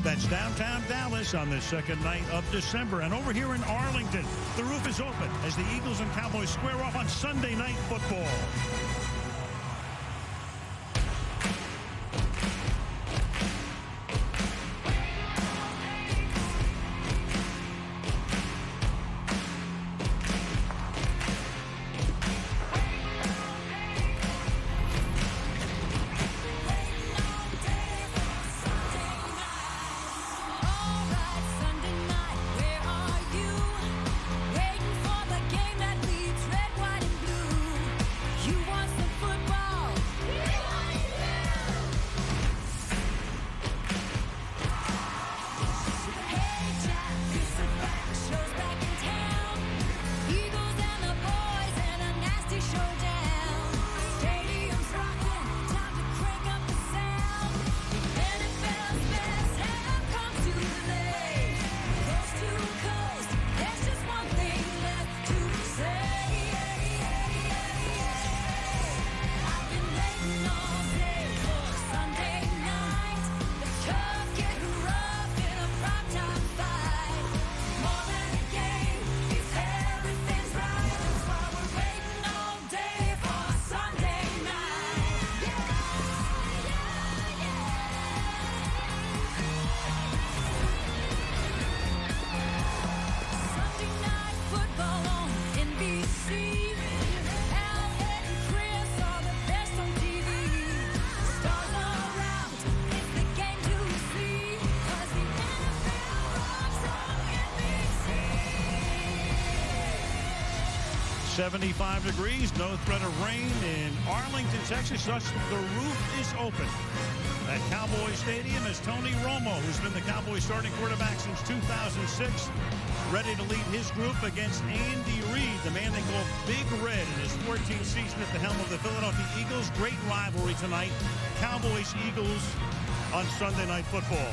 That's downtown Dallas on the second night of December. And over here in Arlington, the roof is open as the Eagles and Cowboys square off on Sunday Night Football. .75 degrees, no threat of rain in Arlington, Texas. Thus, the roof is open at Cowboys Stadium as Tony Romo, who's been the Cowboys starting quarterback since 2006, ready to lead his group against Andy Reid, the man they call Big Red in his 14th season at the helm of the Philadelphia Eagles. Great rivalry tonight. Cowboys-Eagles on Sunday Night Football.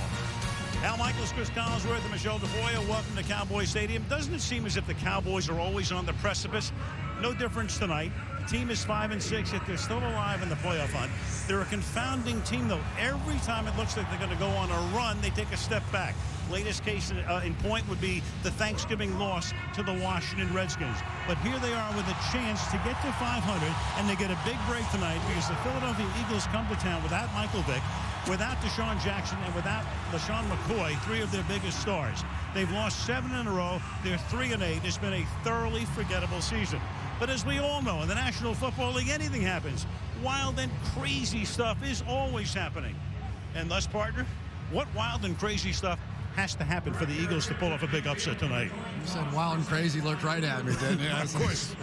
Al Michaels, Chris Collinsworth, and Michelle DeFoya, welcome to Cowboys Stadium. Doesn't it seem as if the Cowboys are always on the precipice? No difference tonight. The team is 5-6, yet they're still alive in the playoff hunt. They're a confounding team, though. Every time it looks like they're going to go on a run, they take a step back. Latest case in point would be the Thanksgiving loss to the Washington Redskins. But here they are with a chance to get to 500, and they get a big break tonight because the Philadelphia Eagles come to town without Michael Vick, without Deshaun Jackson, and without LaShawn McCoy, three of their biggest stars. They've lost 7 in a row. They're 3-8. It's been a thoroughly forgettable season. But as we all know, in the National Football League, anything happens. Wild and crazy stuff is always happening. And thus, partner, what wild and crazy stuff has to happen for the Eagles to pull off a big upset tonight? You said wild and crazy, looked right at me, didn't you? Of course.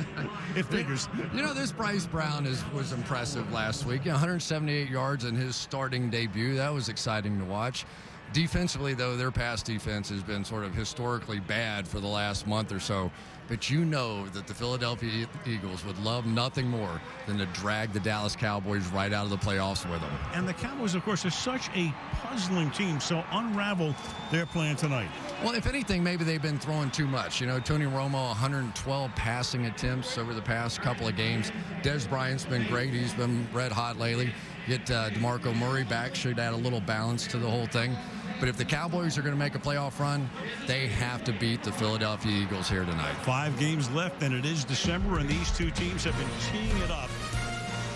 It figures. You know, this Bryce Brown was impressive last week. 178 yards in his starting debut. That was exciting to watch. Defensively, though, their pass defense has been sort of historically bad for the last month or so. But you know that the Philadelphia Eagles would love nothing more than to drag the Dallas Cowboys right out of the playoffs with them. And the Cowboys, of course, are such a puzzling team, so unravel their plan tonight. Well, if anything, maybe they've been throwing too much. You know, Tony Romo, 112 passing attempts over the past couple of games. Dez Bryant's been great. He's been red hot lately. Get DeMarco Murray back should add a little balance to the whole thing. But if the Cowboys are going to make a playoff run, they have to beat the Philadelphia Eagles here tonight. 5 games left, and it is December, and these two teams have been teeing it up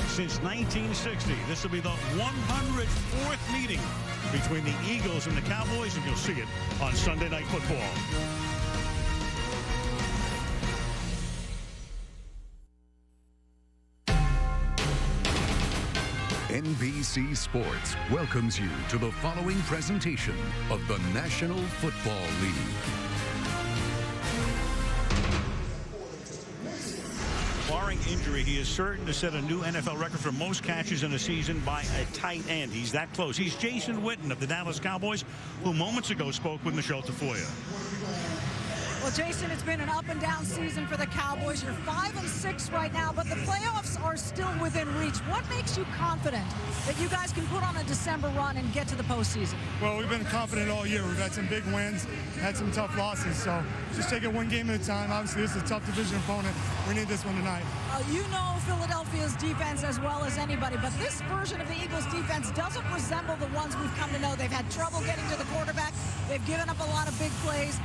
since 1960. This will be the 104th meeting between the Eagles and the Cowboys, and you'll see it on Sunday Night Football. NBC Sports welcomes you to the following presentation of the National Football League. Barring injury, he is certain to set a new NFL record for most catches in a season by a tight end. He's that close. He's Jason Witten of the Dallas Cowboys, who moments ago spoke with Michelle DeFoya. Well, Jason, it's been an up-and-down season for the Cowboys. You're 5-6 right now, but the playoffs are still within reach. What makes you confident that you guys can put on a December run and get to the postseason? Well, we've been confident all year. We've had some big wins, had some tough losses, so just take it one game at a time. Obviously, this is a tough division opponent. We need this one tonight. You know Philadelphia's defense as well as anybody, but this version of the Eagles defense doesn't resemble the ones we've come to know. They've had trouble getting to the quarterback. They've given up a lot of big plays.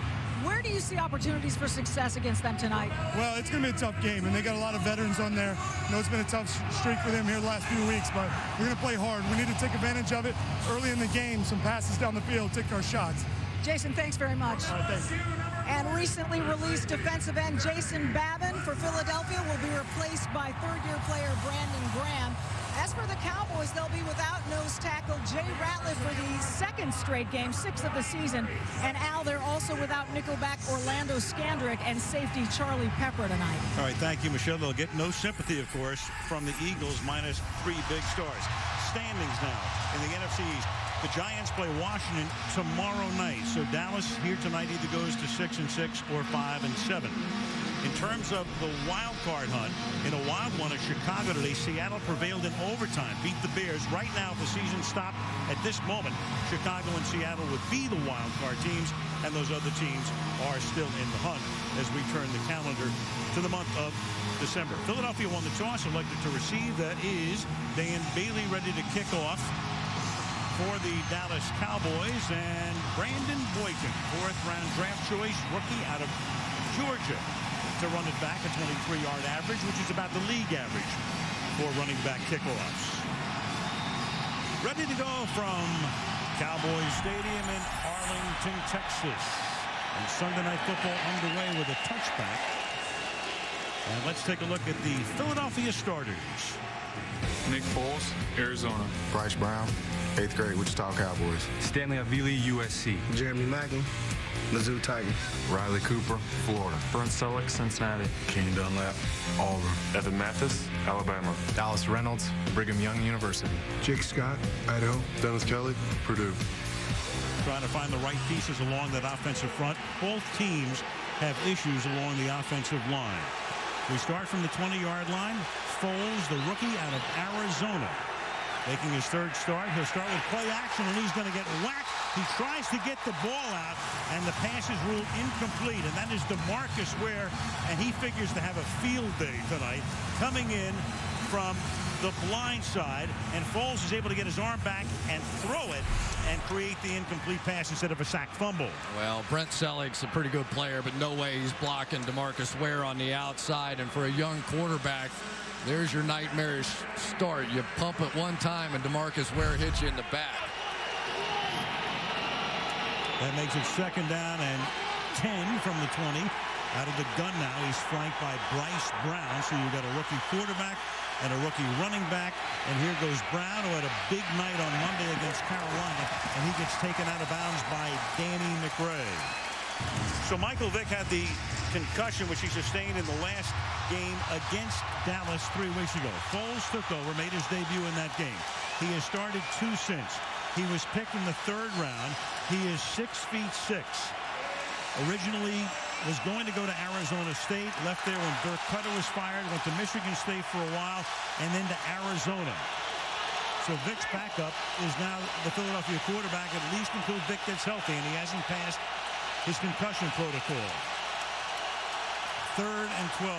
Where do you see opportunities for success against them tonight? Well, it's going to be a tough game, and they got a lot of veterans on there. I know it's been a tough streak for them here the last few weeks, but we're going to play hard. We need to take advantage of it early in the game, some passes down the field, take our shots. Jason, thanks very much. Thanks. And recently released defensive end Jason Babin for Philadelphia will be replaced by third-year player Brandon Graham. As for the Cowboys, they'll be without nose tackle Jay Ratliff for the second straight game, 6th of the season. And Al, they're also without nickelback Orlando Scandrick and safety Charlie Pepper tonight. All right, thank you, Michelle. They'll get no sympathy, of course, from the Eagles minus 3 big stars. Standings now in the NFC East. The Giants play Washington tomorrow night. So Dallas here tonight either goes to 6-6 or 5-7. In terms of the wild card hunt, in a wild one at Chicago today, Seattle prevailed in overtime, beat the Bears. Right now, if the season stopped at this moment, Chicago and Seattle would be the wild card teams, and those other teams are still in the hunt as we turn the calendar to the month of December. Philadelphia won the toss, elected to receive. That is Dan Bailey ready to kick off for the Dallas Cowboys, and Brandon Boykin, 4th-round draft choice rookie out of Georgia, to run it back, a 23-yard average, which is about the league average for running back kickoffs. Ready to go from Cowboys Stadium in Arlington, Texas. And Sunday Night Football underway with a touchback. And let's take a look at the Philadelphia starters. Nick Foles, Arizona. Bryce Brown, 8th grade, Wichita Cowboys. Stanley Avili, USC. Jeremy Mackin, Mizzou Tigers. Riley Cooper, Florida. Brent Selleck, Cincinnati. Kenny Dunlap, Auburn. Evan Mathis, Alabama. Dallas Reynolds, Brigham Young University. Jake Scott, Idaho. Dennis Kelly, Purdue. Trying to find the right pieces along that offensive front. Both teams have issues along the offensive line. We start from the 20-yard line. Foles, the rookie out of Arizona, making his 3rd start. He'll start with play action, and he's going to get whacked. He tries to get the ball out, and the pass is ruled incomplete. And that is DeMarcus Ware, and he figures to have a field day tonight, coming in from the blind side, and Foles is able to get his arm back and throw it and create the incomplete pass instead of a sack fumble. Well, Brent Selleck's a pretty good player, but no way he's blocking DeMarcus Ware on the outside. And for a young quarterback, there's your nightmarish start. You pump it one time, and DeMarcus Ware hits you in the back. That makes it 2nd down and 10 from the 20. Out of the gun now, he's flanked by Bryce Brown. So you've got a rookie quarterback and a rookie running back. And here goes Brown, who had a big night on Monday against Carolina. And he gets taken out of bounds by Danny McRae. So Michael Vick had the concussion, which he sustained in the last game against Dallas 3 weeks ago. Foles took over, made his debut in that game. He has started 2 since. He was picked in the 3rd round. He is 6'6". Originally was going to go to Arizona State, left there when Dirk Cutter was fired, went to Michigan State for a while, and then to Arizona. So Vick's backup is now the Philadelphia quarterback, at least until Vick gets healthy, and he hasn't passed his concussion protocol. 3rd and 12.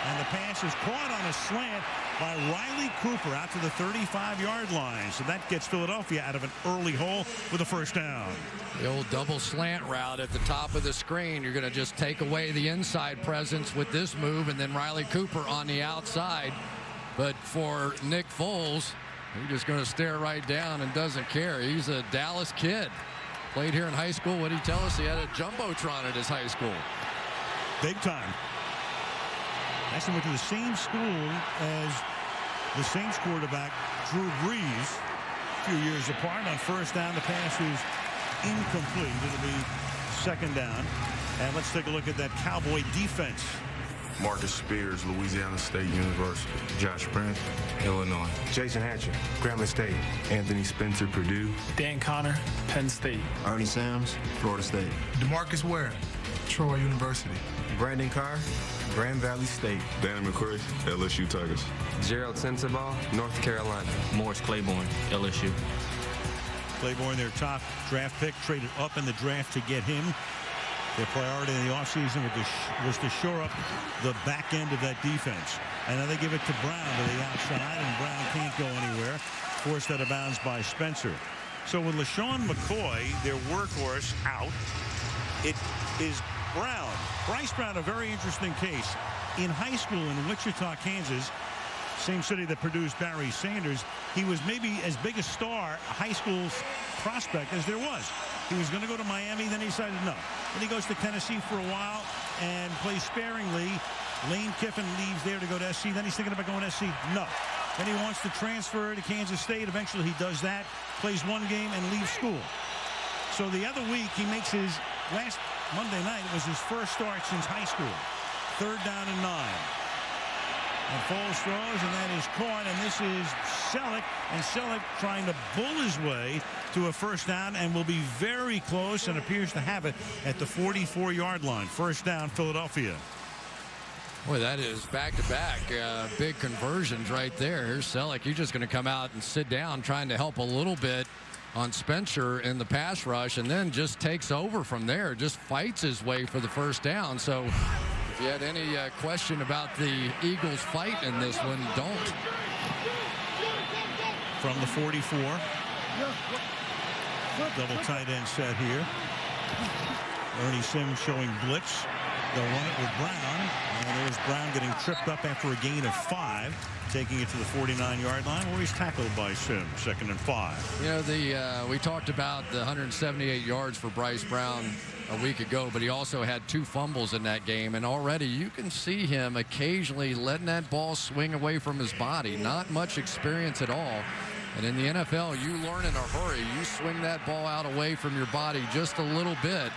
And the pass is caught on a slant by Riley Cooper out to the 35-yard line. So that gets Philadelphia out of an early hole with a 1st down. The old double slant route at the top of the screen. You're going to just take away the inside presence with this move, and then Riley Cooper on the outside. But for Nick Foles, he's just going to stare right down and doesn't care. He's a Dallas kid. Played here in high school. What did he tell us? He had a Jumbotron at his high school. Big time. Actually went to the same school as the Saints quarterback Drew Brees, a few years apart. On 1st down, the pass is incomplete. It'll be 2nd down. And let's take a look at that Cowboy defense. Marcus Spears, Louisiana State University. Josh Prince, Illinois. Jason Hatcher, Grambling State. Anthony Spencer, Purdue. Dan Connor, Penn State. Ernie Sams, Florida State. DeMarcus Ware, Troy University. Brandon Carr, Grand Valley State. Danny McCray, LSU Tigers. Gerald Sensabaugh, North Carolina. Morris Claiborne, LSU. Claiborne, their top draft pick, traded up in the draft to get him. Their priority in the offseason was to shore up the back end of that defense. And now they give it to Brown to the outside, and Brown can't go anywhere. Forced out of bounds by Spencer. So with LaShawn McCoy, their workhorse, out, it is Brown. Bryce Brown, a very interesting case. In high school in Wichita, Kansas, same city that produced Barry Sanders, he was maybe as big a star, high school prospect, as there was. He was going to go to Miami, then he decided no. Then he goes to Tennessee for a while and plays sparingly. Lane Kiffin leaves there to go to SC. Then he's thinking about going to SC. No. Then he wants to transfer to Kansas State. Eventually he does that, plays one game, and leaves school. So the other week he makes his last Monday night was his first start since high school. 3rd down and 9. And Foles throws, and that is caught, and this is Selleck, and Selleck trying to bull his way to a first down and will be very close and appears to have it at the 44-yard line. First down, Philadelphia. Boy, that is back-to-back big conversions right there. Here's Selleck. He's just going to come out and sit down, trying to help a little bit on Spencer in the pass rush, and then just takes over from there, just fights his way for the first down. So if you had any question about the Eagles fight in this one, don't. From the 44. Double tight end set here. Ernie Sims showing blitz. They'll run it with Brown. And there's Brown getting tripped up after a gain of 5. Taking it to the 49-yard line where he's tackled by Sims. 2nd and 5. You know, we talked about the 178 yards for Bryce Brown a week ago, but he also had 2 fumbles in that game, and already you can see him occasionally letting that ball swing away from his body. Not much experience at all. And in the NFL, you learn in a hurry. You swing that ball out away from your body just a little bit.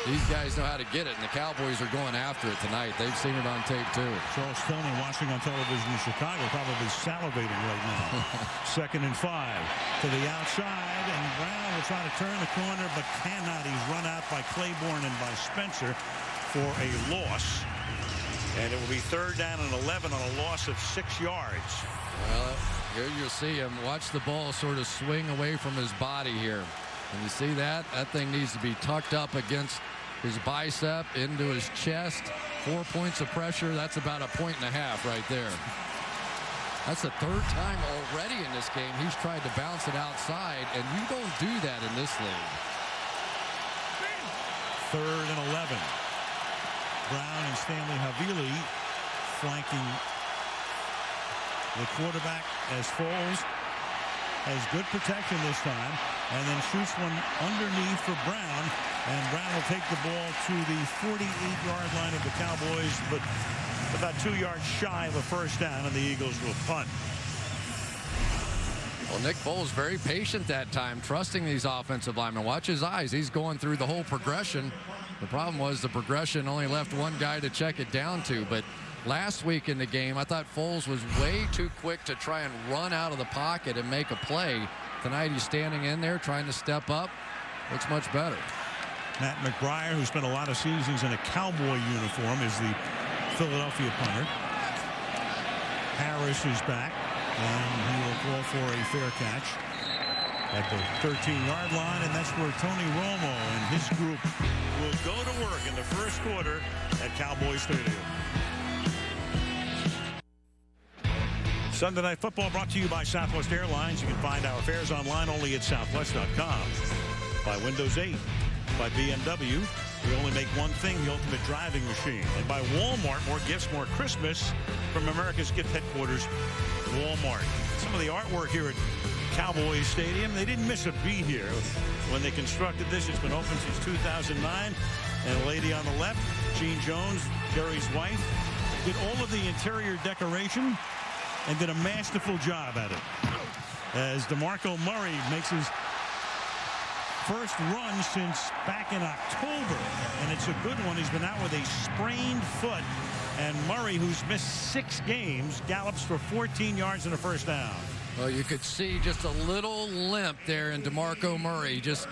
These guys know how to get it, and the Cowboys are going after it tonight. They've seen it on tape, too. Charles Tony, watching on television in Chicago, probably salivating right now. 2nd and 5 to the outside, and Brown will try to turn the corner, but cannot. He's run out by Claiborne and by Spencer for a loss. And it will be 3rd down and 11 on a loss of 6 yards. Well, here you'll see him watch the ball sort of swing away from his body here. And you see that? That thing needs to be tucked up against his bicep into his chest. 4 points of pressure. That's about 1.5 points right there. That's the 3rd time already in this game he's tried to bounce it outside, and you don't do that in this league. 3rd and 11. Brown and Stanley Havili flanking the quarterback as Foles has good protection this time, and then shoots one underneath for Brown, and Brown will take the ball to the 48-yard line of the Cowboys, but about 2 yards shy of a first down, and the Eagles will punt. Well, Nick Foles very patient that time, trusting these offensive linemen. Watch his eyes. He's going through the whole progression. The problem was the progression only left one guy to check it down to, but last week in the game, I thought Foles was way too quick to try and run out of the pocket and make a play. Tonight, he's standing in there trying to step up. Looks much better. Matt McBriar, who spent a lot of seasons in a Cowboy uniform, is the Philadelphia punter. Harris is back, and he will call for a fair catch at the 13-yard line, and that's where Tony Romo and his group will go to work in the first quarter at Cowboy Stadium. Sunday Night Football brought to you by Southwest Airlines. You can find our fares online only at southwest.com. By Windows 8. By BMW. We only make one thing, the ultimate driving machine. And by Walmart, more gifts, more Christmas from America's gift headquarters, Walmart. Some of the artwork here at Cowboys Stadium, they didn't miss a beat here. When they constructed this, it's been open since 2009. And a lady on the left, Gene Jones, Jerry's wife, did all of the interior decoration and did a masterful job at it. As DeMarco Murray makes his first run since back in October, and it's a good one. He's been out with a sprained foot And Murray, who's missed 6 games, gallops for 14 yards and a first down. Well, you could see just a little limp there in DeMarco Murray, just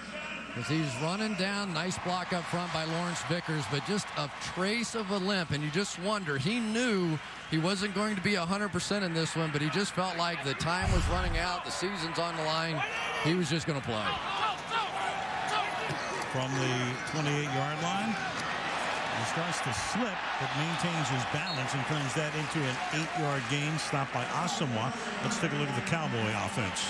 as he's running down. Nice block up front by Lawrence Vickers, but just a trace of a limp. And you just wonder, he knew he wasn't going to be 100% in this one, but he just felt like the time was running out, the season's on the line. He was just going to play. From the 28-yard line, he starts to slip, but maintains his balance and turns that into an 8-yard gain, stopped by Asamoah. Let's take a look at the Cowboy offense.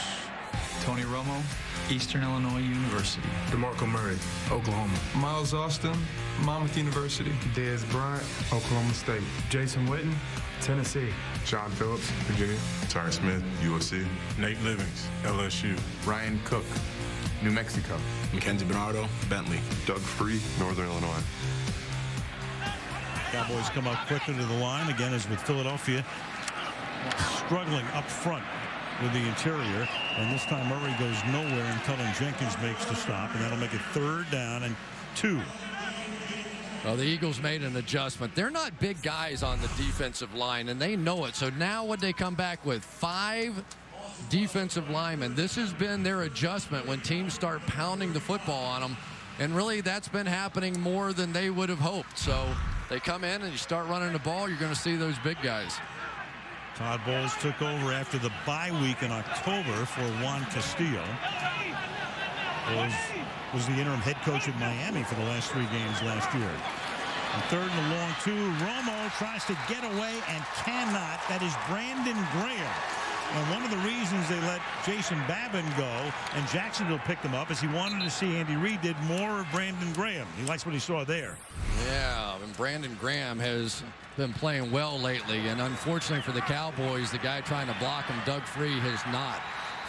Tony Romo, Eastern Illinois University. DeMarco Murray, Oklahoma. Miles Austin, Monmouth University. Dez Bryant, Oklahoma State. Jason Witten, Tennessee. Sean Phillips, Virginia. Tyron Smith, USC. Nate Livings, LSU. Ryan Cook, New Mexico. Mackenzie Bernardo, Bentley. Doug Free, Northern Illinois. Cowboys come up quickly to the line again, as with Philadelphia struggling up front with the interior, and this time Murray goes nowhere and Cullen Jenkins makes the stop, and that'll make it 3rd down and 2. Well, the Eagles made an adjustment. They're not big guys on the defensive line, and they know it. So now what they come back with, 5 defensive linemen. This has been their adjustment when teams start pounding the football on them, and really that's been happening more than they would have hoped. So they come in and you start running the ball, you're going to see those big guys. Todd Bowles took over after the bye week in October for Juan Castillo. Bowles was the interim head coach of Miami for the last 3 games last year. And 3rd and a long 2. Romo tries to get away and cannot. That is Brandon Graham. And one of the reasons they let Jason Babin go and Jacksonville picked him up is he wanted to see Andy Reid did more of Brandon Graham. He likes what he saw there. Yeah, and Brandon Graham has been playing well lately, and unfortunately for the Cowboys, the guy trying to block him, Doug Free, has not.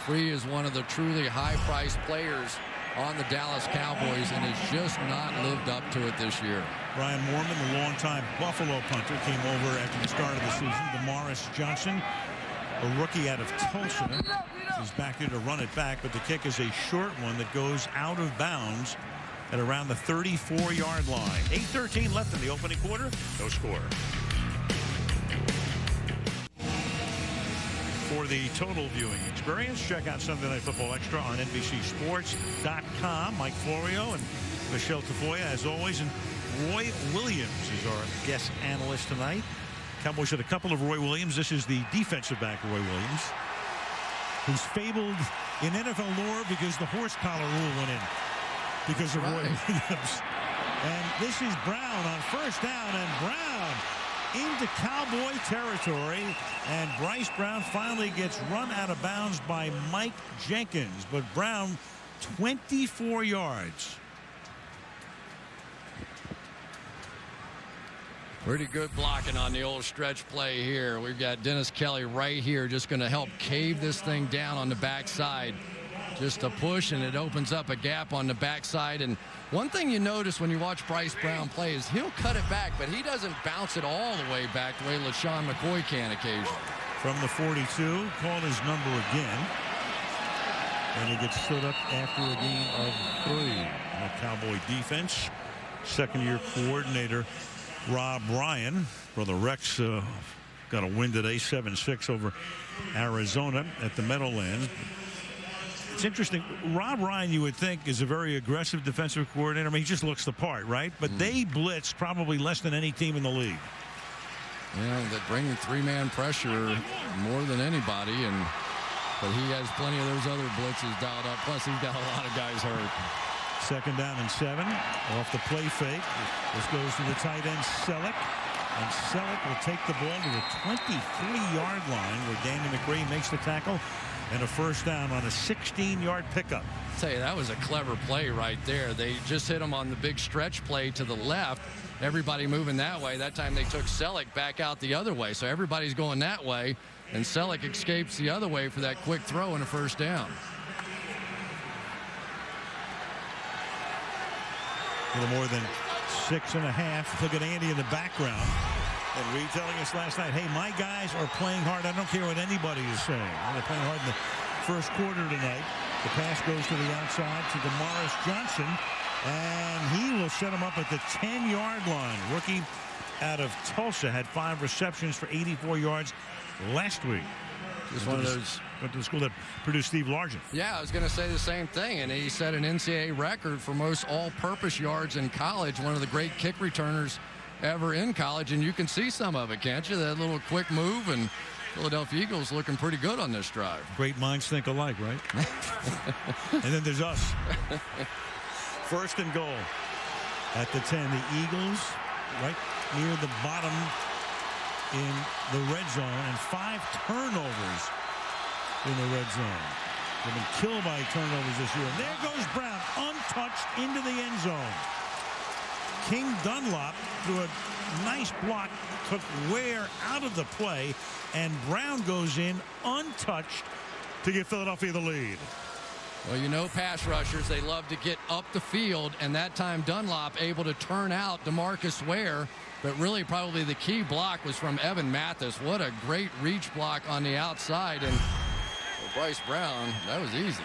Free is one of the truly high-priced players on the Dallas Cowboys and has just not lived up to it this year. Brian Moorman, the longtime Buffalo punter, came over after the start of the season. DeMaurice Johnson, a rookie out of Tulsa, is back there to run it back, but the kick is a short one that goes out of bounds at around the 34-yard line. 8:13 left in the opening quarter. No score. For the total viewing experience, check out Sunday Night Football Extra on NBCSports.com. Mike Florio and Michelle Tafoya, as always, and Roy Williams is our guest analyst tonight. Cowboys had a couple of Roy Williams. This is the defensive back, Roy Williams, who's fabled in NFL lore because the horse collar rule went in because of Roy Williams. And this is Brown on 1st down, and Brown into Cowboy territory, and Bryce Brown finally gets run out of bounds by Mike Jenkins, but Brown 24 yards. Pretty good blocking on the old stretch play here. We've got Dennis Kelly right here just going to help cave this thing down on the backside. Just a push, and it opens up a gap on the backside. And one thing you notice when you watch Bryce Brown play is he'll cut it back, but he doesn't bounce it all the way back the way LaShawn McCoy can occasionally. From the 42, called his number again. And he gets stood up after a gain of 3. The Cowboy defense, second-year coordinator Rob Ryan. Brother Rex got a win today, 7-6 over Arizona at the Meadowlands. It's interesting. Rob Ryan, you would think, is a very aggressive defensive coordinator. I mean, he just looks the part, right? But they blitz probably less than any team in the league. Yeah, that bringing 3-man pressure more than anybody, but he has plenty of those other blitzes dialed up. Plus, he's got a lot of guys hurt. 2nd down and 7 off the play fake. This goes to the tight end Selleck, and Selleck will take the ball to the 23-yard line where Danny McRae makes the tackle, and a 1st down on a 16-yard pickup. I'll tell you, that was a clever play right there. They just hit him on the big stretch play to the left. Everybody moving that way. That time they took Selleck back out the other way, so everybody's going that way, and Selleck escapes the other way for that quick throw and a 1st down. A little more than 6.5. Look at Andy in the background. And Reid telling us last night, hey, my guys are playing hard. I don't care what anybody is saying. They're playing hard in the 1st quarter tonight. The pass goes to the outside to DeMaurice Johnson, and he will set him up at the 10-yard line. Rookie out of Tulsa, had 5 receptions for 84 yards last week. Just one of those. Went to the school that produced Steve Largent. Yeah, I was going to say the same thing, and he set an NCAA record for most all-purpose yards in college. One of the great kick returners ever in college, and you can see some of it, can't you? That little quick move, and Philadelphia Eagles looking pretty good on this drive. Great minds think alike, right? And then there's us. First and goal at the 10. The Eagles right near the bottom in the red zone, and 5 turnovers in the red zone. They've been killed by turnovers this year. And there goes Brown, untouched into the end zone. King Dunlop, through a nice block, took Ware out of the play, and Brown goes in untouched to give Philadelphia the lead. Well, you know, pass rushers, they love to get up the field, and that time Dunlop able to turn out DeMarcus Ware, but really probably the key block was from Evan Mathis. What a great reach block on the outside, and Bryce Brown, that was easy.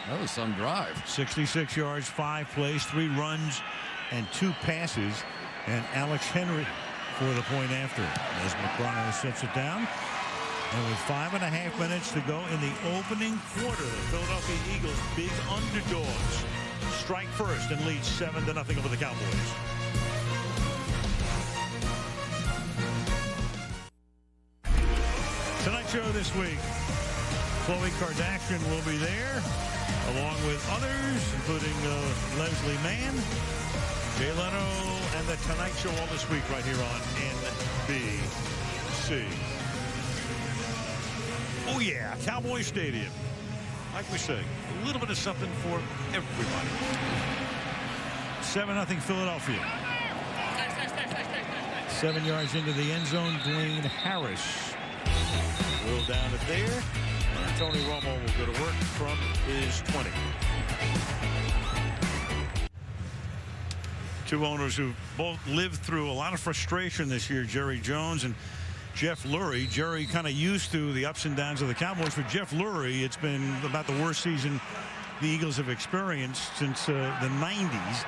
That was some drive. 66 yards, 5 plays, 3 runs, and 2 passes, and Alex Henery for the point after. As McBride sets it down. And with 5.5 minutes to go in the opening quarter, the Philadelphia Eagles, big underdogs, strike first and lead 7-0 over the Cowboys. Tonight's show this week, Khloe Kardashian will be there, along with others, including Leslie Mann, Jay Leno, and the Tonight Show all this week right here on NBC. Oh yeah, Cowboy Stadium. Like we say, a little bit of something for everybody. 7-0 Philadelphia. 7 yards into the end zone, Dwayne Harris will down it there. And Tony Romo will go to work from his 20. 2 owners who both lived through a lot of frustration this year, Jerry Jones and Jeff Lurie. Jerry kind of used to the ups and downs of the Cowboys. For Jeff Lurie, it's been about the worst season the Eagles have experienced since the 90s.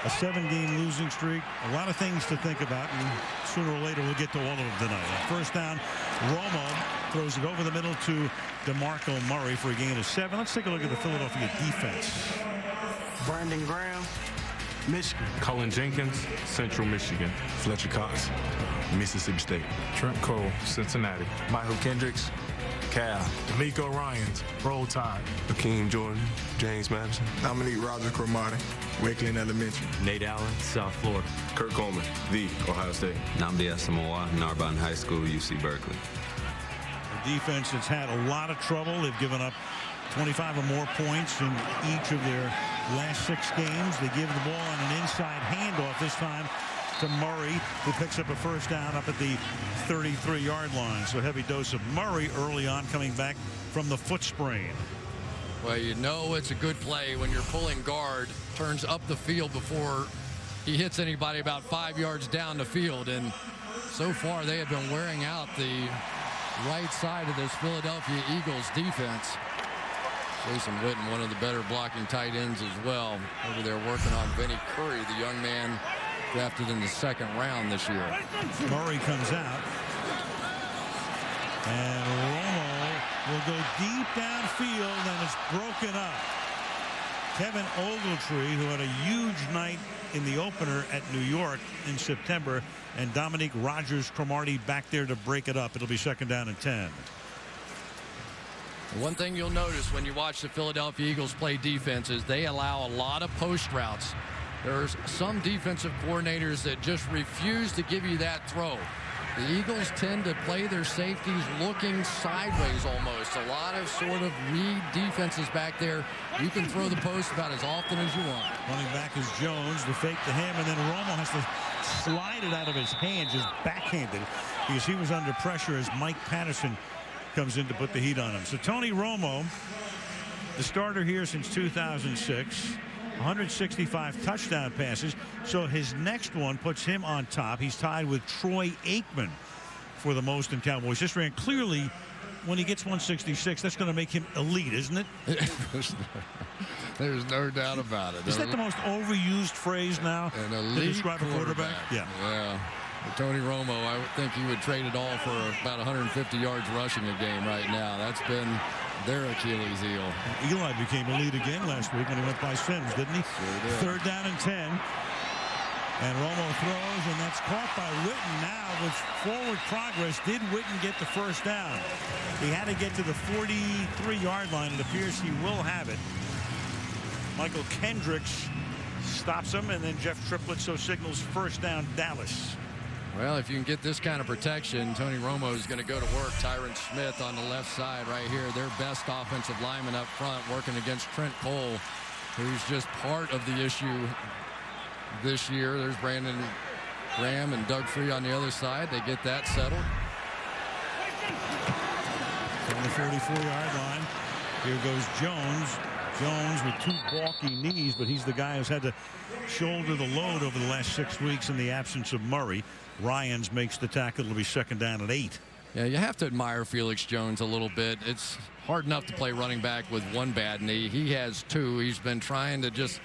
A 7-game losing streak. A lot of things to think about, and sooner or later we'll get to all of them tonight. First down, Romo throws it over the middle to DeMarco Murray for a gain of 7. Let's take a look at the Philadelphia defense. Brandon Graham, Michigan. Colin Jenkins, Central Michigan. Fletcher Cox, Mississippi State. Trent Cole, Cincinnati. Michael Kendricks, Cal. D'Amico Ryans, Roll Tide. Hakeem Jordan, James Madison. Dominique Roger Cromartie, Wakeland Elementary. Nate Allen, South Florida. Kurt Coleman, The Ohio State. Namdi Asamoah, Narbonne High School, UC Berkeley. A defense that's had a lot of trouble. They've given up 25 or more points in each of their last 6 games. They give the ball on an inside handoff this time to Murray, who picks up a first down up at the 33-yard line. So a heavy dose of Murray early on, coming back from the foot sprain. Well, you know it's a good play when you're pulling guard, turns up the field before he hits anybody about 5 yards down the field. And so far they have been wearing out the right side of this Philadelphia Eagles defense. Jason Witten, one of the better blocking tight ends as well, over there working on Vinny Curry, the young man drafted in the 2nd round this year. Murray comes out, and Romo will go deep downfield, and it's broken up. Kevin Ogletree, who had a huge night in the opener at New York in September, and Dominique Rodgers-Cromartie back there to break it up. It'll be 2nd down and 10. One thing you'll notice when you watch the Philadelphia Eagles play defense is they allow a lot of post routes. There's some defensive coordinators that just refuse to give you that throw. The Eagles tend to play their safeties looking sideways almost. A lot of sort of read defenses back there. You can throw the post about as often as you want. Running back is Jones, the fake to him, and then Romo has to slide it out of his hand, just backhanded, because he was under pressure as Mike Patterson comes in to put the heat on him. So Tony Romo, the starter here since 2006, 165 touchdown passes. So his next one puts him on top. He's tied with Troy Aikman for the most in Cowboys history. And clearly, when he gets 166, that's going to make him elite, isn't it? There's no doubt about it. Is that the most overused phrase now An to elite describe a quarterback? Yeah. Tony Romo, I would think he would trade it all for about 150 yards rushing a game right now. That's been their Achilles heel. Eli became elite again last week when he went by Sims, didn't he? Sure did. 3rd down and 10. And Romo throws, and that's caught by Witten. Now with forward progress, did Witten get the first down? He had to get to the 43-yard line. It appears he will have it. Michael Kendricks stops him, and then Jeff Triplett so signals first down Dallas. Well, if you can get this kind of protection, Tony Romo is going to go to work. Tyron Smith on the left side right here, their best offensive lineman up front, working against Trent Cole, who's just part of the issue this year. There's Brandon Graham and Doug Free on the other side. They get that settled. From the 44-yard line, here goes Jones. Jones with 2 balky knees, but he's the guy who's had to shoulder the load over the last 6 weeks in the absence of Murray. Ryans makes the tackle. It'll be 2nd down and 8. Yeah, you have to admire Felix Jones a little bit. It's hard enough to play running back with 1 bad knee. He has 2. He's been trying to just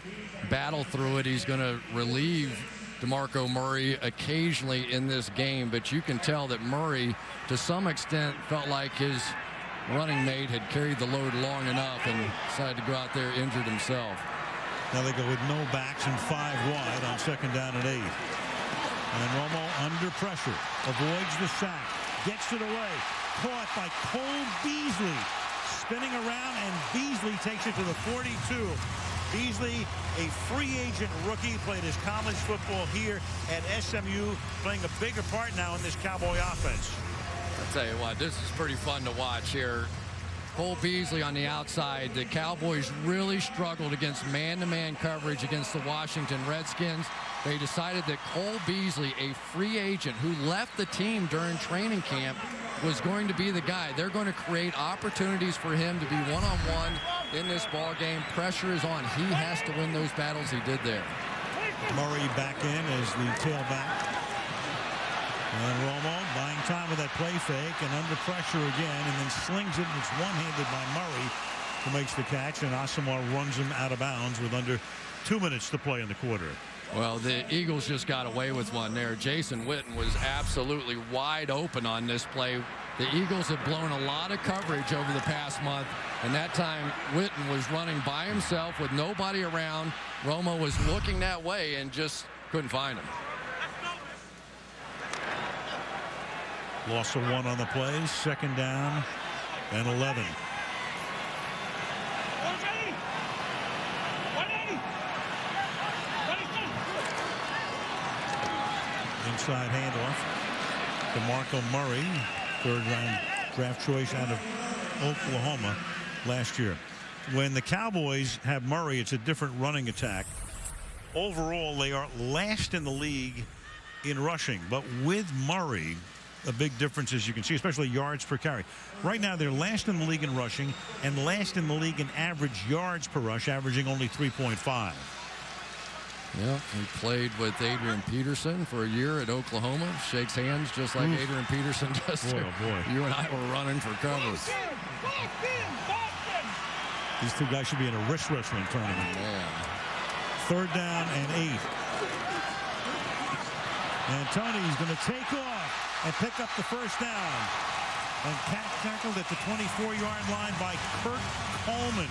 battle through it. He's going to relieve DeMarco Murray occasionally in this game, but you can tell that Murray, to some extent, felt like his running mate had carried the load long enough and decided to go out there injured himself. Now they go with no backs and 5 wide on 2nd down and 8. And Romo under pressure, avoids the sack, gets it away, caught by Cole Beasley, spinning around, and Beasley takes it to the 42. Beasley, a free agent rookie, played his college football here at SMU, playing a bigger part now in this Cowboy offense. I'll tell you what, this is pretty fun to watch here. Cole Beasley on the outside. The Cowboys really struggled against man-to-man coverage against the Washington Redskins. They decided that Cole Beasley, a free agent who left the team during training camp, was going to be the guy. They're going to create opportunities for him to be one-on-one in this ball game. Pressure is on. He has to win those battles. He did there. Murray back in as the tailback. And Romo buying time with that play fake and under pressure again, and then slings it, and it's one-handed by Murray, who makes the catch, and Asamoah runs him out of bounds with under 2 minutes to play in the quarter. Well, the Eagles just got away with one there. Jason Witten was absolutely wide open on this play. The Eagles have blown a lot of coverage over the past month, and that time Witten was running by himself with nobody around. Romo was looking that way and just couldn't find him. Loss of 1 on the play, 2nd down and 11. Inside handoff. DeMarco Murray, 3rd-round draft choice out of Oklahoma last year. When the Cowboys have Murray, it's a different running attack. Overall, they are last in the league in rushing, but with Murray, a big difference, as you can see, especially yards per carry. Right now, they're last in the league in rushing and last in the league in average yards per rush, averaging only 3.5. Yeah, he played with Adrian Peterson for a year at Oklahoma. Shakes hands just like Adrian Peterson does. Boy, oh boy. You and I were running for cover. These 2 guys should be in a wrist wrestling tournament. Man. 3rd down and 8. And Tony's going to take off and pick up the first down. And tackled at the 24-yard line by Kurt Coleman.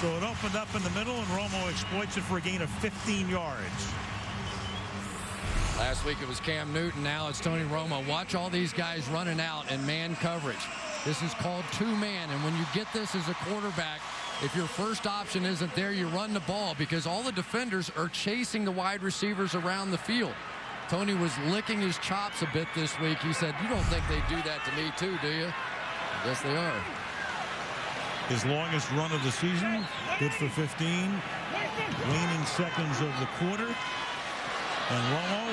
So it opened up in the middle, and Romo exploits it for a gain of 15 yards. Last week it was Cam Newton. Now it's Tony Romo. Watch all these guys running out in man coverage. This is called 2-man, and when you get this as a quarterback, if your first option isn't there, you run the ball because all the defenders are chasing the wide receivers around the field. Tony was licking his chops a bit this week. He said, "You don't think they do that to me too, do you?" I guess they are. His longest run of the season, good for 15. Waning seconds of the quarter. And Romo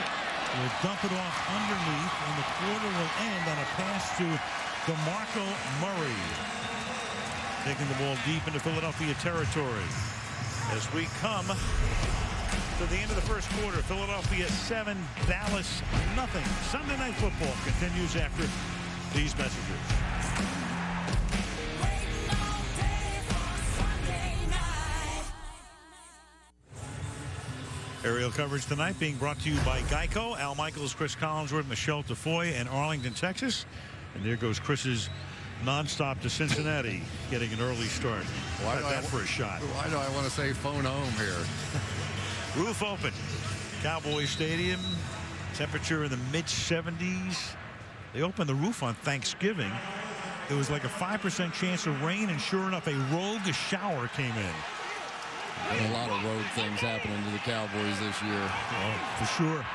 will dump it off underneath, and the quarter will end on a pass to DeMarco Murray. Taking the ball deep into Philadelphia territory. As we come to the end of the first quarter, Philadelphia 7, Dallas nothing. Sunday Night Football continues after these messages. Aerial coverage tonight being brought to you by Geico. Al Michaels, Chris Collinsworth, Michelle Tafoya in Arlington, Texas. And there goes Chris's nonstop to Cincinnati, getting an early start. Why Got that for a shot. Why do I want to say phone home here? Roof open. Cowboys Stadium. Temperature in the mid-70s. They opened the roof on Thanksgiving. There was like a 5% chance of rain, and sure enough, a rogue shower came in. A lot of road things happening to the Cowboys this year. Oh, for sure.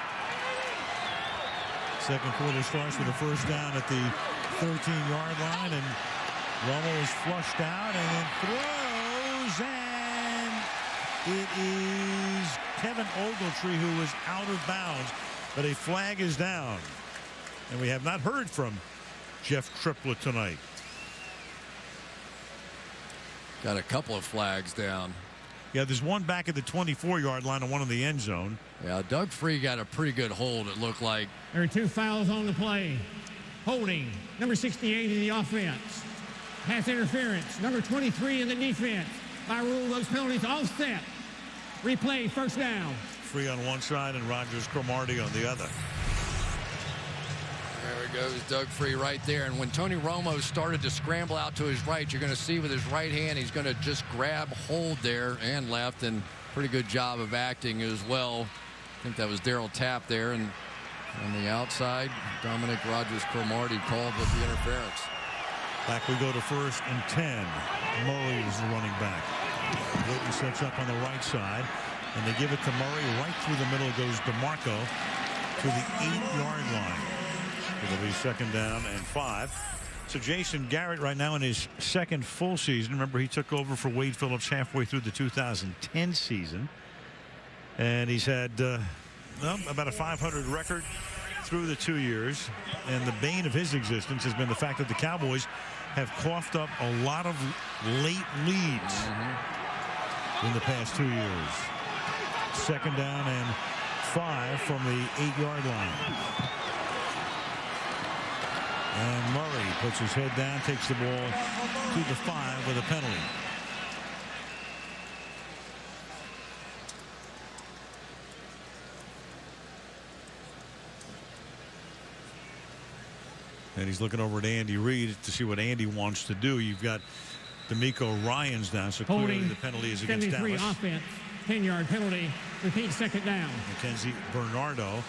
Second quarter starts with a first down at the 13-yard line, and Romo is flushed out and then throws, and it is Kevin Ogletree who is out of bounds, but a flag is down. And we have not heard from Jeff Triplett tonight. Got a couple of flags down. Yeah, there's one back at the 24-yard line and one in the end zone. Yeah, Doug Free got a pretty good hold, it looked like. There are 2 fouls on the play. Holding, number 68 in the offense. Pass interference, number 23 in the defense. By rule, those penalties offset. Replay, first down. Free on one side and Rogers Cromartie on the other. There goes Doug Free right there. And when Tony Romo started to scramble out to his right, you're going to see with his right hand, he's going to just grab hold there and left. And pretty good job of acting as well. I think that was Darryl Tapp there. And on the outside, Dominic Rogers Cromartie called with the interference. Back we go to 1st and 10. Murray is the running back. Witten sets up on the right side, and they give it to Murray. Right through the middle goes DeMarco to the 8-yard line. It'll be 2nd down and 5. So Jason Garrett right now in his 2nd full season. Remember, he took over for Wade Phillips halfway through the 2010 season. And he's had about a 500 record through the 2 years. And the bane of his existence has been the fact that the Cowboys have coughed up a lot of late leads in the past 2 years. 2nd down and 5 from the 8-yard line. And Murray puts his head down, takes the ball to the 5 with a penalty. And he's looking over at Andy Reid to see what Andy wants to do. You've got DeMarco Ryans down, so clearly the penalty is against Dallas. Offense, 10-yard penalty, repeat 2nd down. Mackenzie Bernardo.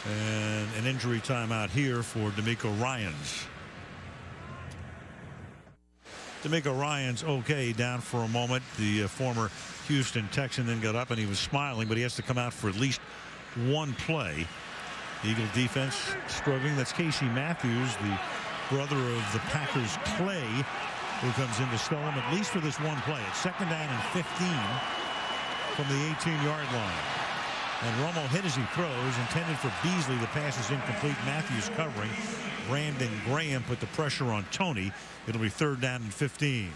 And an injury timeout here for DeMarco Ryans. DeMarco Ryans okay down for a moment. The former Houston Texan then got up and he was smiling, but he has to come out for at least one play. The Eagle defense struggling. That's Casey Matthews, the brother of the Packers Clay, who comes in to stall him at least for this one play. It's 2nd down and 15 from the 18-yard line. And Romo hit as he throws, intended for Beasley. The pass is incomplete. Matthews covering. Brandon Graham put the pressure on Tony. It'll be 3rd down and 15.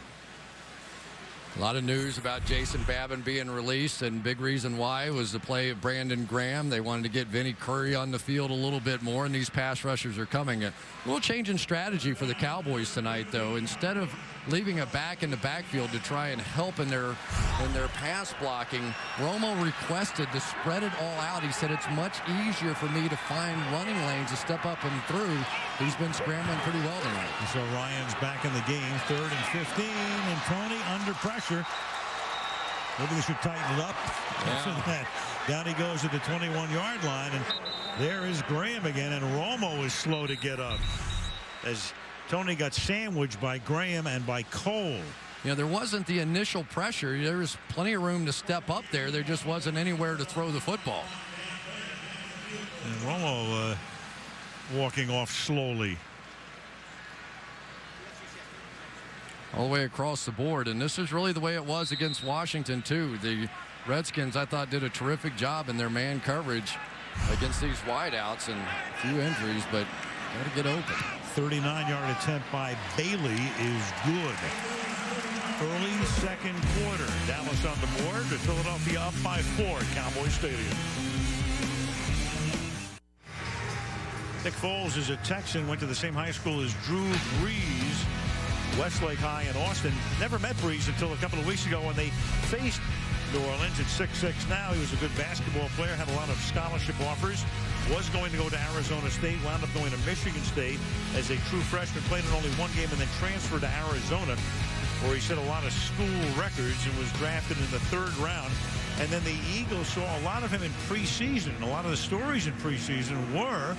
A lot of news about Jason Babin being released, and big reason why was the play of Brandon Graham. They wanted to get Vinny Curry on the field a little bit more, and these pass rushers are coming. A little change in strategy for the Cowboys tonight, though. Instead of leaving a back in the backfield to try and help in their pass blocking, Romo requested to spread it all out. He said it's much easier for me to find running lanes to step up and through. He's been scrambling pretty well tonight. So Ryan's back in the game, 3rd and 15, and Tony under pressure. Maybe they should tighten it up. Yeah. Down he goes at the 21-yard line, and there is Graham again, and Romo is slow to get up as Tony got sandwiched by Graham and by Cole. You know, there wasn't the initial pressure. There was plenty of room to step up there. There just wasn't anywhere to throw the football. And Romo walking off slowly. All the way across the board, and this is really the way it was against Washington too. The Redskins, I thought, did a terrific job in their man coverage against these wideouts, and a few injuries, but got to get open. 39-yard attempt by Bailey is good. Early 2nd quarter. Dallas on the board, with Philadelphia up by 4 at Cowboys Stadium. Nick Foles is a Texan, went to the same high school as Drew Brees, Westlake High in Austin. Never met Brees until a couple of weeks ago when they faced New Orleans at 6'6" now. He was a good basketball player, had a lot of scholarship offers, was going to go to Arizona State, wound up going to Michigan State as a true freshman, played in only one game, and then transferred to Arizona, where he set a lot of school records and was drafted in the 3rd round. And then the Eagles saw a lot of him in preseason. A lot of the stories in preseason were,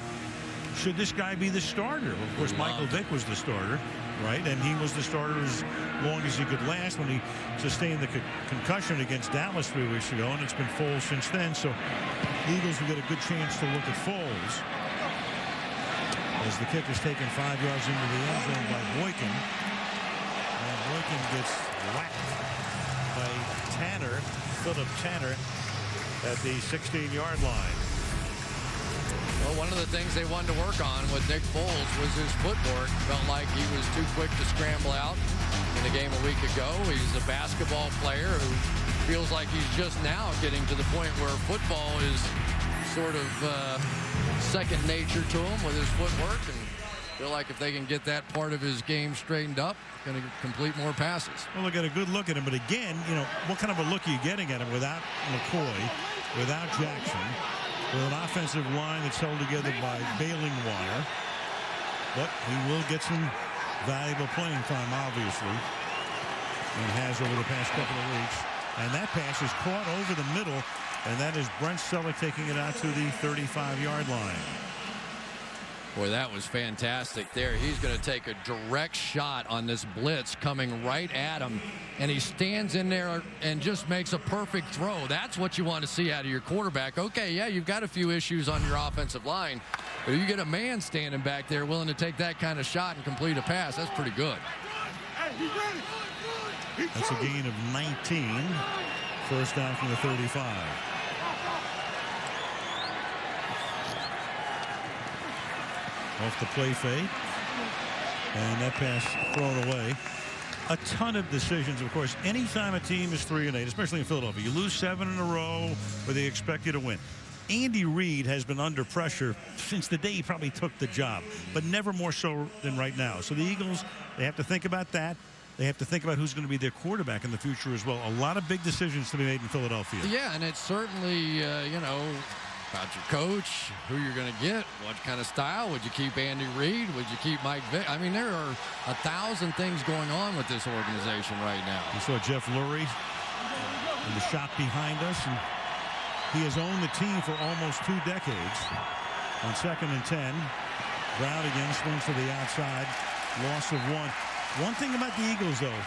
should this guy be the starter? Of course, Michael Vick was the starter, right? And he was the starter as long as he could last when he sustained the concussion against Dallas 3 weeks ago, and it's been Foles since then. So the Eagles will get a good chance to look at Foles as the kick is taken 5 yards into the end zone by Witten. And Witten gets whacked by Philip Tanner at the 16-yard line. Well, one of the things they wanted to work on with Nick Foles was his footwork. Felt like he was too quick to scramble out in the game a week ago. He's a basketball player who feels like he's just now getting to the point where football is sort of second nature to him with his footwork, and feel like if they can get that part of his game straightened up, going to complete more passes. Well, they'll get a good look at him, but again, you know, what kind of a look are you getting at him without McCoy, without Jackson, with an offensive line that's held together by bailing wire? But he will get some valuable playing time, obviously, and has over the past couple of weeks. And that pass is caught over the middle, and that is Brent Selleck taking it out to the 35-yard line. Boy, that was fantastic there. He's going to take a direct shot on this blitz coming right at him, and he stands in there and just makes a perfect throw. That's what you want to see out of your quarterback. Okay, yeah, you've got a few issues on your offensive line, but if you get a man standing back there willing to take that kind of shot and complete a pass, that's pretty good. That's a gain of 19. First down from the 35. Off the play fake. And that pass thrown away. A ton of decisions, of course. Anytime a team is 3-8, especially in Philadelphia, you lose 7 in a row where they expect you to win. Andy Reid has been under pressure since the day he probably took the job, but never more so than right now. So the Eagles, they have to think about that. They have to think about who's going to be their quarterback in the future as well. A lot of big decisions to be made in Philadelphia. Yeah, and it's certainly, you know, about your coach, who you're going to get, what kind of style. Would you keep Andy Reid? Would you keep Mike Vick? I mean, there are 1,000 things going on with this organization right now. You saw Jeff Lurie in the shot behind us, and he has owned the team for almost 2 decades. On 2nd and 10, Brown again swings to the outside, loss of 1. One thing about the Eagles, though,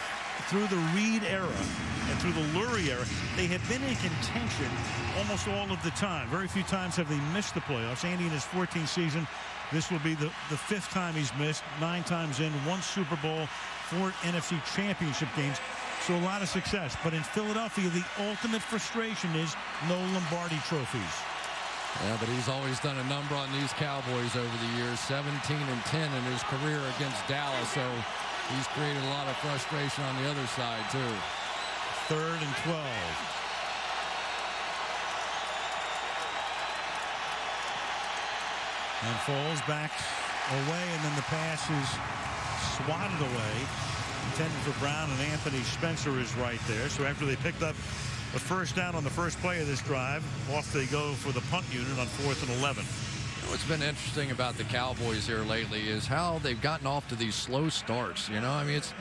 through the Reid era and through the Lurie era, they have been in contention almost all of the time. Very few times have they missed the playoffs. Andy in his 14th season, this will be the 5th time he's missed, 9 times in, 1 Super Bowl, 4 NFC championship games. So a lot of success. But in Philadelphia, the ultimate frustration is no Lombardi trophies. Yeah, but he's always done a number on these Cowboys over the years, 17-10 in his career against Dallas. So he's created a lot of frustration on the other side, too. 3rd and 12. And Foles backs away, and then the pass is swatted away. Intended for Brown, and Anthony Spencer is right there. So after they picked up a first down on the first play of this drive, off they go for the punt unit on 4th and 11. What's been interesting about the Cowboys here lately is how they've gotten off to these slow starts. You know, I mean, it's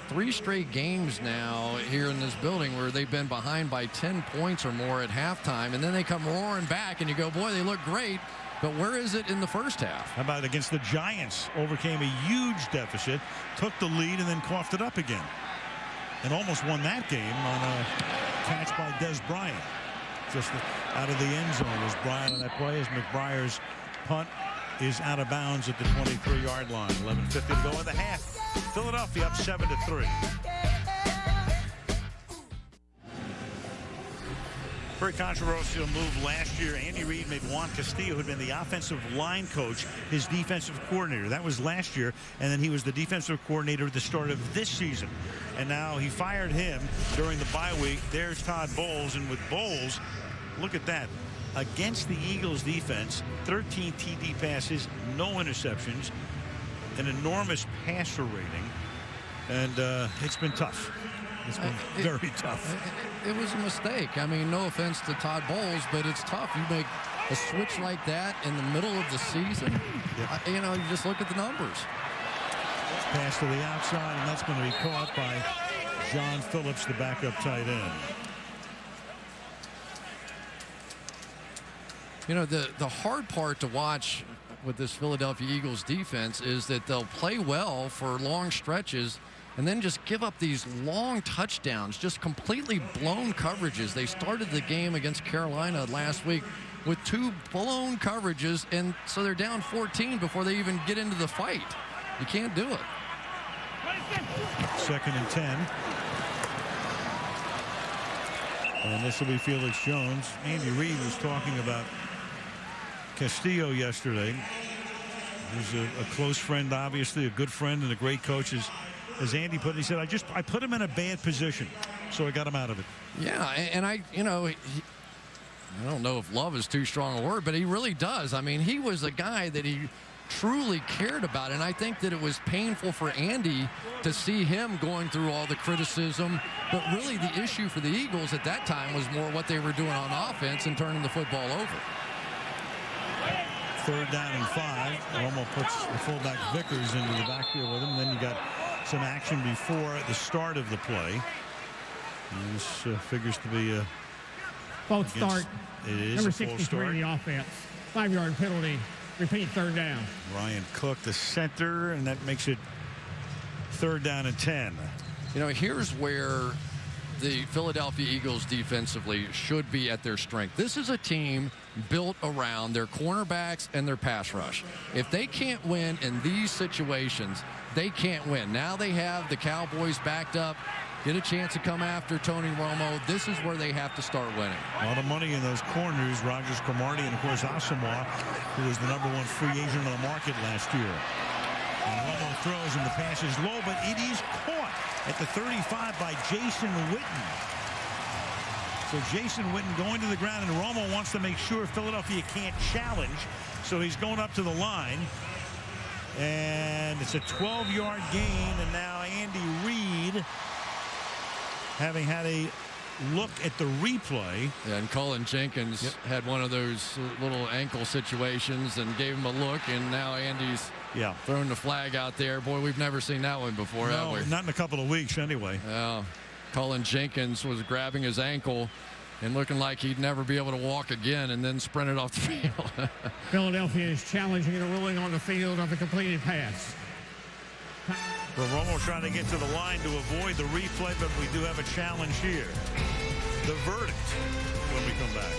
3 straight games now here in this building where they've been behind by 10 points or more at halftime, and then they come roaring back, and you go, boy, they look great. But where is it in the first half? How about against the Giants? Overcame a huge deficit, took the lead, and then coughed it up again. And almost won that game on a catch by Dez Bryant. Just out of the end zone was Bryant on that play as McBriar's punt is out of bounds at the 23-yard line. 11:50 to go in the half. Philadelphia up 7-3. Very controversial move last year. Andy Reid made Juan Castillo, who had been the offensive line coach, his defensive coordinator. That was last year, and then he was the defensive coordinator at the start of this season. And now he fired him during the bye week. There's Todd Bowles, and with Bowles, look at that. Against the Eagles defense, 13 TD passes, no interceptions, an enormous passer rating, and it's been tough. It's been very tough. It was a mistake. I mean, no offense to Todd Bowles, but it's tough. You make a switch like that in the middle of the season. Yep. You know, you just look at the numbers. Pass to the outside, and that's going to be caught by John Phillips, the backup tight end. You know, the hard part to watch with this Philadelphia Eagles defense is that they'll play well for long stretches and then just give up these long touchdowns, just completely blown coverages. They started the game against Carolina last week with 2 blown coverages, and so they're down 14 before they even get into the fight. You can't do it. 2nd and 10. And this will be Felix Jones. Andy Reid was talking about Castillo yesterday. He's a close friend, obviously, a good friend and a great coach. As Andy put it, he said, I put him in a bad position, so I got him out of it. Yeah, and I don't know if love is too strong a word, but he really does. I mean, he was a guy that he truly cared about, and I think that it was painful for Andy to see him going through all the criticism. But really the issue for the Eagles at that time was more what they were doing on offense and turning the football over. 3rd down and 5. Romo puts the fullback Vickers into the backfield with him. Then you got some action before the start of the play. And this figures to be a false start. It is number a false 63 start. in the offense. 5-yard penalty. Repeat, 3rd down. Ryan Cook, the center, and that makes it 3rd down and 10. You know, here's where the Philadelphia Eagles defensively should be at their strength. This is a team built around their cornerbacks and their pass rush. If they can't win in these situations, they can't win. Now they have the Cowboys backed up, get a chance to come after Tony Romo. This is where they have to start winning. A lot of money in those corners. Rogers Cromartie and, of course, Asamoah, who was the #1 free agent on the market last year. And Romo throws, and the pass is low, but it is caught at the 35 by Jason Witten. So Jason Witten going to the ground, and Romo wants to make sure Philadelphia can't challenge. So he's going up to the line. And it's a 12-yard gain, and now Andy Reid, having had a look at the replay. Yeah, and Cullen Jenkins had one of those little ankle situations and gave him a look, and now Andy's throwing the flag out there. Boy, we've never seen that one before, have we? Not in a couple of weeks anyway. Yeah. Cullen Jenkins was grabbing his ankle and looking like he'd never be able to walk again, and then sprinted off the field. Philadelphia is challenging and a ruling on the field of a completed pass. Well, Romo trying to get to the line to avoid the replay, but we do have a challenge here. The verdict when we come back.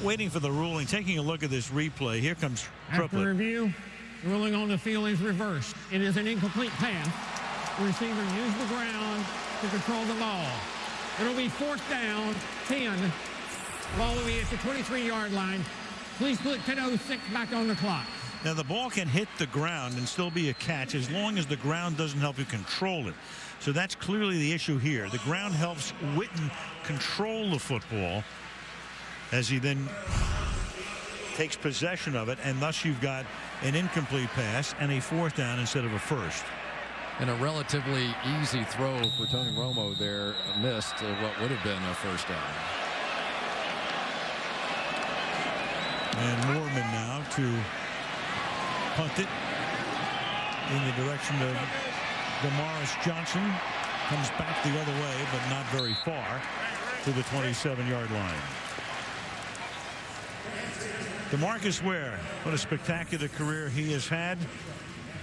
Waiting for the ruling, taking a look at this replay. Here comes Triplett. After review, the ruling on the field is reversed. It is an incomplete pass. The receiver used the ground to control the ball. It'll be 4th down, 10. Ball will be at the 23-yard line. Please put 10:06 back on the clock. Now, the ball can hit the ground and still be a catch as long as the ground doesn't help you control it. So that's clearly the issue here. The ground helps Witten control the football as he then takes possession of it, and thus you've got an incomplete pass and a 4th down instead of a 1st. And a relatively easy throw for Tony Romo there, missed what would have been a 1st down. And Mormon now to punt it in the direction of DeMarco Johnson. Comes back the other way, but not very far, to the 27-yard line. DeMarcus Ware, what a spectacular career he has had.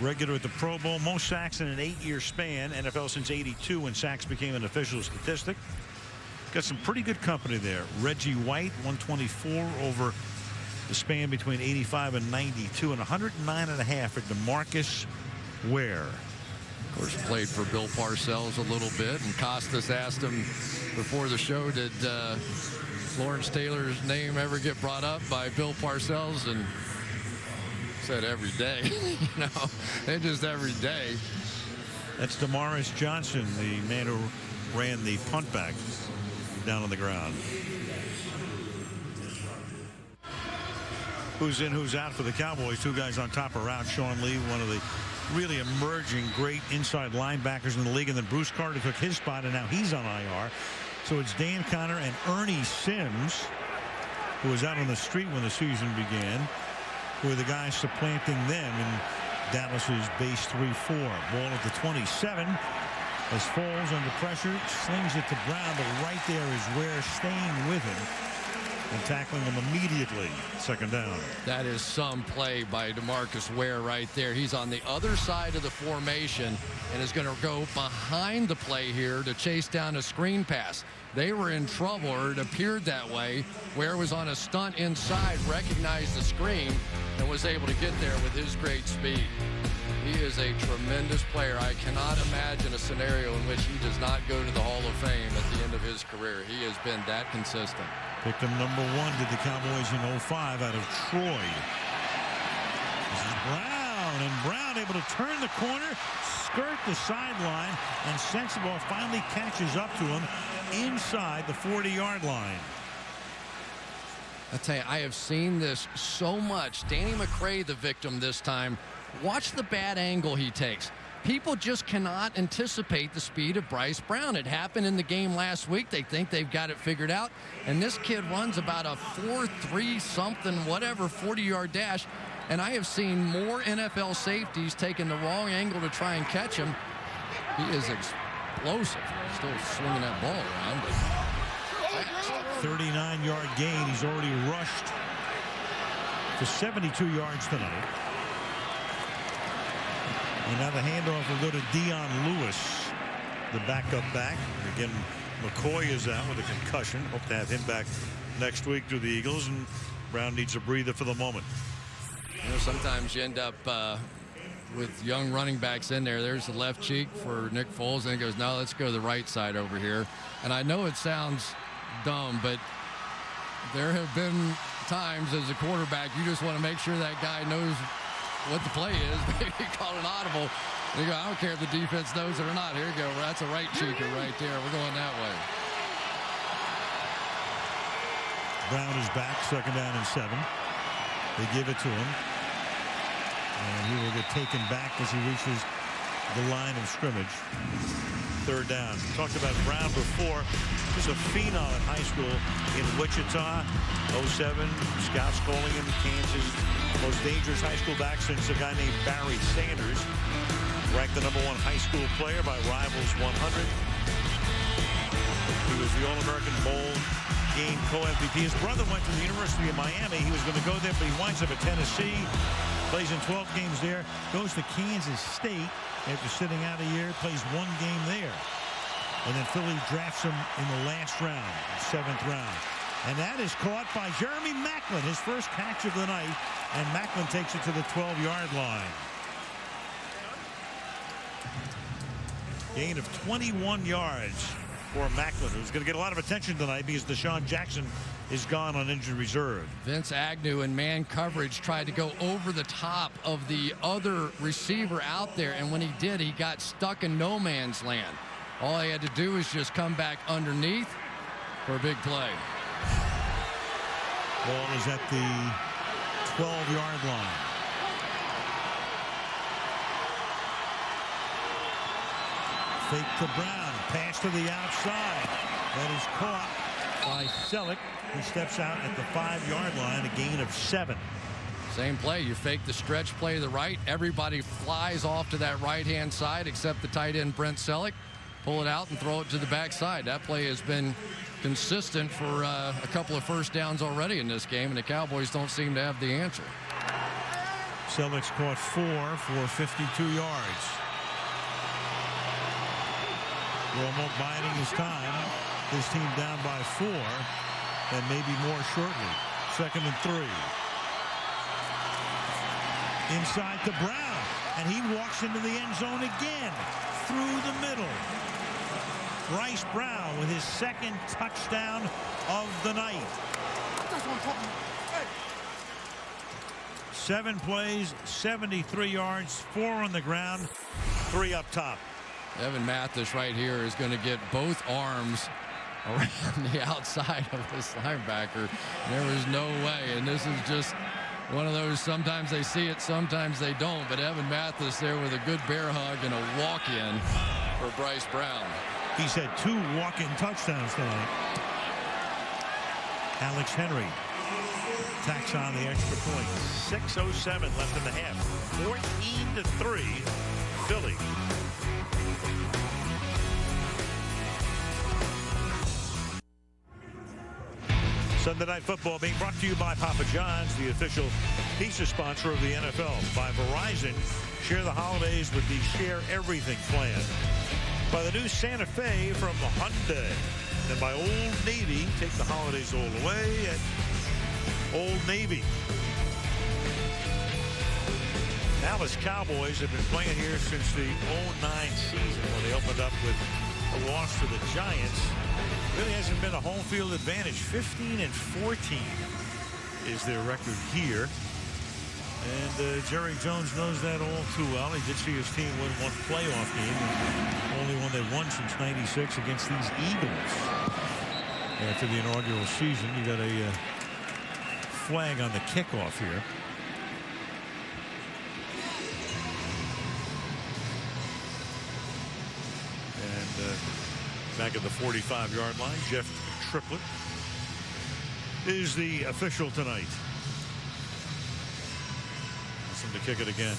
Regular at the Pro Bowl, most sacks in an 8-year span. NFL since '82 when sacks became an official statistic. Got some pretty good company there. Reggie White, 124 over the span between 85 and 92, and 109.5 for DeMarcus Ware. Of course, played for Bill Parcells a little bit, and Costas asked him before the show, did Lawrence Taylor's name ever get brought up by Bill Parcells? And said every day. You know, they just every day. That's DeMarco Johnson, the man who ran the punt back down on the ground. Who's in, who's out for the Cowboys? 2 guys on top of route. Sean Lee, one of the really emerging great inside linebackers in the league. And then Bruce Carter took his spot, and now he's on IR. So it's Dan Connor and Ernie Sims, who was out on the street when the season began, who are the guys supplanting them in Dallas's base 3-4. Ball at the 27 as Foles under pressure slings it to Brown, but right there is Ware staying with him and tackling him immediately. Second down. That is some play by DeMarcus Ware right there. He's on the other side of the formation and is going to go behind the play here to chase down a screen pass. They were in trouble, or it appeared that way. Ware was on a stunt inside, recognized the screen, and was able to get there with his great speed. He is a tremendous player. I cannot imagine a scenario in which he does not go to the Hall of Fame at the end of his career. He has been that consistent. Picked him number 1 did the Cowboys in 05 out of Troy. This is Brown, and Brown able to turn the corner, skirt the sideline, and Sensabaugh finally catches up to him inside the 40-yard line. I tell you, I have seen this so much. Danny McCray, the victim this time. Watch the bad angle he takes. People just cannot anticipate the speed of Bryce Brown. It happened in the game last week. They think they've got it figured out. And this kid runs about a 4.3 something, whatever, 40-yard dash. And I have seen more NFL safeties taking the wrong angle to try and catch him. He is explosive. Still swinging that ball around, but fast. 39-yard gain. He's already rushed for 72 yards tonight. And now the handoff will go to Dion Lewis, the backup back. Again, McCoy is out with a concussion. Hope to have him back next week to the Eagles. And Brown needs a breather for the moment. You know, sometimes you end up with young running backs in there. There's the left cheek for Nick Foles, and he goes, no, let's go to the right side over here. And I know it sounds dumb, but there have been times as a quarterback, you just want to make sure that guy knows what the play is. Maybe call an audible. You go, I don't care if the defense knows it or not. Here you go. That's a right cheeker right there. We're going that way. Brown is back, 2nd down and 7. They give it to him. And he will get taken back as he reaches the line of scrimmage. 3rd down. We talked about Brown before. He's a phenom in high school in Wichita. 07. Scouts calling him Kansas' most dangerous high school back since a guy named Barry Sanders. Ranked the #1 high school player by Rivals 100. He was the All-American Bowl game co-MVP. His brother went to the University of Miami. He was going to go there, but he winds up at Tennessee. Plays in 12 games there. Goes to Kansas State after sitting out a year. Plays 1 game there. And then Philly drafts him in the last round, 7th round. And that is caught by Jeremy Maclin, his first catch of the night. And Maclin takes it to the 12-yard line. Gain of 21 yards for Maclin, who's going to get a lot of attention tonight because Deshaun Jackson is gone on injured reserve. Vince Agnew in man coverage tried to go over the top of the other receiver out there, and when he did, he got stuck in no man's land. All he had to do was just come back underneath for a big play. Ball is at the 12-yard line. Fake to Brown. Pass to the outside. That is caught by Selleck, who steps out at the 5-yard line, a gain of 7. Same play. You fake the stretch play to the right. Everybody flies off to that right-hand side except the tight end, Brent Selleck. Pull it out and throw it to the backside. That play has been consistent for a couple of first downs already in this game, and the Cowboys don't seem to have the answer. Selleck's caught 4 for 52 yards. Romo biding his time. His team down by 4, and maybe more shortly. 2nd and 3. Inside to Brown, and he walks into the end zone again through the middle. Bryce Brown with his 2nd touchdown of the night. 7 plays, 73 yards, 4 on the ground, 3 up top. Evan Mathis right here is going to get both arms around the outside of this linebacker. There is no way, and this is just one of those, sometimes they see it, sometimes they don't. But Evan Mathis there with a good bear hug and a walk-in for Bryce Brown. He's had 2 walk-in touchdowns tonight. Alex Henery tacks on the extra point. 6:07 left in the half. 14-3, Philly. Sunday Night Football being brought to you by Papa John's, the official pizza sponsor of the NFL. By Verizon, share the holidays with the Share Everything plan. By the new Santa Fe from Hyundai. And by Old Navy, take the holidays all away at Old Navy. Dallas Cowboys have been playing here since the 09 season when they opened up with a loss to the Giants. Really hasn't been a home field advantage. 15-14 is their record here. And Jerry Jones knows that all too well. He did see his team win 1 playoff game. Only one they won since '96 against these Eagles. After the inaugural season, you got a flag on the kickoff here. And back at the 45-yard line, Jeff Triplett is the official tonight. To kick it again.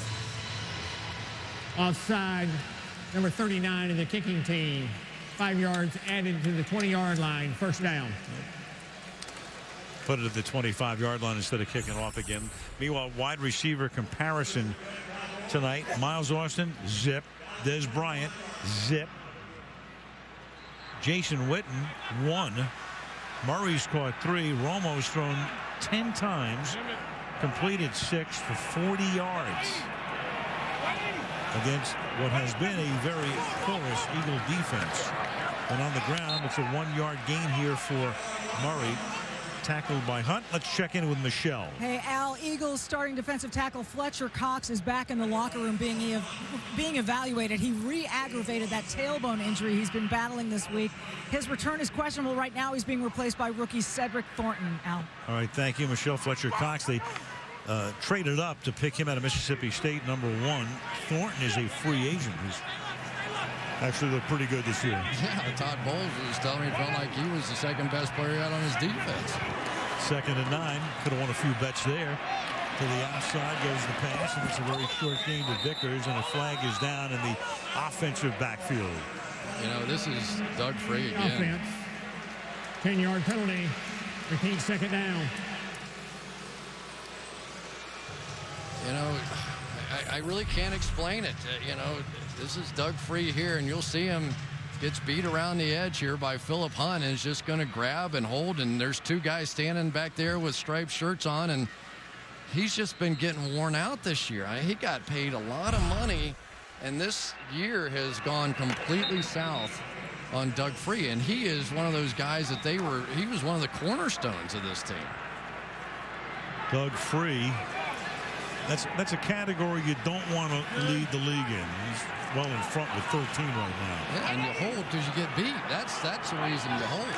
Offside, number 39 in the kicking team. 5 yards added to the 20-yard line. First down. Put it at the 25-yard line instead of kicking off again. Meanwhile, wide receiver comparison tonight. Miles Austin, zip. Dez Bryant, zip. Jason Witten, 1. Murray's caught 3. Romo's thrown 10 times. Completed 6 for 40 yards against what has been a very porous Eagle defense. And on the ground, it's a 1-yard gain here for Murray. Tackled by Hunt. Let's check in with Michelle. Hey, Al, Eagles starting defensive tackle Fletcher Cox is back in the locker room being evaluated. He re-aggravated that tailbone injury he's been battling this week. His return is questionable right now. He's being replaced by rookie Cedric Thornton, Al. All right, thank you, Michelle. Fletcher Cox, they traded up to pick him out of Mississippi State, number 1. Thornton is a free agent. He's actually looked pretty good this year. Yeah, Todd Bowles was telling me it felt like he was the second best player out on his defense. 2nd and 9. Could have won a few bets there. To the outside goes the pass, and it's a very short gain to Vickers, and a flag is down in the offensive backfield. You know, this is Doug Free again. Offense. 10-yard penalty. Repeat 2nd down. You know, I really can't explain it. You know, this is Doug Free here, and you'll see him gets beat around the edge here by Philip Hunt and is just going to grab and hold. And there's 2 guys standing back there with striped shirts on, and he's just been getting worn out this year. He got paid a lot of money, and this year has gone completely south on Doug Free. And he is one of those guys that he was one of the cornerstones of this team. Doug Free. That's a category you don't want to lead the league in. He's well in front with 13 right now. Yeah, and you hold because you get beat. That's the reason you hold.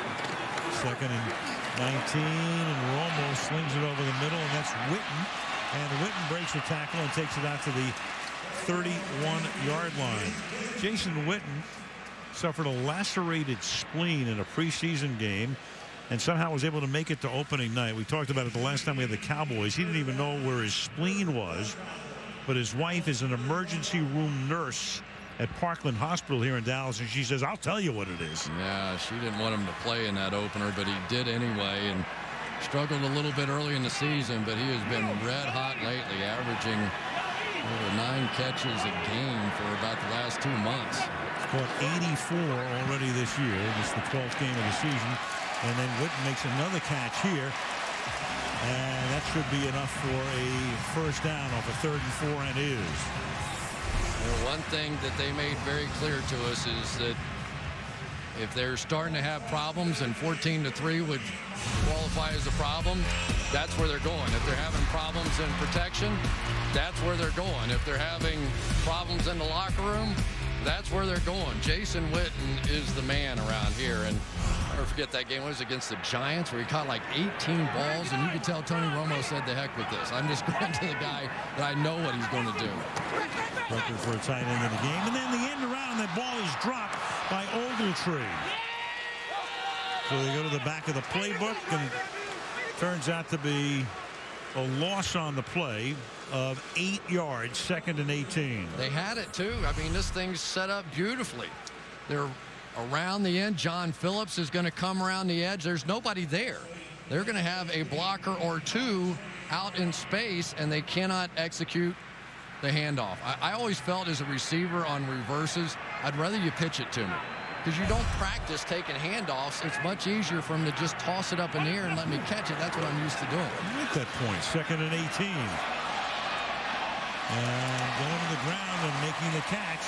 2nd and 19, and Romo slings it over the middle, and that's Witten. And Witten breaks the tackle and takes it out to the 31-yard line. Jason Witten suffered a lacerated spleen in a preseason game and somehow was able to make it to opening night. We talked about it the last time we had the Cowboys. He didn't even know where his spleen was, but his wife is an emergency room nurse at Parkland Hospital here in Dallas, and she says, I'll tell you what it is. Yeah, she didn't want him to play in that opener, but he did anyway, and struggled a little bit early in the season, but he has been red hot lately, averaging over 9 catches a game for about the last 2 months. He's caught 84 already this year. This is the 12th game of the season. And then Witten makes another catch here. And that should be enough for a first down off a 3rd and 4, and is. One thing that they made very clear to us is that if they're starting to have problems and 14-3 would qualify as a problem, that's where they're going. If they're having problems in protection, that's where they're going. If they're having problems in the locker room, that's where they're going. Jason Witten is the man around here, and never forget that game. It was against the Giants where he caught like 18 balls, and you could tell Tony Romo said, the heck with this. I'm just going to the guy that I know what he's going to do. Record for a tight end in the game. And then the end around, that ball is dropped by Ogletree. So they go to the back of the playbook, and it turns out to be a loss on the play of 8 yards, 2nd and 18. They had it too. I mean, this thing's set up beautifully. They're around the end. John Phillips is going to come around the edge. There's nobody there. They're going to have a blocker or two out in space, and they cannot execute the handoff. I always felt as a receiver on reverses, I'd rather you pitch it to me, because you don't practice taking handoffs. It's much easier for them to just toss it up in the air and let me catch it. That's what I'm used to doing. At that point, 2nd and 18. And going to the ground and making the catch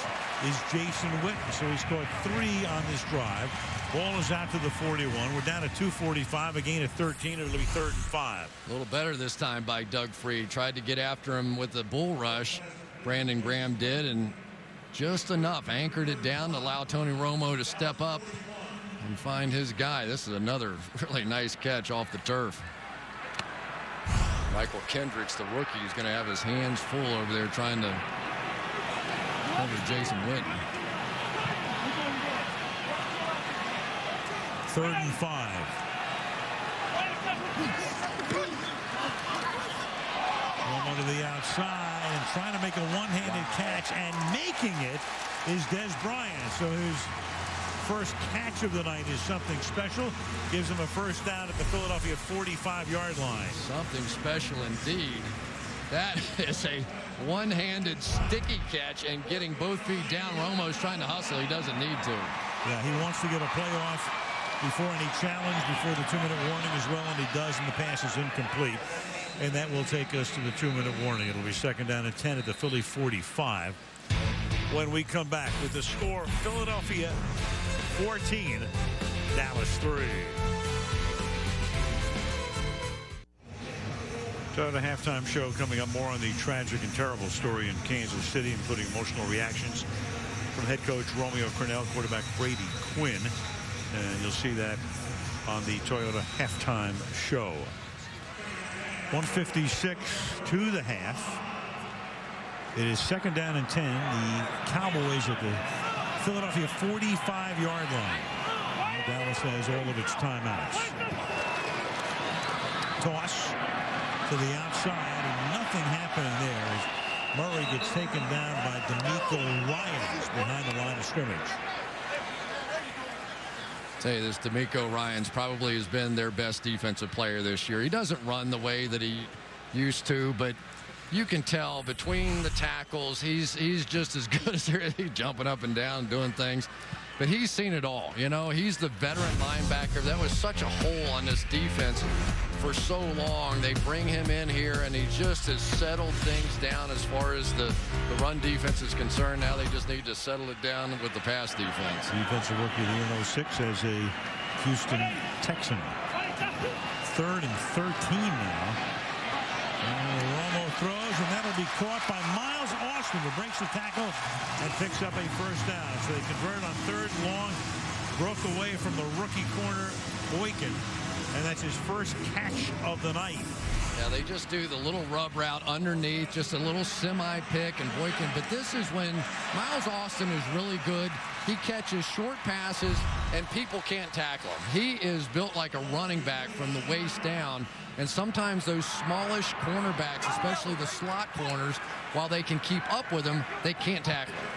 is Jason Witten. So he scored 3 on this drive. Ball is out to the 41. We're down to 2:45. A gain of 13. It'll be 3rd and 5. A little better this time by Doug Freed. Tried to get after him with the bull rush. Brandon Graham did, and just enough. Anchored it down to allow Tony Romo to step up and find his guy. This is another really nice catch off the turf. Michael Kendricks, the rookie, is going to have his hands full over there trying to cover Jason Witten. 3rd and 5. Romo to the outside and trying to make a one-handed catch, and making it is Dez Bryant. So his first catch of the night is something special. Gives him a first down at the Philadelphia 45-yard line. Something special indeed. That is a one-handed sticky catch, and getting both feet down. Romo's trying to hustle. He doesn't need to. Yeah, he wants to get a play off before any challenge, before the 2-minute warning as well, and he does, and the pass is incomplete. And that will take us to the 2-minute warning. It'll be 2nd down and 10 at the Philly 45. When we come back with the score, Philadelphia 14, Dallas 3. So the halftime show coming up, more on the tragic and terrible story in Kansas City, including emotional reactions from head coach Romeo Crennel, quarterback Brady Quinn. And you'll see that on the Toyota halftime show. 1:56 to the half. It is 2nd down and 10. The Cowboys at the Philadelphia 45-yard line. Now Dallas has all of its timeouts. Toss to the outside, and nothing happening there as Murray gets taken down by DeMarco Ryans behind the line of scrimmage. Tell you this, DeMarco Ryans probably has been their best defensive player this year. He doesn't run the way that he used to, but you can tell between the tackles, he's just as good as he's jumping up and down, doing things. But he's seen it all. You know, he's the veteran linebacker. That was such a hole on this defense for so long. They bring him in here, and he just has settled things down as far as the run defense is concerned. Now they just need to settle it down with the pass defense. Defensive rookie of the year in 06 as a Houston Texan. 3rd and 13 now. And Romo throws, and that'll be caught by Miles Austin, who breaks the tackle and picks up a first down. So they convert on 3rd and long. Broke away from the rookie corner, Boykin. And that's his first catch of the night. Yeah, they just do the little rub route underneath, just a little semi-pick, and Boykin. But this is when Miles Austin is really good. He catches short passes, and people can't tackle him. He is built like a running back from the waist down. And sometimes those smallish cornerbacks, especially the slot corners, while they can keep up with him, they can't tackle him.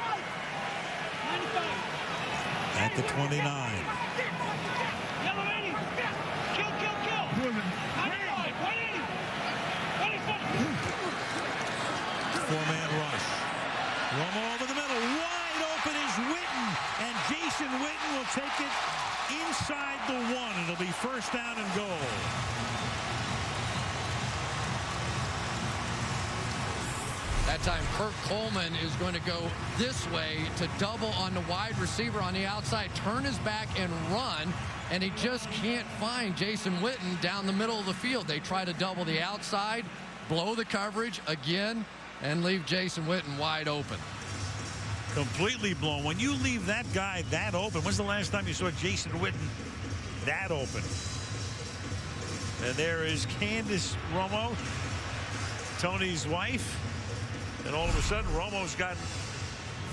At the 29. Four-man rush. Romo over the middle. Wide open is Witten. And Jason Witten will take it inside the 1. It'll be first down and goal. That time, Kirk Coleman is going to go this way to double on the wide receiver on the outside, turn his back and run, and he just can't find Jason Witten down the middle of the field. They try to double the outside, blow the coverage again, and leave Jason Witten wide open. Completely blown. When you leave that guy that open, when's the last time you saw Jason Witten that open. And there is Candace Romo, Tony's wife. And all of a sudden, Romo's gotten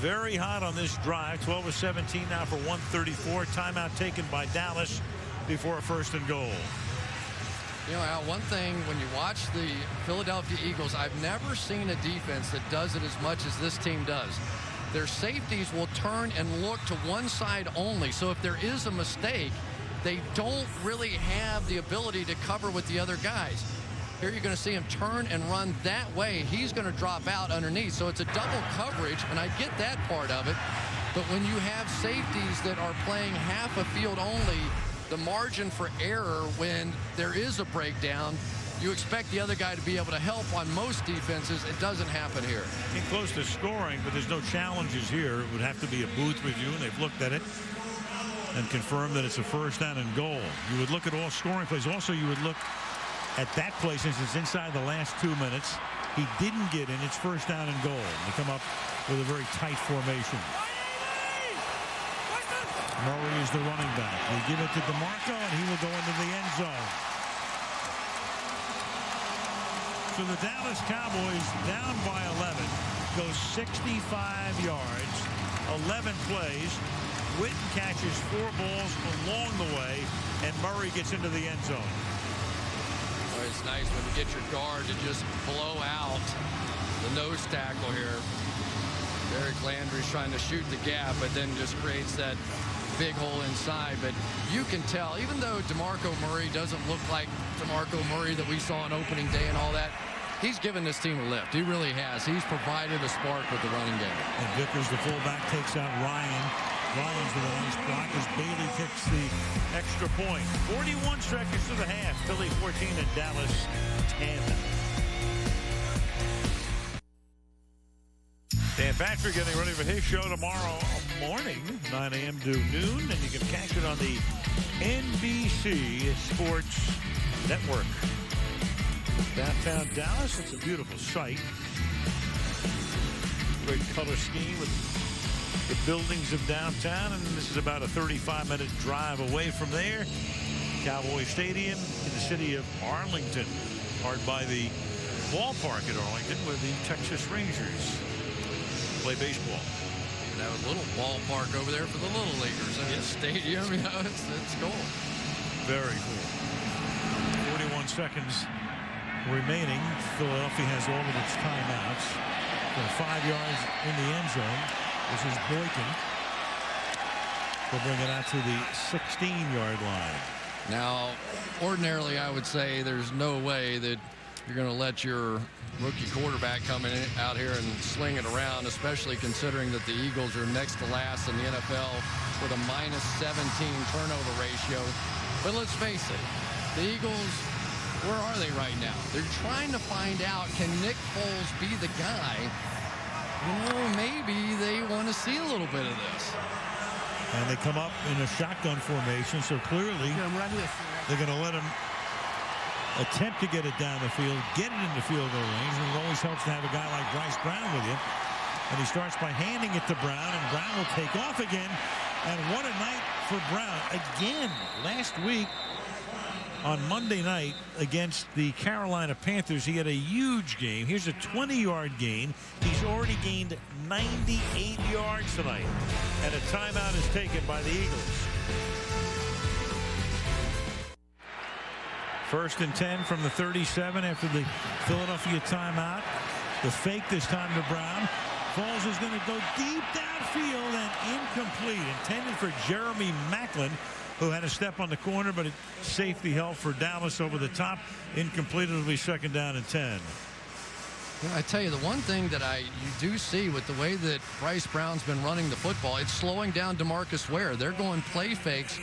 very hot on this drive. 12 of 17 now for 134. Timeout taken by Dallas before a 1st and goal. You know, Al, one thing, when you watch the Philadelphia Eagles, I've never seen a defense that does it as much as this team does. Their safeties will turn and look to one side only. So if there is a mistake, they don't really have the ability to cover with the other guys. Here you're going to see him turn and run that way. He's going to drop out underneath. So it's a double coverage, and I get that part of it. But when you have safeties that are playing half a field only, the margin for error when there is a breakdown, you expect the other guy to be able to help. On most defenses, it doesn't happen here. Getting close to scoring, but there's no challenges here. It would have to be a booth review, and they've looked at it and confirmed that it's a 1st down and goal. You would look at all scoring plays. Also, you would look at that play since it's inside the last 2 minutes. He didn't get in. It's 1st down and goal. They come up with a very tight formation. Murray is the running back. They give it to DeMarco, and he will go into the end zone. So the Dallas Cowboys, down by 11, go 65 yards, 11 plays. Witten catches 4 balls along the way, and Murray gets into the end zone. Well, it's nice when you get your guard to just blow out the nose tackle here. Derek Landry's trying to shoot the gap, but then just creates that big hole inside. But you can tell, even though DeMarco Murray doesn't look like DeMarco Murray that we saw on opening day and all that, he's given this team a lift. He really has. He's provided a spark with the running game. And Vickers, the fullback, takes out Ryan. Ryan's with a nice block as Bailey kicks the extra point. 41 seconds to the half. Philly 14 and Dallas 10. Dan Patrick getting ready for his show tomorrow morning, 9 a.m. to noon, and you can catch it on the NBC Sports Network. Downtown Dallas, it's a beautiful sight. Great color scheme with the buildings of downtown, and this is about a 35-minute drive away from there. Cowboy Stadium in the city of Arlington, hard by the ballpark at Arlington, where the Texas Rangers play baseball. You have a little ballpark over there for the little leaguers in the stadium. You know, it's cool. Very cool. 41 seconds remaining. Philadelphia has all of its timeouts. 5 yards in the end zone. This is Boykin. They'll bring it out to the 16-yard line. Now, ordinarily, I would say there's no way that you're going to let your rookie quarterback come out here and sling it around, especially considering that the Eagles are next to last in the NFL with a -17 turnover ratio. But let's face it, the Eagles, where are they right now? They're trying to find out, can Nick Foles be the guy? You know, maybe they want to see a little bit of this. And they come up in a shotgun formation, so clearly they're going to let him attempt to get it down the field, get it into field goal range, and it always helps to have a guy like Bryce Brown with you. And he starts by handing it to Brown, and Brown will take off again. And what a night for Brown. Again, last week on Monday night against the Carolina Panthers, he had a huge game. Here's a 20-yard gain. He's already gained 98 yards tonight. And a timeout is taken by the Eagles. 1st and 10 from the 37 after the Philadelphia timeout. The fake this time to Brown. Foles is going to go deep downfield and incomplete. Intended for Jeremy Maclin, who had a step on the corner, but safety help for Dallas over the top. Incomplete. It'll be 2nd down and 10. I tell you, the one thing that you do see with the way that Bryce Brown's been running the football, it's slowing down DeMarcus Ware. They're going play fakes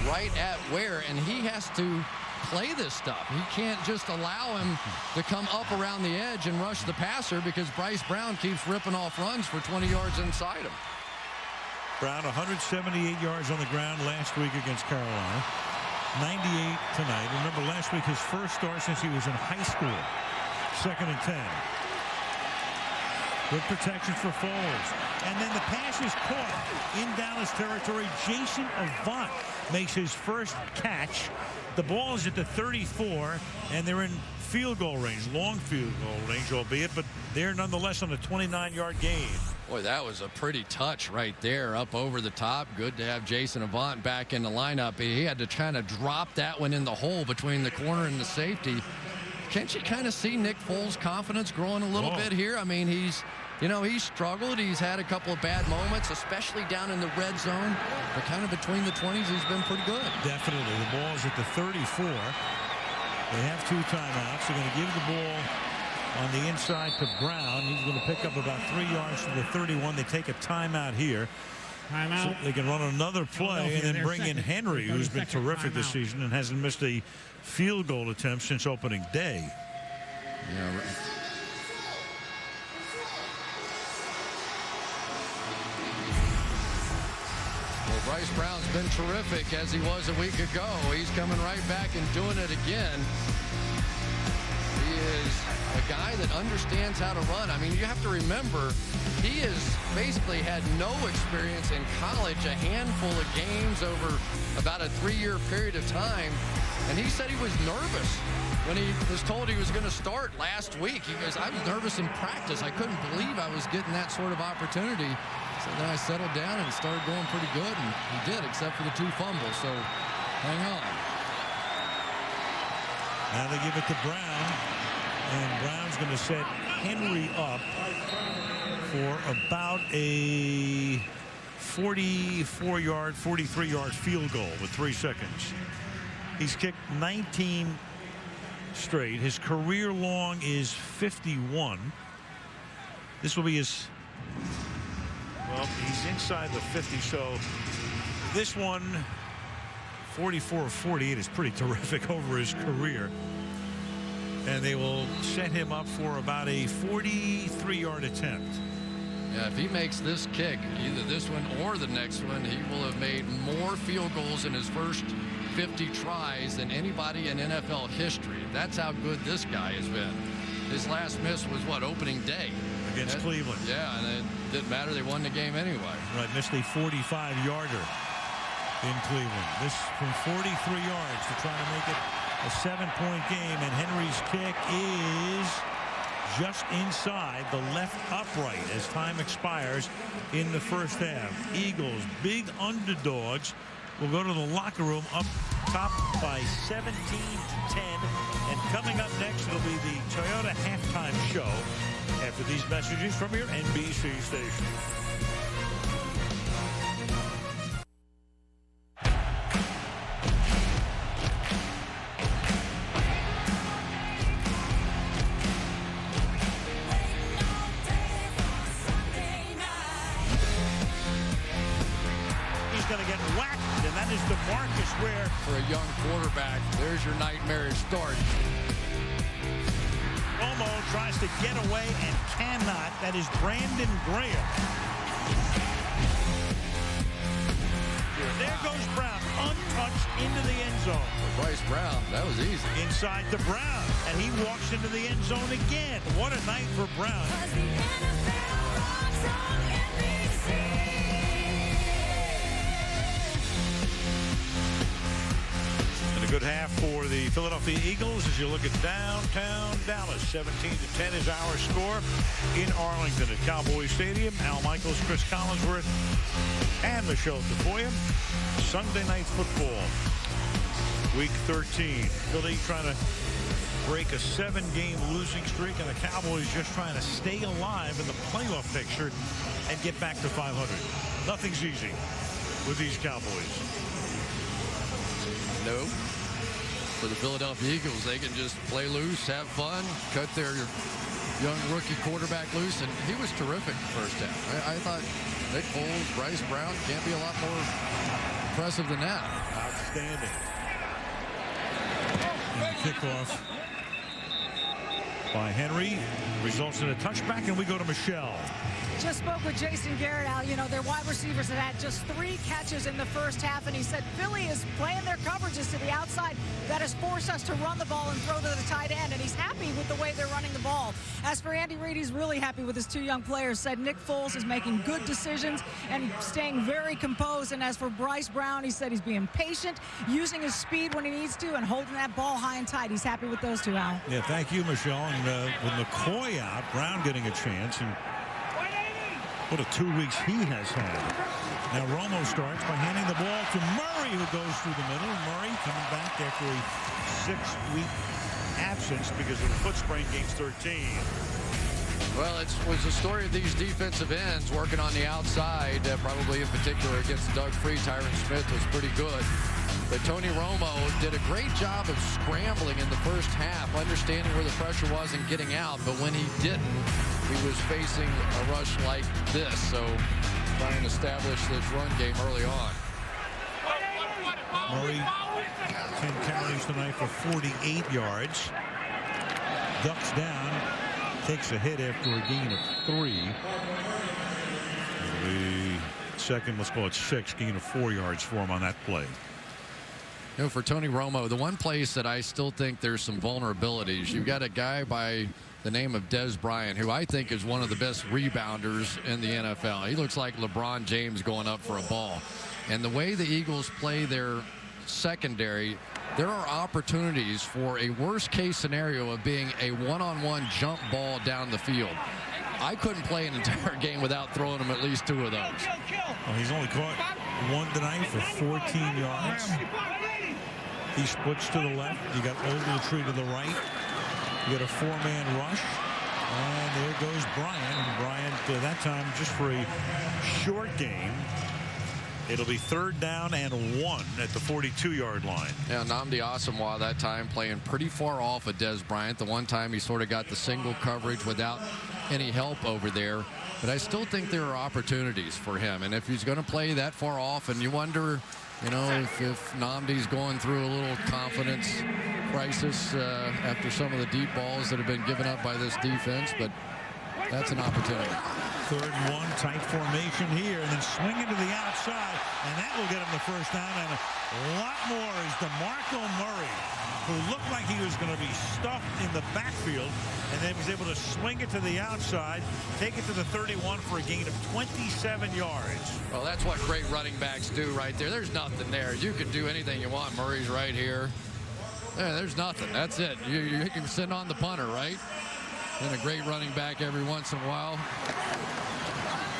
right at Ware, and he has to play this stuff. He can't just allow him to come up around the edge and rush the passer because Bryce Brown keeps ripping off runs for 20 yards inside him. Brown 178 yards on the ground last week against Carolina. 98 tonight. Remember last week his first start since he was in high school. 2nd and 10. Good protection for Foles. And then the pass is caught in Dallas territory. Jason Avant makes his first catch. The ball is at the 34, and they're in field goal range, long field goal range, albeit, but they're nonetheless on a 29-yard gain. Boy, that was a pretty touch right there, up over the top. Good to have Jason Avant back in the lineup. He had to kind of drop that one in the hole between the corner and the safety. Can't you kind of see Nick Foles' confidence growing a little bit here? I mean, he's struggled. He's had a couple of bad moments, especially down in the red zone. But kind of between the 20s, he's been pretty good. Definitely. The ball's at the 34. They have 2 timeouts. They're going to give the ball on the inside to Brown. He's going to pick up about 3 yards to the 31. They take a timeout here. Timeout. So they can run another play and then bring in Henery, who's been terrific this season and hasn't missed a field goal attempt since opening day. Yeah. Well, Bryce Brown's been terrific as he was a week ago. He's coming right back and doing it again. He is a guy that understands how to run. I mean, you have to remember, he has basically had no experience in college, a handful of games over about a 3-year period of time. And he said he was nervous when he was told he was going to start last week. He goes, I was nervous in practice. I couldn't believe I was getting that sort of opportunity. So then I settled down and started going pretty good, and he did, except for the 2 fumbles. So hang on. Now they give it to Brown, and Brown's going to set Henery up for about a 44-yard, 43-yard field goal with 3 seconds. He's kicked 19 straight. His career long is 51. This will be his... Well, he's inside the 50, so this one, 44-48, is pretty terrific over his career. And they will set him up for about a 43-yard attempt. Yeah, if he makes this kick, either this one or the next one, he will have made more field goals in his first 50 tries than anybody in NFL history. That's how good this guy has been. His last miss was, what, opening day? Against Cleveland. Yeah, and it didn't matter. They won the game anyway. Right, missed a 45-yarder in Cleveland. This from 43 yards to try to make it a 7-point game, and Henery's kick is just inside the left upright as time expires in the first half. Eagles, big underdogs, will go to the locker room up top by 17-10. And coming up next will be the Toyota halftime show after these messages from your NBC station. He's going to get whacked, and that is DeMarco Murray. For a young quarterback, there's your nightmarish start. Romo tries to get away and cannot. That is Brandon Graham. There goes Brown, untouched into the end zone. For Bryce Brown, that was easy. Inside to Brown, and he walks into the end zone again. What a night for Brown. And a good half for the Philadelphia Eagles as you look at downtown Dallas. 17-10 is our score in Arlington at Cowboys Stadium. Al Michaels, Chris Collinsworth, and Michelle Tafoya. Sunday night football, week 13. Philly trying to break a 7-game losing streak, and the Cowboys just trying to stay alive in the playoff picture and get back to 500. Nothing's easy with these Cowboys. No. For the Philadelphia Eagles, they can just play loose, have fun, cut their young rookie quarterback loose, and he was terrific the first half. I thought Nick Foles, Bryce Brown can't be a lot more impressive than that. Outstanding. And the kickoff by Henery results in a touchback, and we go to Michelle. just spoke with Jason Garrett, Al. You know, their wide receivers have had just 3 catches in the first half, and he said Philly is playing their coverages to the outside. That has forced us to run the ball and throw to the tight end, and he's happy with the way they're running the ball. As for Andy Reid, he's really happy with his 2 young players. Said Nick Foles is making good decisions and staying very composed. And as for Bryce Brown, he said he's being patient, using his speed when he needs to, and holding that ball high and tight. He's happy with those 2, Al. Yeah, thank you, Michelle. And with McCoy out, Brown getting a chance. And what a 2 weeks he has had. Now Romo starts by handing the ball to Murray, who goes through the middle. Murray coming back after a 6-week absence because of the foot sprain, games 13. Well, it was the story of these defensive ends working on the outside, probably in particular against Doug Free. Tyron Smith was pretty good. But Tony Romo did a great job of scrambling in the first half, understanding where the pressure was and getting out. But when he didn't, he was facing a rush like this. So trying to establish this run game early on. Murray, 10 carries tonight for 48 yards. Ducks down, takes a hit after a gain of 3. The second, let's call it 6, gain of 4 yards for him on that play. You know, for Tony Romo, the one place that I still think there's some vulnerabilities, you've got a guy by the name of Dez Bryant, who I think is one of the best rebounders in the NFL. He looks like LeBron James going up for a ball. And the way the Eagles play their secondary, there are opportunities for a worst-case scenario of being a one-on-one jump ball down the field. I couldn't play an entire game without throwing him at least 2 of those. Well, he's only caught 1 tonight for 14 yards. He splits to the left. You got Ogletree to the right. You got a 4-man rush. And there goes Bryant. And Bryant, that time, just for a short game. It'll be 3rd down and 1 at the 42-yard line. Yeah, Nnamdi Asomugha that time playing pretty far off of Dez Bryant. The one time he sort of got the single coverage without any help over there. But I still think there are opportunities for him. And if he's going to play that far off, and you wonder, you know, if Nnamdi's going through a little confidence crisis after some of the deep balls that have been given up by this defense. But that's an opportunity. 3rd and 1, tight formation here, and then swinging to the outside, and that will get him the first down. And a lot more is DeMarco Murray, who looked like he was going to be stuffed in the backfield, and then was able to swing it to the outside, take it to the 31 for a gain of 27 yards. Well, that's what great running backs do right there. There's nothing there. You can do anything you want. Murray's right here. Yeah, there's nothing. That's it. You can send on the punter, right? And a great running back every once in a while.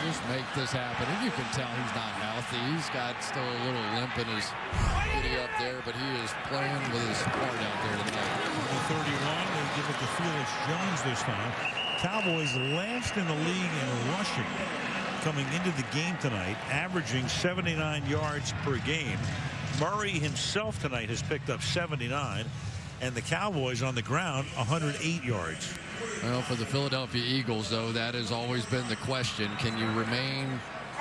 Just make this happen. And you can tell he's not healthy. He's got still a little limp in his kitty up there, but he is playing with his heart out there tonight. The 31, they give it to Felix Jones this time. Cowboys last in the league in rushing coming into the game tonight, averaging 79 yards per game. Murray himself tonight has picked up 79, and the Cowboys on the ground 108 yards. Well, for the Philadelphia Eagles, though, that has always been the question. Can you remain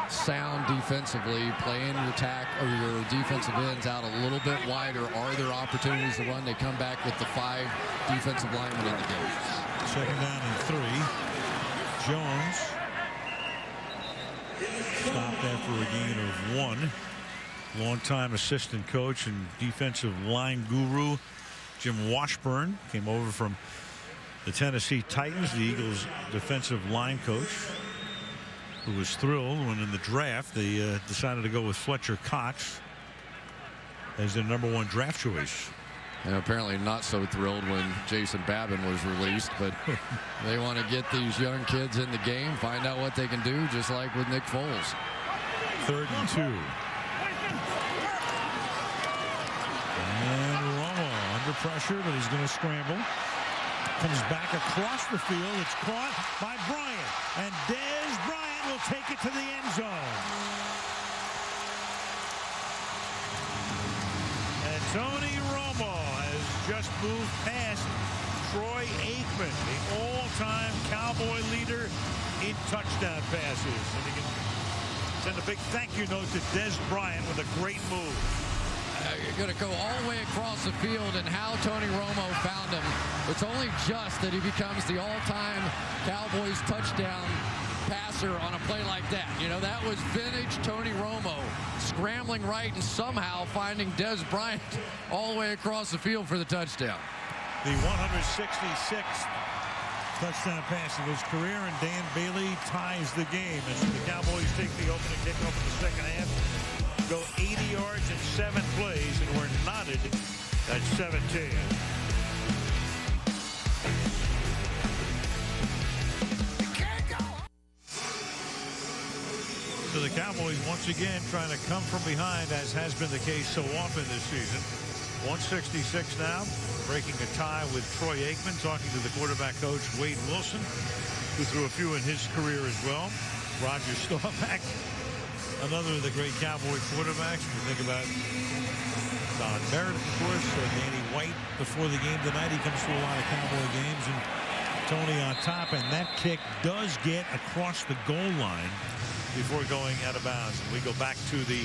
sound defensively, playing your defensive ends out a little bit wider? Are there opportunities to run? They come back with the 5 defensive linemen in the game. 2nd down and 3. Jones stopped after a gain of 1. Longtime assistant coach and defensive line guru Jim Washburn came over from the Tennessee Titans, the Eagles defensive line coach, who was thrilled when in the draft they decided to go with Fletcher Cox as their #1 draft choice. And apparently not so thrilled when Jason Babin was released, but they want to get these young kids in the game, find out what they can do, just like with Nick Foles. 3rd and 2. And Romo under pressure, but he's going to scramble. Comes back across the field. It's caught by Bryant. And Dez Bryant will take it to the end zone. And Tony Romo has just moved past Troy Aikman, the all-time Cowboy leader in touchdown passes. And he can send a big thank you note to Dez Bryant with a great move. You're going to go all the way across the field, and how Tony Romo found him. It's only just that he becomes the all-time Cowboys touchdown passer on a play like that. You know, that was vintage Tony Romo scrambling right and somehow finding Dez Bryant all the way across the field for the touchdown. The 166th touchdown pass of his career, and Dan Bailey ties the game as the Cowboys take the opening kickoff in the second half. Go 80 yards in 7 plays, and we're knotted at 17. So the Cowboys once again trying to come from behind, as has been the case so often this season. 166 now, breaking a tie with Troy Aikman, talking to the quarterback coach Wade Wilson, who threw a few in his career as well. Roger Staubach, another of the great Cowboy quarterbacks. You think about Don Barrett, of course, Danny White before the game tonight. He comes to a lot of Cowboy games, and Tony on top, and that kick does get across the goal line before going out of bounds. And we go back to the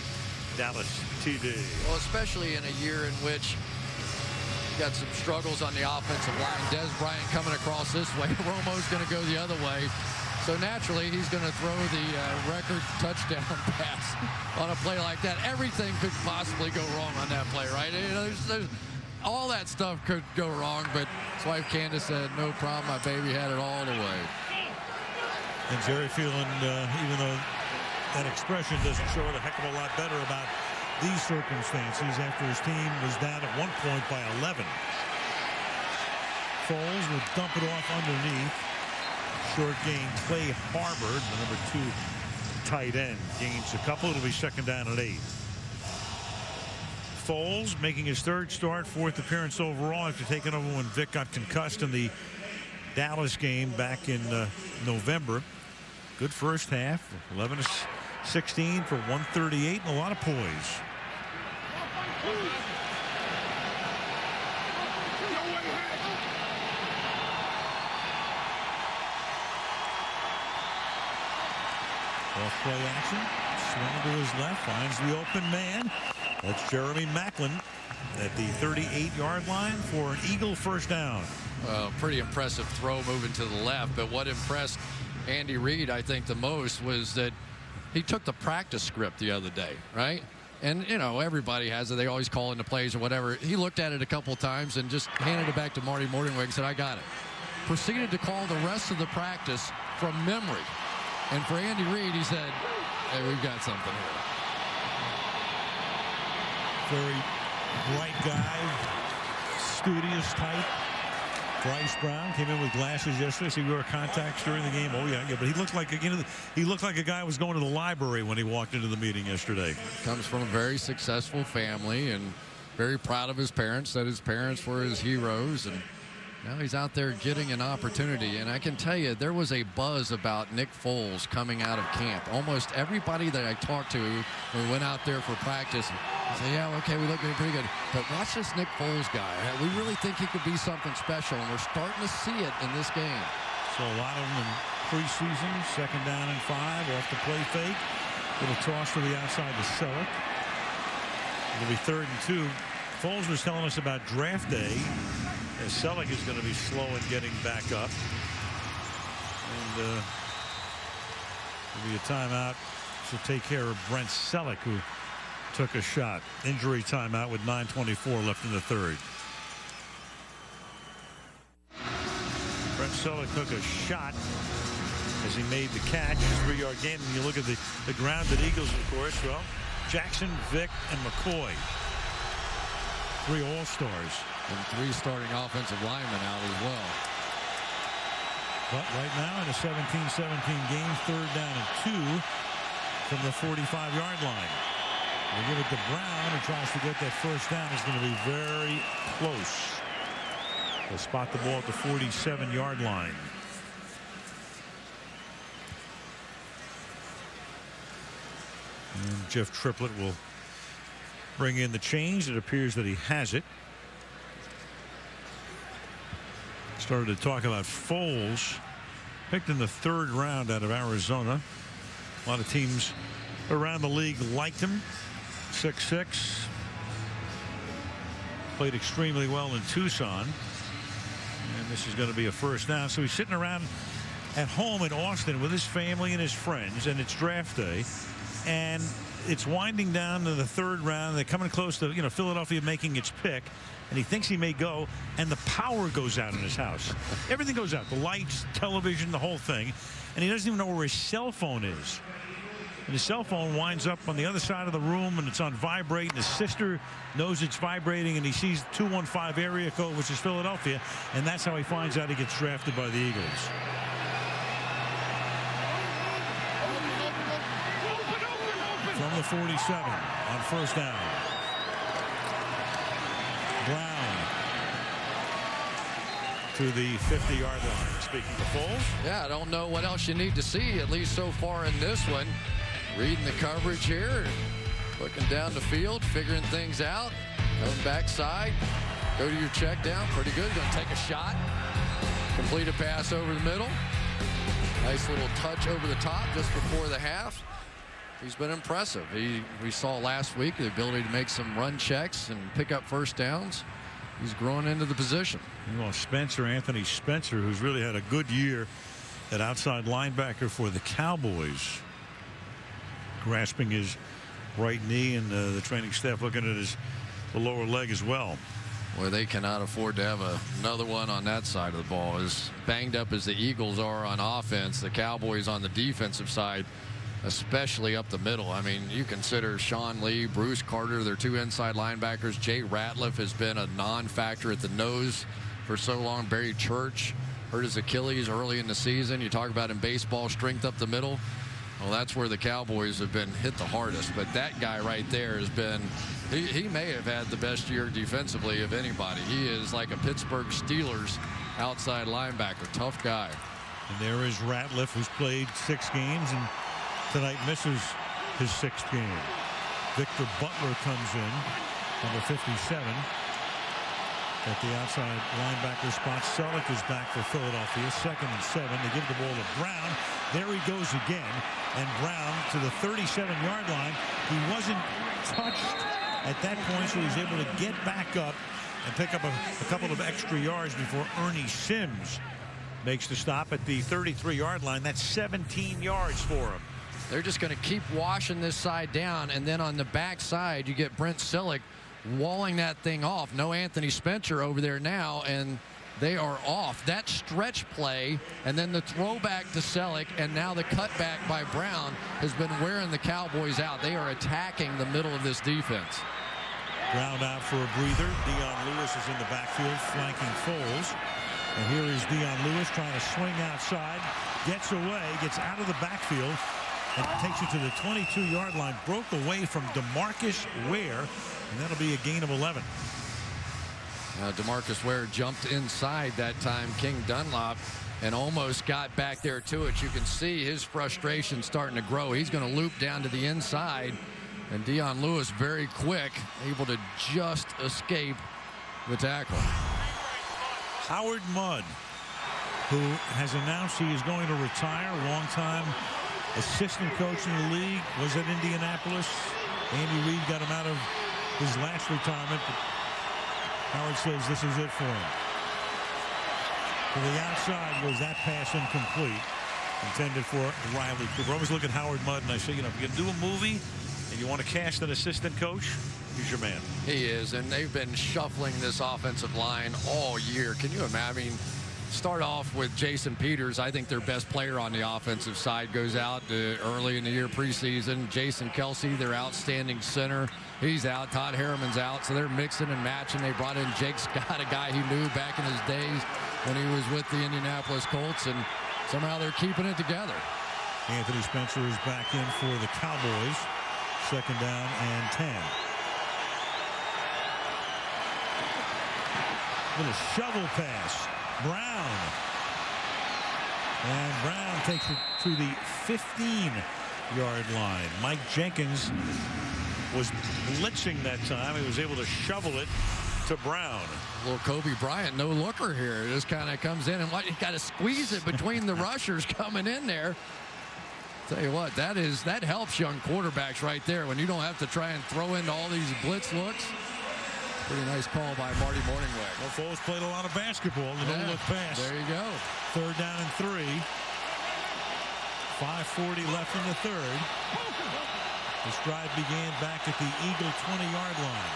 Dallas TD. Well, especially in a year in which you got some struggles on the offensive line. Dez Bryant coming across this way. Romo's going to go the other way. So naturally, he's going to throw the record touchdown pass on a play like that. Everything could possibly go wrong on that play, right? You know, there's all that stuff could go wrong, but his wife Candace said, no problem, my baby had it all the way. And Jerry feeling, even though that expression doesn't show it a heck of a lot better about these circumstances after his team was down at one point by 11. Foles will dump it off underneath. Short gain, Clay Harbor, the number 2 tight end, gains a couple. It'll be second down at 8. Foles making his 3rd start, 4th appearance overall after taking over when Vic got concussed in the Dallas game back in November. Good first half, 11-16 for 138 and a lot of poise. Off play action, swing to his left, finds the open man. That's Jeremy Maclin at the 38-yard line for an Eagle first down. Pretty impressive throw moving to the left, but what impressed Andy Reid, I think, the most was that he took the practice script the other day, right? And, you know, everybody has it. They always call in the plays or whatever. He looked at it a couple of times and just handed it back to Marty Morningweg and said, I got it. Proceeded to call the rest of the practice from memory. And for Andy Reid, he said, hey, we've got something here. Very bright guy, studious type. Bryce Brown came in with glasses yesterday, so he wore contacts during the game. Oh yeah, but he looked like a guy who was going to the library when he walked into the meeting yesterday. Comes from a very successful family and very proud of his parents. Said his parents were his heroes, and now he's out there getting an opportunity. And I can tell you, there was a buzz about Nick Foles coming out of camp. Almost everybody that I talked to when we went out there for practice said, yeah, okay, we look pretty good. But watch this Nick Foles guy. We really think he could be something special, and we're starting to see it in this game. So a lot of them in preseason, second down and 5, off the play fake. Little toss to the outside to Selleck. It'll be 3rd and 2. Foles was telling us about draft day. As Selleck is going to be slow in getting back up. And there'll be a timeout to take care of Brent Selleck, who took a shot. Injury timeout with 9:24 left in the 3rd. Brent Selleck took a shot as he made the catch. 3-yard gain. And you look at the grounded Eagles, of course. Well, Jackson, Vick, and McCoy. 3 All-Stars. And 3 starting offensive linemen out as well. But right now in a 17-17 game, 3rd down and 2 from the 45-yard line. They give it to Brown, who tries to get that first down. Is going to be very close. They'll spot the ball at the 47-yard line. And Jeff Triplett will bring in the change. It appears that he has it. Started to talk about Foles, picked in the 3rd round out of Arizona. A lot of teams around the league liked him. 6'6". Played extremely well in Tucson. And this is going to be a first down. So he's sitting around at home in Austin with his family and his friends, and it's draft day, and it's winding down to the third round. They're coming close to, Philadelphia making its pick, and he thinks he may go, and the power goes out in his house. Everything goes out, the lights, television, the whole thing, and he doesn't even know where his cell phone is. And his cell phone winds up on the other side of the room, and it's on vibrate, and his sister knows it's vibrating, and he sees 215 area code, which is Philadelphia, and that's how he finds out he gets drafted by the Eagles. From the 47 on first down. Brown to the 50-yard line. Speaking of Foles. Yeah, I don't know what else you need to see, at least so far in this one. Reading the coverage here, looking down the field, figuring things out, coming backside, go to your check down, pretty good. Going to take a shot, complete a pass over the middle. Nice little touch over the top just before the half. He's been impressive. We saw last week the ability to make some run checks and pick up first downs. He's growing into the position. Anthony Spencer, who's really had a good year at outside linebacker for the Cowboys, grasping his right knee, and the training staff looking at the lower leg as well. Well, they cannot afford to have another one on that side of the ball. As banged up as the Eagles are on offense, the Cowboys on the defensive side, especially up the middle. I mean, you consider Sean Lee, Bruce Carter, their two inside linebackers. Jay Ratliff has been a non-factor at the nose for so long. Barry Church hurt his Achilles early in the season. You talk about in baseball strength up the middle. Well, that's where the Cowboys have been hit the hardest. But that guy right there has been, he may have had the best year defensively of anybody. He is like a Pittsburgh Steelers outside linebacker. Tough guy. And there is Ratliff, who's played 6 games and tonight misses his 6th game. Victor Butler comes in, number 57. At the outside linebacker spot. Selleck is back for Philadelphia. 2nd and 7. They give the ball to Brown. There he goes again. And Brown to the 37-yard line. He wasn't touched at that point, so he's able to get back up and pick up a couple of extra yards before Ernie Sims makes the stop at the 33-yard line. That's 17 yards for him. They're just going to keep washing this side down, and then on the back side, you get Brent Selleck walling that thing off. No Anthony Spencer over there now, and they are off. That stretch play, and then the throwback to Selleck, and now the cutback by Brown has been wearing the Cowboys out. They are attacking the middle of this defense. Brown out for a breather. Dion Lewis is in the backfield flanking Foles. And here is Dion Lewis trying to swing outside. Gets away, gets out of the backfield, and takes it to the 22-yard line. Broke away from DeMarcus Ware, and that'll be a gain of 11. DeMarcus Ware jumped inside that time. King Dunlop, and almost got back there to it. You can see his frustration starting to grow. He's going to loop down to the inside, and Dion Lewis very quick, able to just escape the tackle. Howard Mudd, who has announced he is going to retire, longtime assistant coach in the league, was at Indianapolis. Andy Reid got him out of his last retirement, but Howard says this is it for him. To the outside goes that pass incomplete, intended for Riley Cooper. I always look at Howard Mudd and I say, if you're going to do a movie and you want to cast an assistant coach, he's your man. He is, and they've been shuffling this offensive line all year. Can you imagine? I mean, start off with Jason Peters. I think their best player on the offensive side goes out early in the year preseason. Jason Kelsey, their outstanding center, he's out. Todd Harriman's out, so they're mixing and matching. They brought in Jake Scott, a guy he knew back in his days when he was with the Indianapolis Colts, and somehow they're keeping it together. Anthony Spencer is back in for the Cowboys. 2nd down and 10. Little shovel pass. Brown. And Brown takes it to the 15-yard line. Mike Jenkins was blitzing that time. He was able to shovel it to Brown. Little Kobe Bryant, no looker here. It just kind of comes in and you got to squeeze it between the rushers coming in there. Tell you what, that helps young quarterbacks right there when you don't have to try and throw into all these blitz looks. Pretty nice call by Marty Morningweg. Well, Foles played a lot of basketball. The no-look pass. There you go. 3rd down and 3. 5:40 left in the third. This drive began back at the Eagle 20-yard line.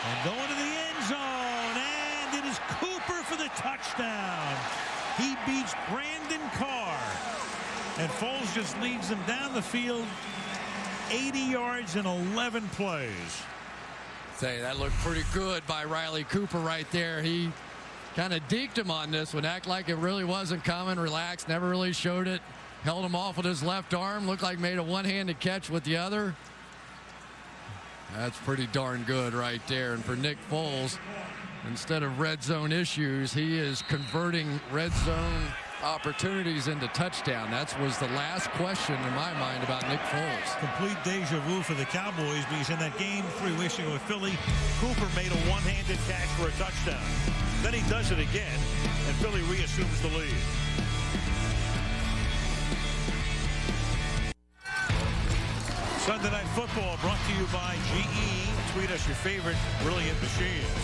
And going to the end zone, and it is Cooper for the touchdown. He beats Brandon Carr, and Foles just leads them down the field 80 yards in 11 plays. Say, that looked pretty good by Riley Cooper right there. He kind of deked him on this one, act like it really wasn't coming, relaxed, never really showed it, held him off with his left arm, looked like made a one-handed catch with the other. That's pretty darn good right there. And for Nick Foles, instead of red zone issues, he is converting red zone opportunities into touchdown. That was the last question in my mind about Nick Foles. Complete deja vu for the Cowboys, because in that game 3 weeks ago with Philly, Cooper made a one-handed catch for a touchdown. Then he does it again, and Philly reassumes the lead. Sunday Night Football brought to you by GE. Tweet us your favorite brilliant machines.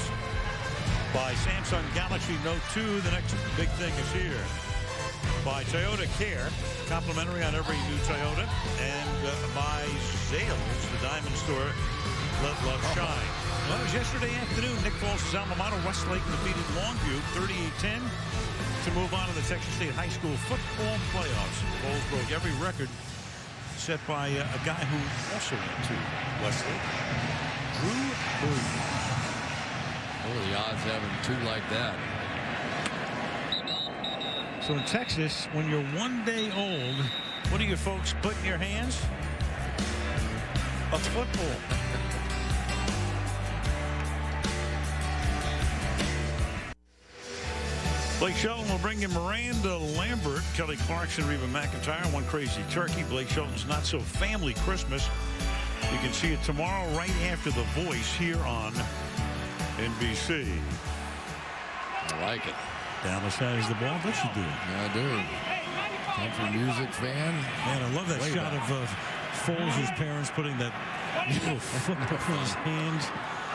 By Samsung Galaxy Note 2, the next big thing is here. By Toyota Care, complimentary on every new Toyota. And by Zales, the diamond store, let love shine. Well, it was yesterday afternoon. Nick Foles' alma mater, Westlake, defeated Longview 38-10 to move on to the Texas State High School football playoffs. Foles broke every record set by a guy who also went to Westlake, Drew Brees. What are the odds having two like that? So in Texas, when you're 1 day old, what do you folks put in your hands? A football. Blake Shelton will bring you Miranda Lambert, Kelly Clarkson, Reba McEntire, One Crazy Turkey. Blake Shelton's Not So Family Christmas. You can see it tomorrow right after The Voice here on NBC. I like it. Dallas has the ball. What you do? Yeah, I do. Country music fan. Man, I love that shot of Foles' parents putting that little football in his hands.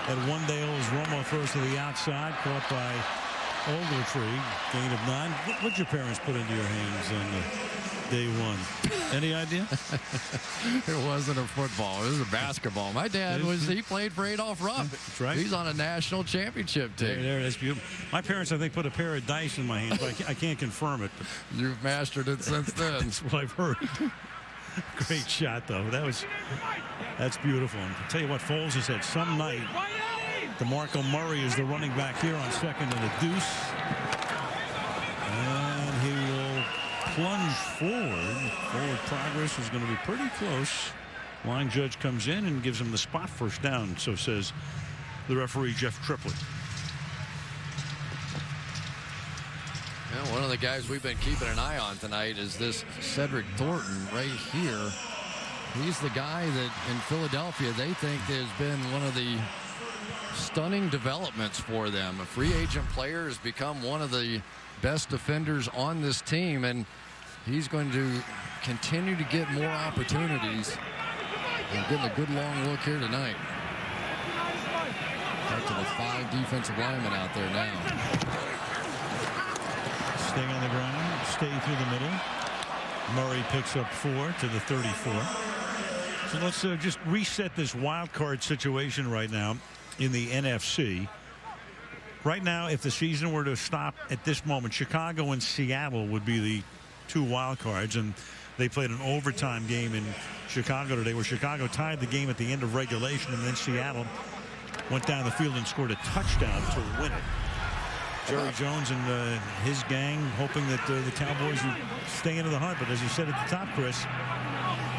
At 1 day old as Romo throws to the outside, caught by Ogletree, gain of 9. What'd your parents put into your hands on day one? Any idea? It wasn't a football. It was a basketball. My dad he played for Adolph Rupp. That's right. He's on a national championship team. There, that's beautiful. My parents, I think, put a pair of dice in my hands, but I can't confirm it. But you've mastered it since then. That's what I've heard. Great shot, though. That's beautiful. And I'll tell you what, Foles has had some night. DeMarco Murray is the running back here on second and a deuce. And he will plunge forward. Forward progress is going to be pretty close. Line judge comes in and gives him the spot first down. So says the referee, Jeff Triplett. Yeah, one of the guys we've been keeping an eye on tonight is this Cedric Thornton right here. He's the guy that in Philadelphia they think has been one of the stunning developments for them. A free agent player has become one of the best defenders on this team, and he's going to continue to get more opportunities. And getting a good long look here tonight. Back to the 5 defensive linemen out there now. Stay on the ground, stay through the middle. Murray picks up 4 to the 34. So let's just reset this wild card situation right now in the NFC. Right now, if the season were to stop at this moment, Chicago and Seattle would be the 2 wild cards, and they played an overtime game in Chicago today where Chicago tied the game at the end of regulation, and then Seattle went down the field and scored a touchdown to win it. Jerry Jones and his gang hoping that the Cowboys would stay into the hunt, but as you said at the top, Chris,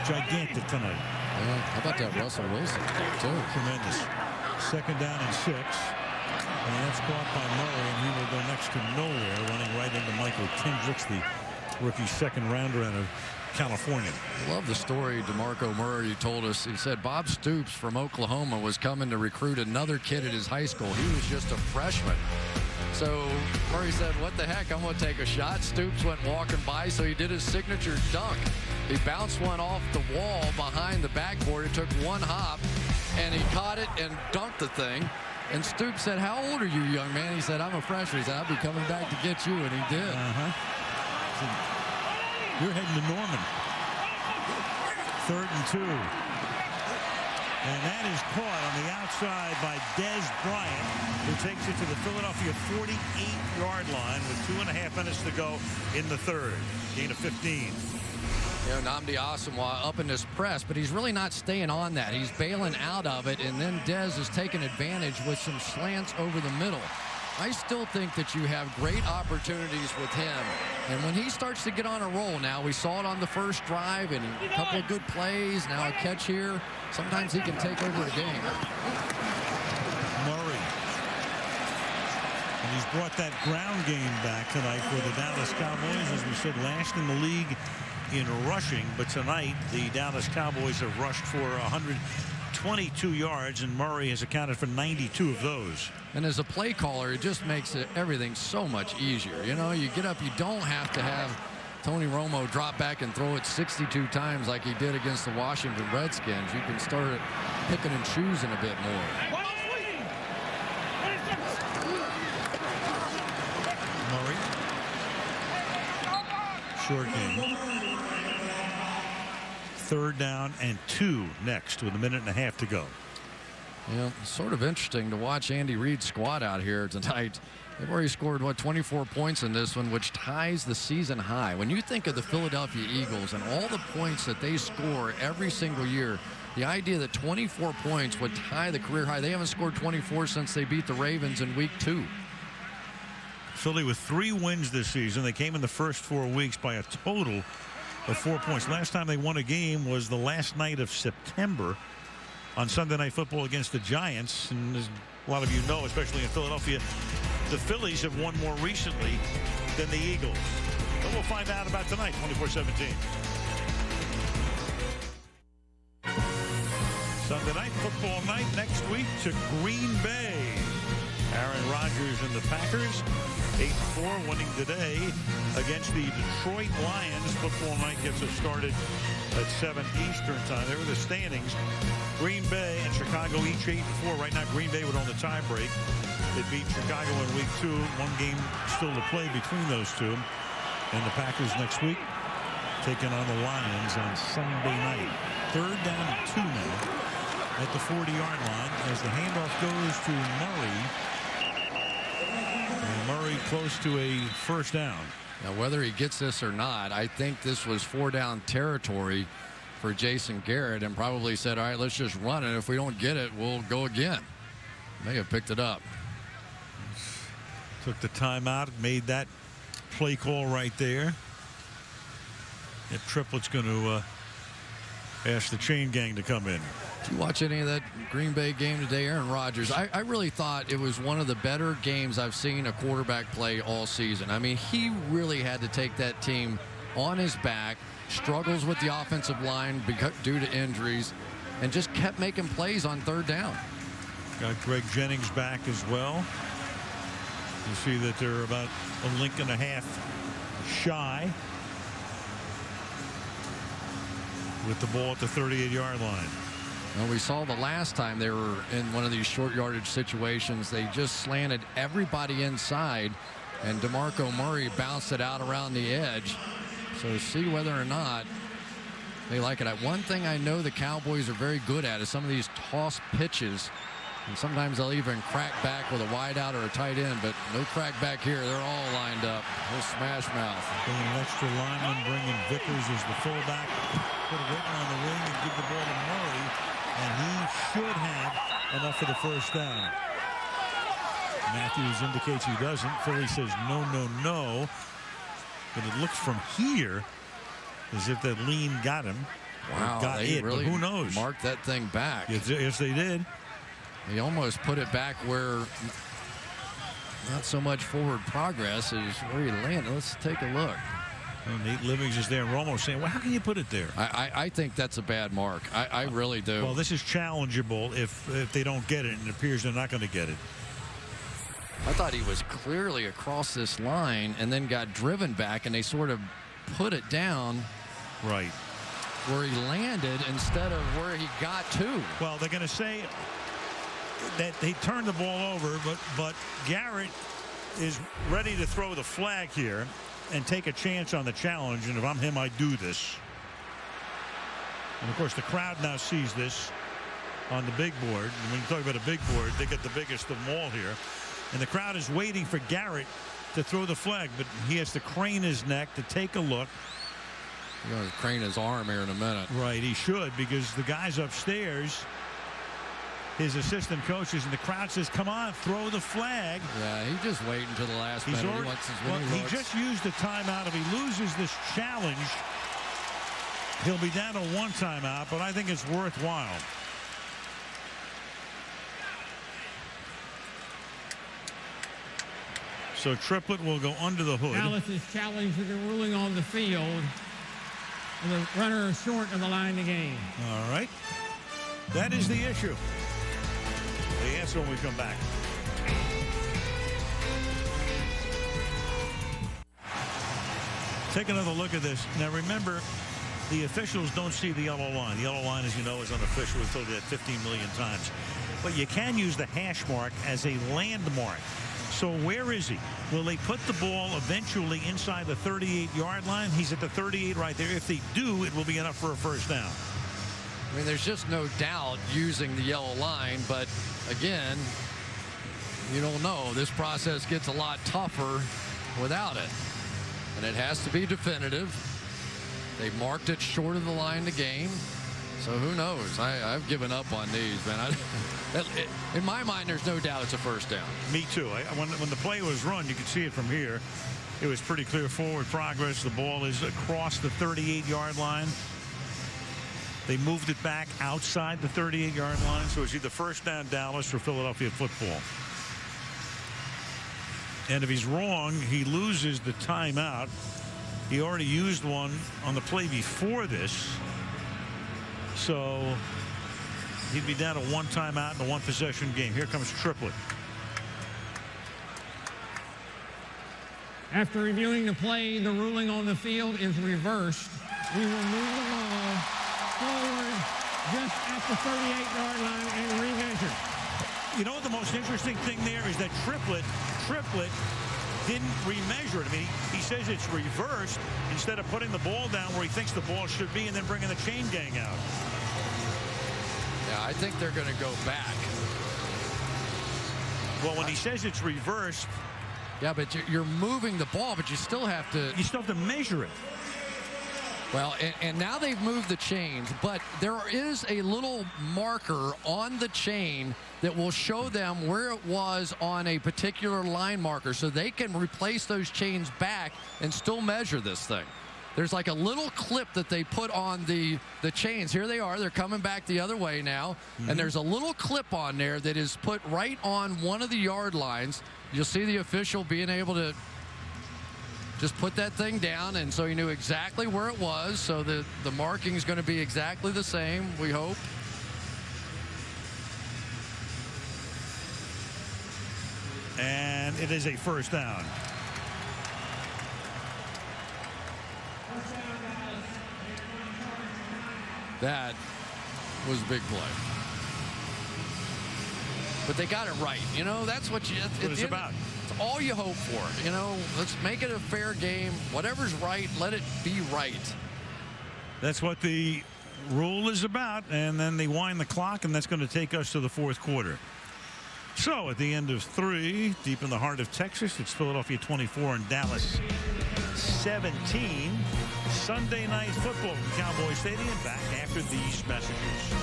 gigantic tonight. Yeah, how about that Russell Wilson too? Tremendous. Second down and 6. And that's caught by Murray, and he will go next to nowhere, running right into Michael Kendricks, the rookie second rounder out of California. I love the story DeMarco Murray told us. He said Bob Stoops from Oklahoma was coming to recruit another kid at his high school. He was just a freshman. So Murray said, what the heck, I'm going to take a shot. Stoops went walking by, so he did his signature dunk. He bounced one off the wall behind the backboard. It took one hop, and he caught it and dunked the thing. And Stoops said, "How old are you, young man?" He said, "I'm a freshman." He said, "I'll be coming back to get you," and he did. So you're heading to Norman. 3rd and 2. And that is caught on the outside by Dez Bryant, who takes it to the Philadelphia 48-yard line with 2.5 minutes to go in the third. Gain of 15. Nnamdi Asomugha up in this press, but he's really not staying on that. He's bailing out of it, and then Dez is taking advantage with some slants over the middle. I still think that you have great opportunities with him. And when he starts to get on a roll now, we saw it on the first drive and a couple of good plays, now a catch here. Sometimes he can take over a game. Murray. And he's brought that ground game back tonight for the Dallas Cowboys. As we said, last in the league in rushing. But tonight, the Dallas Cowboys have rushed for 122 yards, and Murray has accounted for 92 of those. And as a play caller, it just makes everything so much easier. You know, you get up, you don't have to have Tony Romo drop back and throw it 62 times like he did against the Washington Redskins. You can start picking and choosing a bit more. Murray. Short game. 3rd down and 2 next with 1.5 minutes to go. Yeah, sort of interesting to watch Andy Reid's squad out here tonight. They've already scored, 24 points in this one, which ties the season high. When you think of the Philadelphia Eagles and all the points that they score every single year, the idea that 24 points would tie the career high. They haven't scored 24 since they beat the Ravens in week 2. Philly with 3 wins this season. They came in the first 4 weeks by a total of 4 points. Last time they won a game was the last night of September on Sunday Night Football against the Giants. And as a lot of you know, especially in Philadelphia, the Phillies have won more recently than the Eagles. But we'll find out about tonight, 24-17. Sunday Night Football night next week to Green Bay. Aaron Rodgers and the Packers 8-4, winning today against the Detroit Lions. Football night gets us started at 7 Eastern time. There are the standings. Green Bay and Chicago each 8-4. Right now, Green Bay would own the tiebreak. They beat Chicago in week 2. 1 game still to play between those two. And the Packers next week taking on the Lions on Sunday night. 3rd down and 2 now at the 40-yard line as the handoff goes to Murray. And Murray close to a first down. Now, whether he gets this or not, I think this was 4-down territory for Jason Garrett and probably said, all right, let's just run it. If we don't get it, we'll go again. May have picked it up. Took the timeout, made that play call right there. And Triplett's going to ask the chain gang to come in. Did you watch any of that Green Bay game today? Aaron Rodgers, I really thought it was one of the better games I've seen a quarterback play all season. I mean, he really had to take that team on his back, struggles with the offensive line due to injuries, and just kept making plays on 3rd down. Got Greg Jennings back as well. You see that they're about a link and a half shy with the ball at the 38-yard line. Well, we saw the last time they were in one of these short yardage situations. They just slanted everybody inside, and DeMarco Murray bounced it out around the edge. So see whether or not they like it. One thing I know the Cowboys are very good at is some of these toss pitches. And sometimes they'll even crack back with a wide out or a tight end, but no crack back here. They're all lined up. No smash mouth. Bringing an extra lineman, bringing Vickers as the fullback. Put Witten on the wing and give the ball to Murray. And he should have enough for the first down. Matthews indicates he doesn't. Philly says no, no, no. But it looks from here as if that lean got him. Wow, got they it, really but who knows? Marked that thing back. Yes, they did. He almost put it back where not so much forward progress is where he landed. Let's take a look. Well, Nate Livings is there. Romo saying, well, how can you put it there? I think that's a bad mark. I really do. Well, this is challengeable if they don't get it, and it appears they're not going to get it. I thought he was clearly across this line and then got driven back, and they sort of put it down. Right. Where he landed instead of where he got to. Well, they're going to say that they turned the ball over, but Garrett is ready to throw the flag here and take a chance on the challenge. And if I'm him, I do this. And of course, the crowd now sees this on the big board. And when you talk about a big board, they get the biggest of them all here. And the crowd is waiting for Garrett to throw the flag, but he has to crane his neck to take a look. He's going to crane his arm here in a minute. Right, he should, because the guys upstairs, his assistant coaches, and the crowd says, come on, throw the flag. Yeah, he's just waiting until the last minute. He just used the timeout. If he loses this challenge, he'll be down to one timeout, but I think it's worthwhile. So Triplett will go under the hood. Dallas is challenged with a ruling on the field. And the runner is short of the line of game. All right. That is the issue. The answer when we come back. Take another look at this. Now remember, the officials don't see the yellow line. The yellow line, as you know, is unofficial. We've told you that 15 million times. But you can use the hash mark as a landmark. So where is he? Will they put the ball eventually inside the 38-yard line? He's at the 38 right there. If they do, it will be enough for a first down. I mean, there's just no doubt using the yellow line, but again, you don't know. This process gets a lot tougher without it, and it has to be definitive. They marked it short of the line to gain, so who knows? I've given up on these, man. In my mind, there's no doubt it's a first down. Me too. When the play was run, you could see it from here. It was pretty clear forward progress. The ball is across the 38-yard line. They moved it back outside the 38-yard line, so it's either first down Dallas or Philadelphia football. And if he's wrong, he loses the timeout. He already used one on the play before this. So he'd be down to one timeout in a one-possession game. Here comes Triplett. After reviewing the play, the ruling on the field is reversed. We will move the ball forward just at the 38-yard line and remeasure. You know what the most interesting thing there is that Triplett didn't remeasure it. I mean, he says it's reversed instead of putting the ball down where he thinks the ball should be and then bringing the chain gang out. Yeah, I think they're going to go back. Well, when he says it's reversed. Yeah, but you're moving the ball, but you still have to. You still have to measure it. Well, and now they've moved the chains, but there is a little marker on the chain that will show them where it was on a particular line marker, so they can replace those chains back and still measure this thing. There's like a little clip that they put on the chains. Here they are. They're coming back the other way now. And there's a little clip on there that is put right on one of the yard lines. You'll see the official being able to just put that thing down, and so he knew exactly where it was. So the marking is going to be exactly the same, we hope. And it is a first down. That was a big play. But they got it right. You know, that's what it's about. It's all you hope for. You know, let's make it a fair game. Whatever's right, let it be right. That's what the rule is about. And then they wind the clock, and that's going to take us to the fourth quarter. So at the end of 3, deep in the heart of Texas, it's Philadelphia 24 and Dallas 17. Sunday Night Football from Cowboy Stadium. Back after these messages.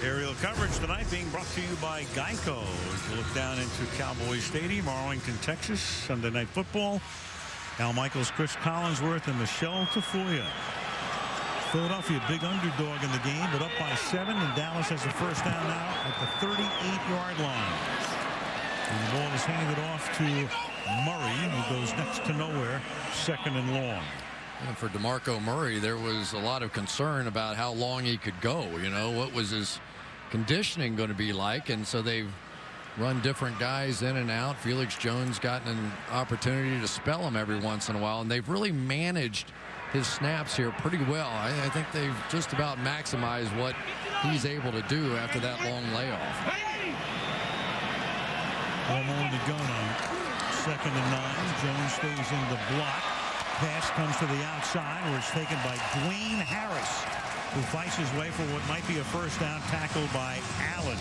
Aerial coverage tonight being brought to you by Geico. As you look down into Cowboy Stadium, Arlington, Texas, Sunday Night Football. Al Michaels, Chris Collinsworth, and Michelle Tafoya. Philadelphia, big underdog in the game, but up by 7, and Dallas has a first down now at the 38-yard line. And the ball is handed off to Murray, who goes next to nowhere, second and long. And for DeMarco Murray, there was a lot of concern about how long he could go. You know, what was his conditioning going to be like? And so they've run different guys in and out. Felix Jones gotten an opportunity to spell him every once in a while, and they've really managed his snaps here pretty well. I think they've just about maximized what he's able to do after that long layoff. Romo in the gun on 2nd and 9. Jones stays in the block. Pass comes to the outside, where it's taken by Dwayne Harris, who fights his way for what might be a first down, tackle by Allen.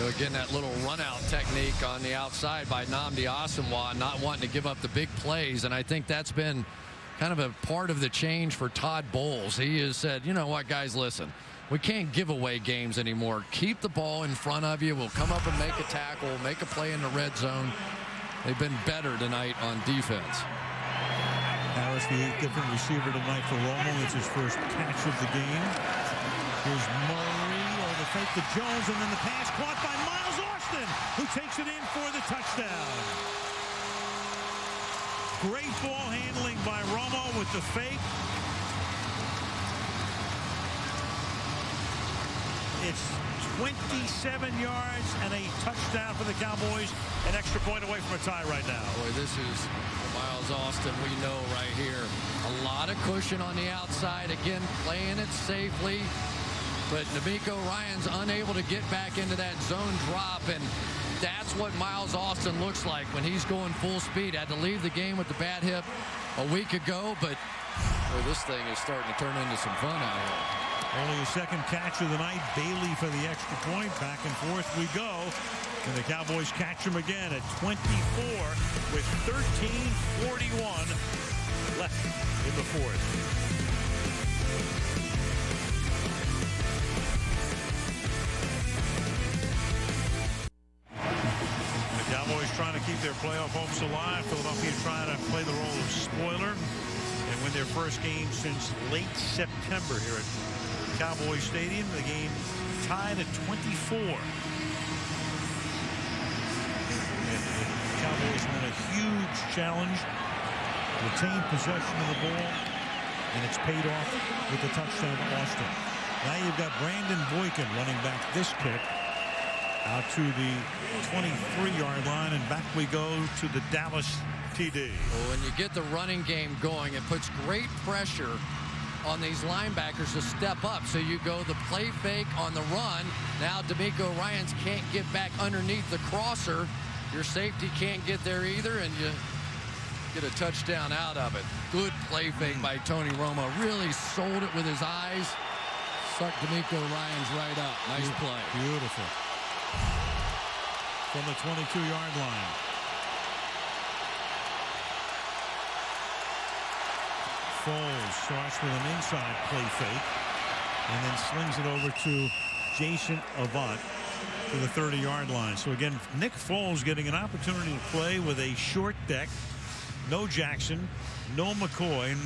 Again, that little run-out technique on the outside by Nnamdi Asomugha, not wanting to give up the big plays, and I think that's been kind of a part of the change for Todd Bowles. He has said, you know what, guys, listen, we can't give away games anymore. Keep the ball in front of you. We'll come up and make a tackle, make a play in the red zone. They've been better tonight on defense. Harris, the 8th different receiver tonight for Romo. It's his first catch of the game. Here's Murray over the fake to Jones, and then the pass caught by Miles Austin, who takes it in for the touchdown. Great ball handling by Romo with the fake. It's 27 yards and a touchdown for the Cowboys. An extra point away from a tie right now. Boy, this is Miles Austin we know right here. A lot of cushion on the outside. Again, playing it safely. But DeMarco Ryan's unable to get back into that zone drop, and that's what Miles Austin looks like when he's going full speed. Had to leave the game with the bad hip a week ago, but boy, this thing is starting to turn into some fun out here. Only his second catch of the night. Bailey for the extra point. Back and forth we go. And the Cowboys catch him again at 24 with 13:41 left in the fourth. Cowboys trying to keep their playoff hopes alive. Philadelphia trying to play the role of spoiler and win their first game since late September here at Cowboys Stadium. The game tied at 24. And the Cowboys won a huge challenge, retained possession of the ball, and it's paid off with the touchdown to Austin. Now you've got Brandon Boykin running back this kick out to the 23-yard line, and back we go to the Dallas TD. Well, when you get the running game going, it puts great pressure on these linebackers to step up. So you go the play fake on the run. Now DeMarco Ryans can't get back underneath the crosser. Your safety can't get there either, and you get a touchdown out of it. Good play fake by Tony Romo. Really sold it with his eyes. Sucked DeMarco Ryans right up. Nice play. Beautiful. From the 22-yard line. Foles starts with an inside play fake and then slings it over to Jason Avant to the 30-yard line. So again, Nick Foles getting an opportunity to play with a short deck. No Jackson, no McCoy, and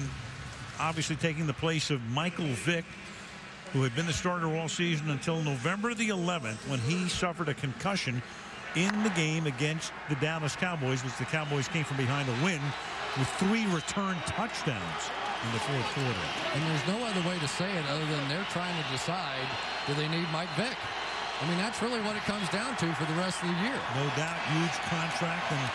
obviously taking the place of Michael Vick, who had been the starter all season until November the 11th when he suffered a concussion in the game against the Dallas Cowboys, which the Cowboys came from behind to win with 3 return touchdowns in the fourth quarter. And there's no other way to say it other than they're trying to decide, do they need Mike Vick? I mean, that's really what it comes down to for the rest of the year. No doubt, huge contract and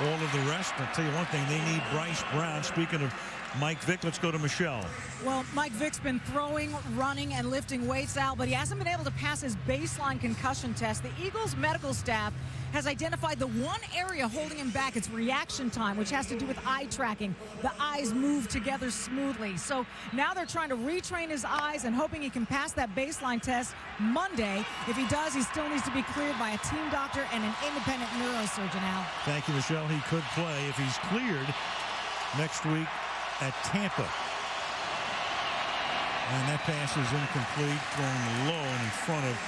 all of the rest. I'll tell you one thing, they need Bryce Brown. Speaking of Mike Vick, let's go to Michelle. Well, Mike Vick's been throwing, running, and lifting weights, Al, but he hasn't been able to pass his baseline concussion test. The Eagles medical staff has identified the one area holding him back. It's reaction time, which has to do with eye tracking. The eyes move together smoothly. So now they're trying to retrain his eyes and hoping he can pass that baseline test Monday. If he does, he still needs to be cleared by a team doctor and an independent neurosurgeon, Al. Thank you, Michelle. He could play if he's cleared next week at Tampa. And that pass is incomplete, thrown low and in front of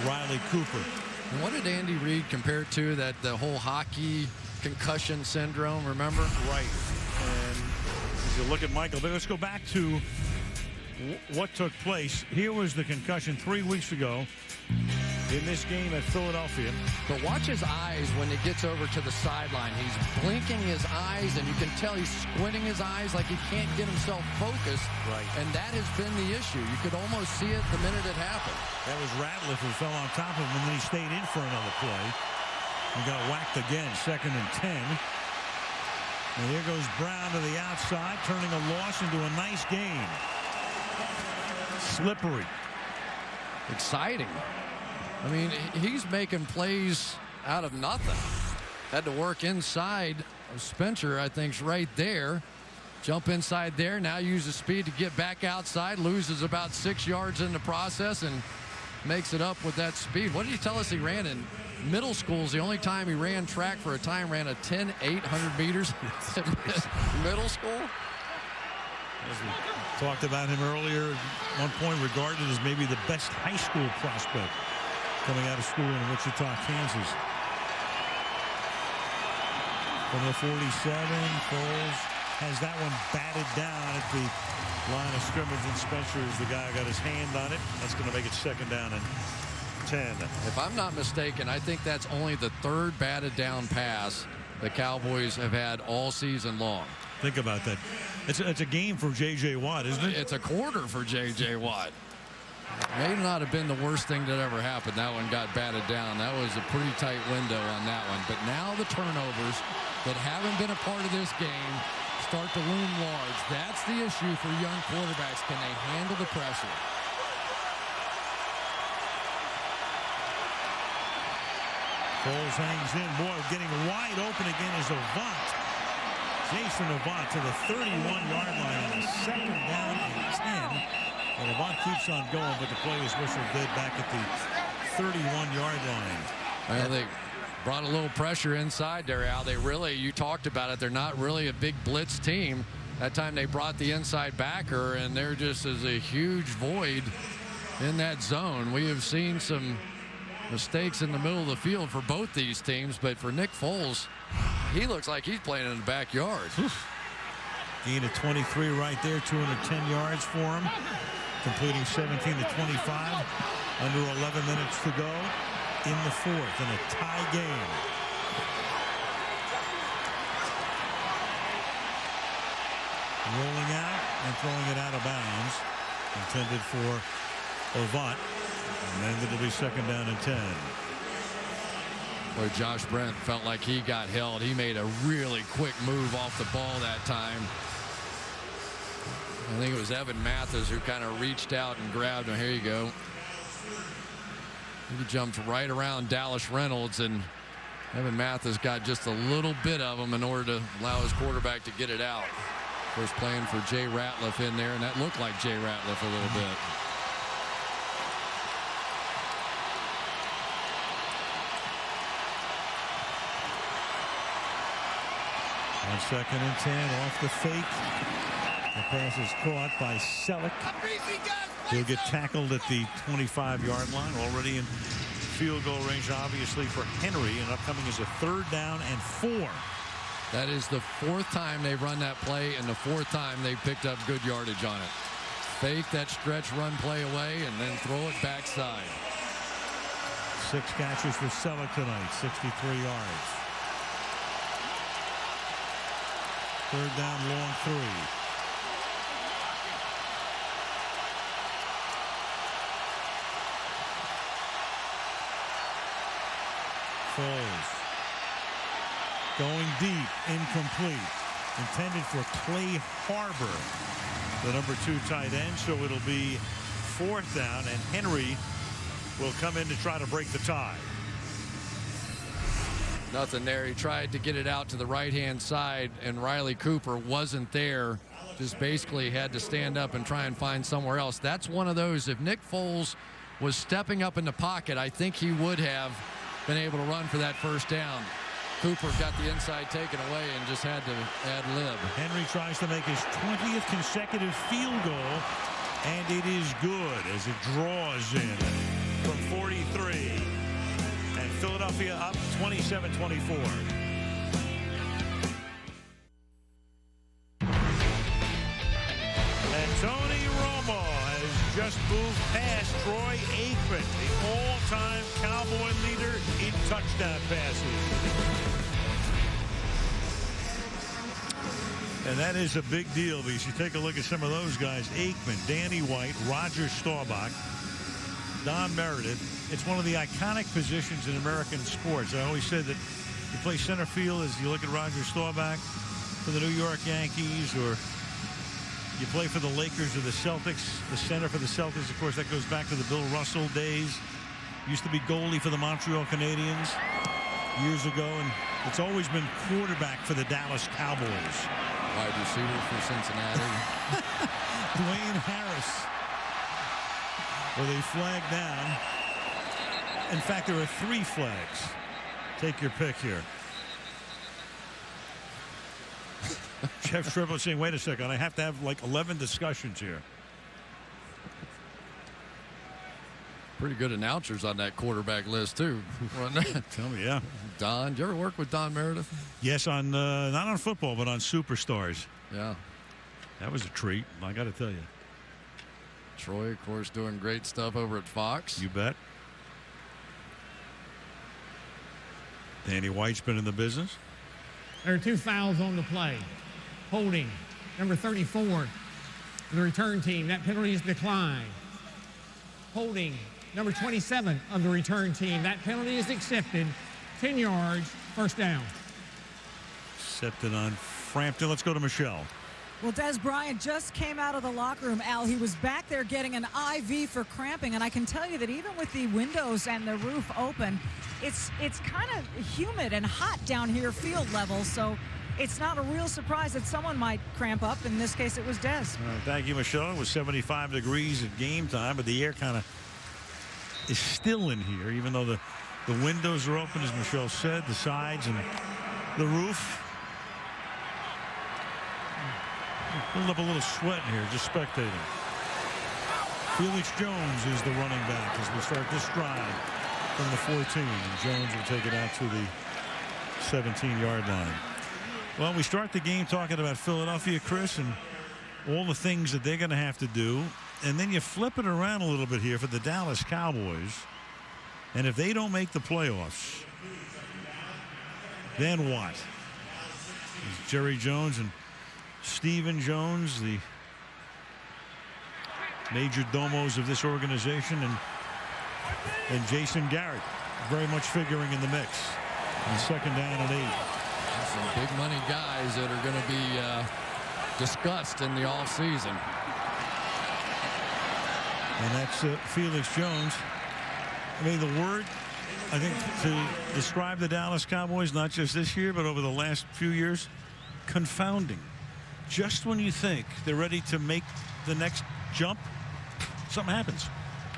Riley Cooper. And what did Andy Reid compare it to? That the whole hockey concussion syndrome, remember? Right. And as you look at Michael, but let's go back to what took place. Here was the concussion 3 weeks ago in this game at Philadelphia. But watch his eyes when it gets over to the sideline. He's blinking his eyes, and you can tell he's squinting his eyes like he can't get himself focused. Right. And that has been the issue. You could almost see it the minute it happened. That was Ratliff who fell on top of him, and then he stayed in for another play. He got whacked again, 2nd and 10. And here goes Brown to the outside, turning a loss into a nice gain. Slippery. Exciting. I mean, he's making plays out of nothing. Had to work inside of Spencer, I think's right there. Jump inside there, now uses speed to get back outside, loses about 6 yards in the process and makes it up with that speed. What did he tell us he ran in middle school? Is the only time he ran track for a time, ran a 10,800 meters in middle school. As we talked about him earlier, at one point regarded as maybe the best high school prospect coming out of school in Wichita, Kansas. From the 47, Foles has that one batted down at the line of scrimmage, and Spencer is the guy who got his hand on it. That's going to make it 2nd down and 10. If I'm not mistaken, I think that's only the 3rd batted down pass the Cowboys have had all season long. Think about that. It's a game for J.J. Watt, isn't it? It's a quarter for J.J. Watt. May not have been the worst thing that ever happened. That one got batted down. That was a pretty tight window on that one. But now the turnovers that haven't been a part of this game start to loom large. That's the issue for young quarterbacks. Can they handle the pressure? Foles hangs in. Boy, getting wide open again is Avant. Jason Avant to the 31-yard line on a 2nd down and 10. And Avant keeps on going, but the play is whistled dead back at the 31-yard line. Well, they brought a little pressure inside there, Al. They really, you talked about it, they're not really a big blitz team. That time they brought the inside backer, and there just is a huge void in that zone. We have seen some mistakes in the middle of the field for both these teams, but for Nick Foles, he looks like he's playing in the backyard. Gain of 23 right there, 210 yards for him. Completing 17 to 25. Under 11 minutes to go in the 4th in a tie game. Rolling out and throwing it out of bounds. Intended for Avant. And then it'll be 2nd down and 10. Boy, Josh Brent felt like he got held. He made a really quick move off the ball that time. I think it was Evan Mathis who kind of reached out and grabbed him. Here you go. He jumped right around Dallas Reynolds, and Evan Mathis got just a little bit of him in order to allow his quarterback to get it out. Of course, playing for Jay Ratliff in there, and that looked like Jay Ratliff a little bit. On 2nd and 10, off the fake. The pass is caught by Selleck. He'll get tackled at the 25-yard line. Already in field goal range, obviously, for Henery. And upcoming is a 3rd down and 4. That is the 4th time they've run that play, and the 4th time they've picked up good yardage on it. Fake that stretch run play away and then throw it backside. 6 catches for Selleck tonight, 63 yards. 3rd down, long 3. Foles going deep, incomplete. Intended for Clay Harbor, the number 2 tight end. So it'll be 4th down, and Henery will come in to try to break the tie. Nothing there. He tried to get it out to the right-hand side, and Riley Cooper wasn't there. Just basically had to stand up and try and find somewhere else. That's one of those, if Nick Foles was stepping up in the pocket, I think he would have been able to run for that 1st down. Cooper got the inside taken away and just had to ad-lib. Henry tries to make his 20th consecutive field goal, and it is good as it draws in from 43. And Philadelphia up 27-24. And Tony Romo has just moved past Troy Aikman, the all-time Cowboy leader in touchdown passes. And that is a big deal, because you take a look at some of those guys: Aikman, Danny White, Roger Staubach, Don Meredith. It's one of the iconic positions in American sports. I always said that you play center field, as you look at Roger Staubach, for the New York Yankees, or you play for the Lakers or the Celtics, the center for the Celtics, of course, that goes back to the Bill Russell days. Used to be goalie for the Montreal Canadiens years ago, and it's always been quarterback for the Dallas Cowboys. Wide receiver for Cincinnati. Dwayne Harris. Well, they flagged down. In fact, there are 3 flags. Take your pick here. Jeff Strippler saying, wait a second, I have to have like 11 discussions here. Pretty good announcers on that quarterback list, too. Tell me, yeah. Don, did you ever work with Don Meredith? Yes, on not on football, but on Superstars. Yeah. That was a treat, I got to tell you. Troy, of course, doing great stuff over at Fox. You bet. Danny White's been in the business. There are 2 fouls on the play. Holding, number 34, the return team. That penalty is declined. Holding, number 27 of the return team. That penalty is accepted. 10 yards, first down. Accepted on Frampton. Let's go to Michelle. Well, Dez Bryant just came out of the locker room, Al. He was back there getting an IV for cramping, and I can tell you that even with the windows and the roof open, it's kind of humid and hot down here field level, so it's not a real surprise that someone might cramp up. In this case, it was Dez. Thank you, Michelle. It was 75 degrees at game time, but the air kind of is still in here, even though the windows are open, as Michelle said, the sides and the roof. Build up a little sweat in here, just spectating. Felix Jones is the running back as we start this drive from the 14. And Jones will take it out to the 17-yard line. Well, we start the game talking about Philadelphia, Chris, and all the things that they're going to have to do. And then you flip it around a little bit here for the Dallas Cowboys. And if they don't make the playoffs, then what? Jerry Jones and Stephen Jones, the major domos of this organization, and Jason Garrett very much figuring in the mix on 2nd down and 8. Some big money guys that are going to be discussed in the offseason. And that's Felix Jones. I mean, the word, I think, to describe the Dallas Cowboys, not just this year, but over the last few years, confounding. Just when you think they're ready to make the next jump, something happens.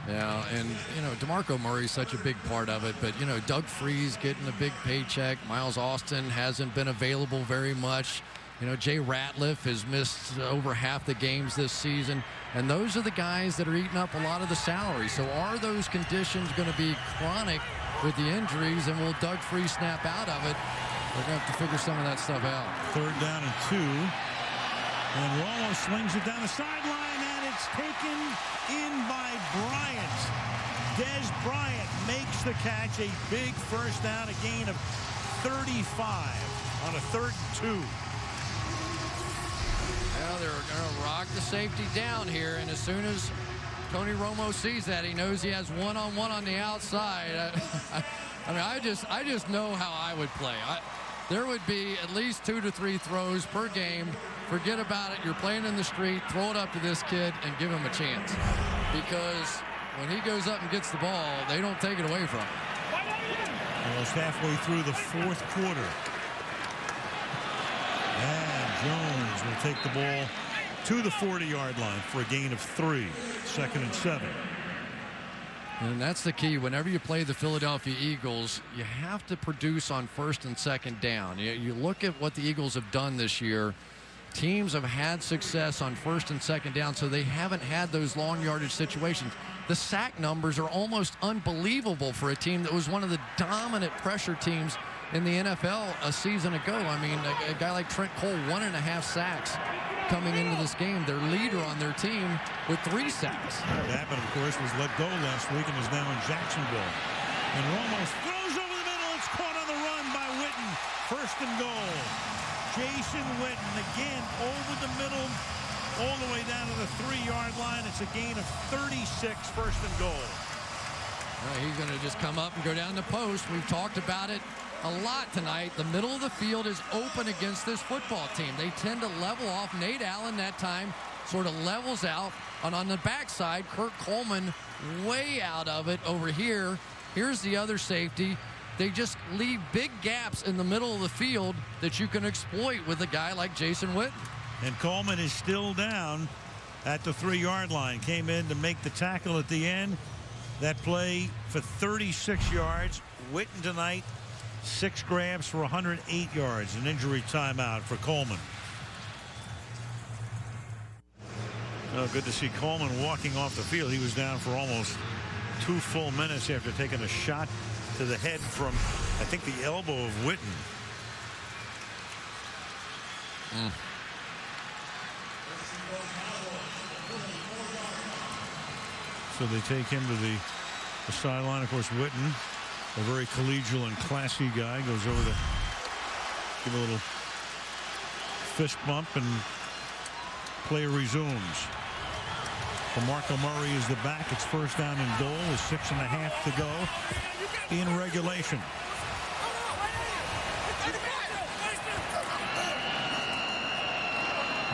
Yeah, and, you know, DeMarco Murray's such a big part of it, but, you know, Doug Freese getting a big paycheck. Miles Austin hasn't been available very much. You know, Jay Ratliff has missed over half the games this season, and those are the guys that are eating up a lot of the salary. So are those conditions going to be chronic with the injuries, and will Doug Freese snap out of it? They're going to have to figure some of that stuff out. 3rd down and 2. And Romo slings it down the sideline, and it's taken in by Bryant. Dez Bryant makes the catch, a big first down, a gain of 35 on a 3rd and 2. Well, they're going to rock the safety down here, and as soon as Tony Romo sees that, he knows he has one-on-one on the outside. I mean, I just know how I would play. There would be at least 2 to 3 throws per game. Forget about it. You're playing in the street. Throw it up to this kid and give him a chance. Because when he goes up and gets the ball, they don't take it away from him. Almost halfway through the 4th quarter. And Jones will take the ball to the 40-yard line for a gain of 3. 2nd and 7. And that's the key. Whenever you play the Philadelphia Eagles, you have to produce on 1st and 2nd down. You look at what the Eagles have done this year. Teams have had success on 1st and 2nd down, so they haven't had those long yardage situations. The sack numbers are almost unbelievable for a team that was one of the dominant pressure teams in the NFL a season ago. I mean, a guy like Trent Cole, 1.5 sacks coming into this game. Their leader on their team with 3 sacks. Babbitt, of course, was let go last week and is now in Jacksonville. And Romo throws over the middle. It's caught on the run by Witten. 1st and goal. Jason Witten again over the middle, all the way down to the 3-yard line. It's a gain of 36, 1st and goal. He's going to just come up and go down the post. We've talked about it a lot tonight. The middle of the field is open against this football team. They tend to level off. Nate Allen that time sort of levels out. And on the backside, Kurt Coleman way out of it over here. Here's the other safety. They just leave big gaps in the middle of the field that you can exploit with a guy like Jason Witten. And Coleman is still down at the 3-yard line. Came in to make the tackle at the end. That play for 36 yards. Witten tonight, 6 grabs for 108 yards. An injury timeout for Coleman. Oh, good to see Coleman walking off the field. He was down for almost 2 full minutes after taking a shot to the head from, I think, the elbow of Witten. So they take him to the sideline. Of course, Witten, a very collegial and classy guy, goes over to give a little fist bump, and play resumes. DeMarco Murray is the back. It's first down and goal. With 6.5 to go in regulation.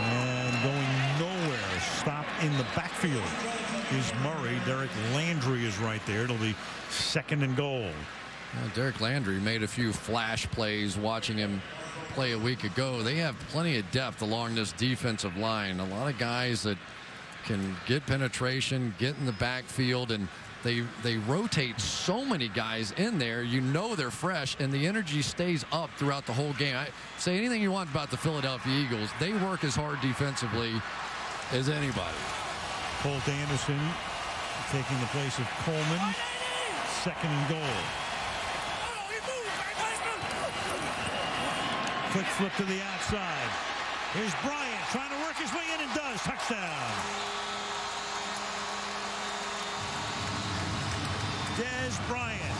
And going nowhere. Stop in the backfield is Murray. Derek Landry is right there. It'll be 2nd and goal. Derek Landry made a few flash plays watching him play a week ago. They have plenty of depth along this defensive line. A lot of guys that can get penetration, get in the backfield, and they rotate so many guys in there. You know they're fresh, and the energy stays up throughout the whole game. Say anything you want about the Philadelphia Eagles. They work as hard defensively as anybody. Colt Anderson taking the place of Coleman. 2nd and goal. Quick flip to the outside. Here's Bryant trying to work his way in and does. Touchdown. Dez Bryant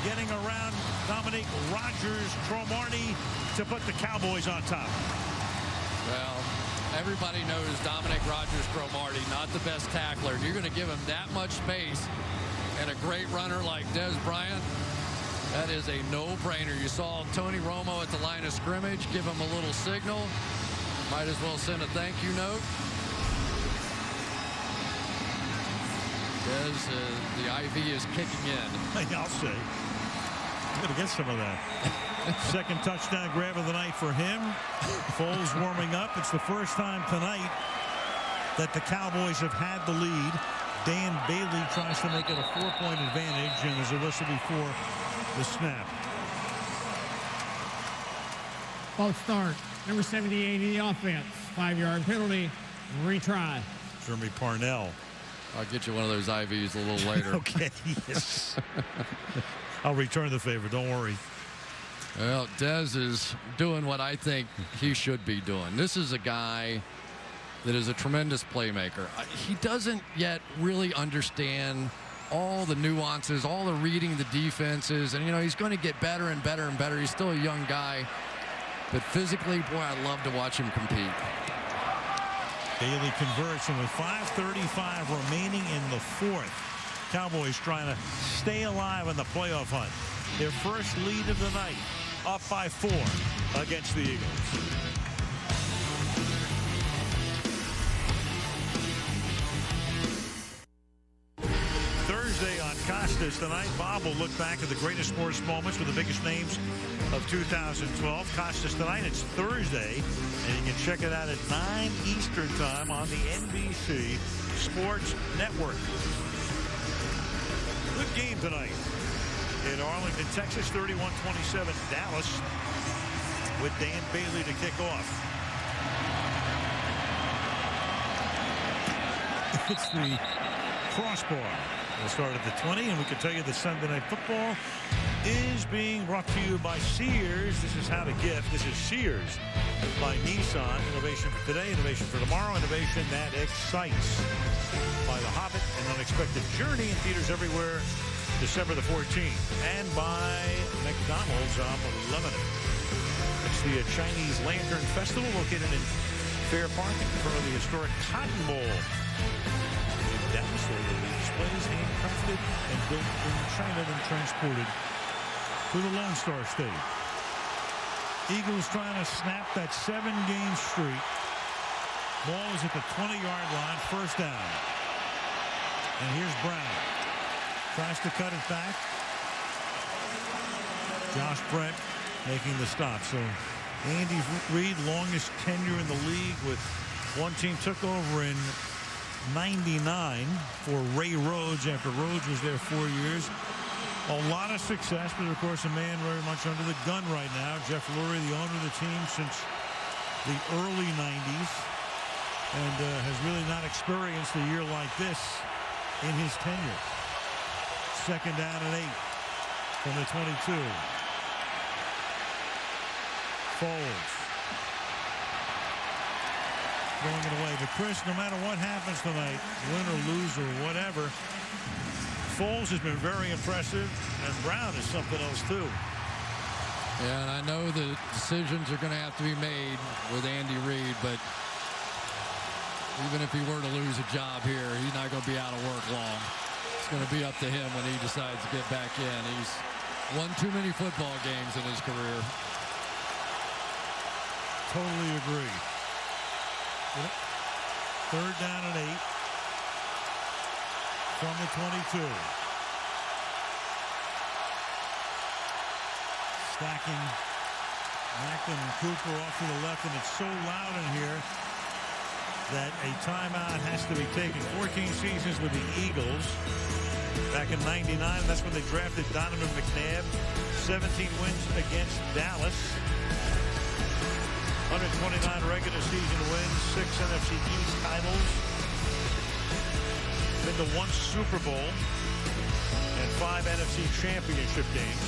getting around Dominic Rodgers-Cromartie to put the Cowboys on top. Well, everybody knows Dominic Rodgers-Cromartie, not the best tackler. You're going to give him that much space and a great runner like Dez Bryant. That is a no-brainer. You saw Tony Romo at the line of scrimmage give him a little signal. Might as well send a thank you note. The IV is kicking in. I'll say. I'm going to get some of that. 2nd touchdown grab of the night for him. Foles warming up. It's the first time tonight that the Cowboys have had the lead. Dan Bailey tries to make it a 4-point advantage, and there's a whistle before the snap. False start. Number 78 in the offense. 5-yard penalty. Retry. Jeremy Parnell. I'll get you one of those IVs a little later. Okay, yes. I'll return the favor, don't worry. Well, Dez is doing what I think he should be doing. This is a guy that is a tremendous playmaker. He doesn't yet really understand all the nuances, all the reading the defenses, and, you know, he's going to get better and better and better. He's still a young guy, but physically, boy, I love to watch him compete. Bailey converts, and with 5:35 remaining in the 4th, Cowboys trying to stay alive in the playoff hunt. Their first lead of the night, up by 4 against the Eagles. Thursday on Costas tonight. Bob will look back at the greatest sports moments with the biggest names of 2012. Costas tonight. It's Thursday, and you can check it out at 9 Eastern time on the NBC Sports Network. Good game tonight in Arlington, Texas. 31-27 Dallas, with Dan Bailey to kick off. It's the crossbar. We'll start at the 20, and we can tell you the Sunday Night Football is being brought to you by Sears. This is how to gift. This is Sears by Nissan. Innovation for today, innovation for tomorrow, innovation that excites. By The Hobbit, An Unexpected Journey, in theaters everywhere December the 14th. And by McDonald's on Lebanon. It's the Chinese Lantern Festival located in Fair Park in front of the historic Cotton Bowl. Dallas, the displays handcrafted and built in China, then transported to the Lone Star State. Eagles trying to snap that 7-game streak. Ball is at the 20-yard line, first down. And here's Brown. Tries to cut it back. Josh Brent making the stop. So Andy Reid, longest tenure in the league with one team, took over in 99 for Ray Rhodes after Rhodes was there 4 years. A lot of success, but of course a man very much under the gun right now. Jeff Lurie, the owner of the team since the early 90s, and has really not experienced a year like this in his tenure. Second down and 8 from the 22. Foles throwing it away. But Chris, no matter what happens tonight, win or lose or whatever, Foles has been very impressive, and Brown is something else too. Yeah, and I know the decisions are going to have to be made with Andy Reid, but even if he were to lose a job here, he's not going to be out of work long. It's going to be up to him when he decides to get back in. He's won too many football games in his career. Totally agree. Third down and 8 from the 22. Stacking Macklin and Cooper off to the left, and it's so loud in here that a timeout has to be taken. 14 seasons with the Eagles. Back in 99, that's when they drafted Donovan McNabb. 17 wins against Dallas. 129 regular season wins, 6 NFC East titles. Been to 1 Super Bowl and 5 NFC championship games.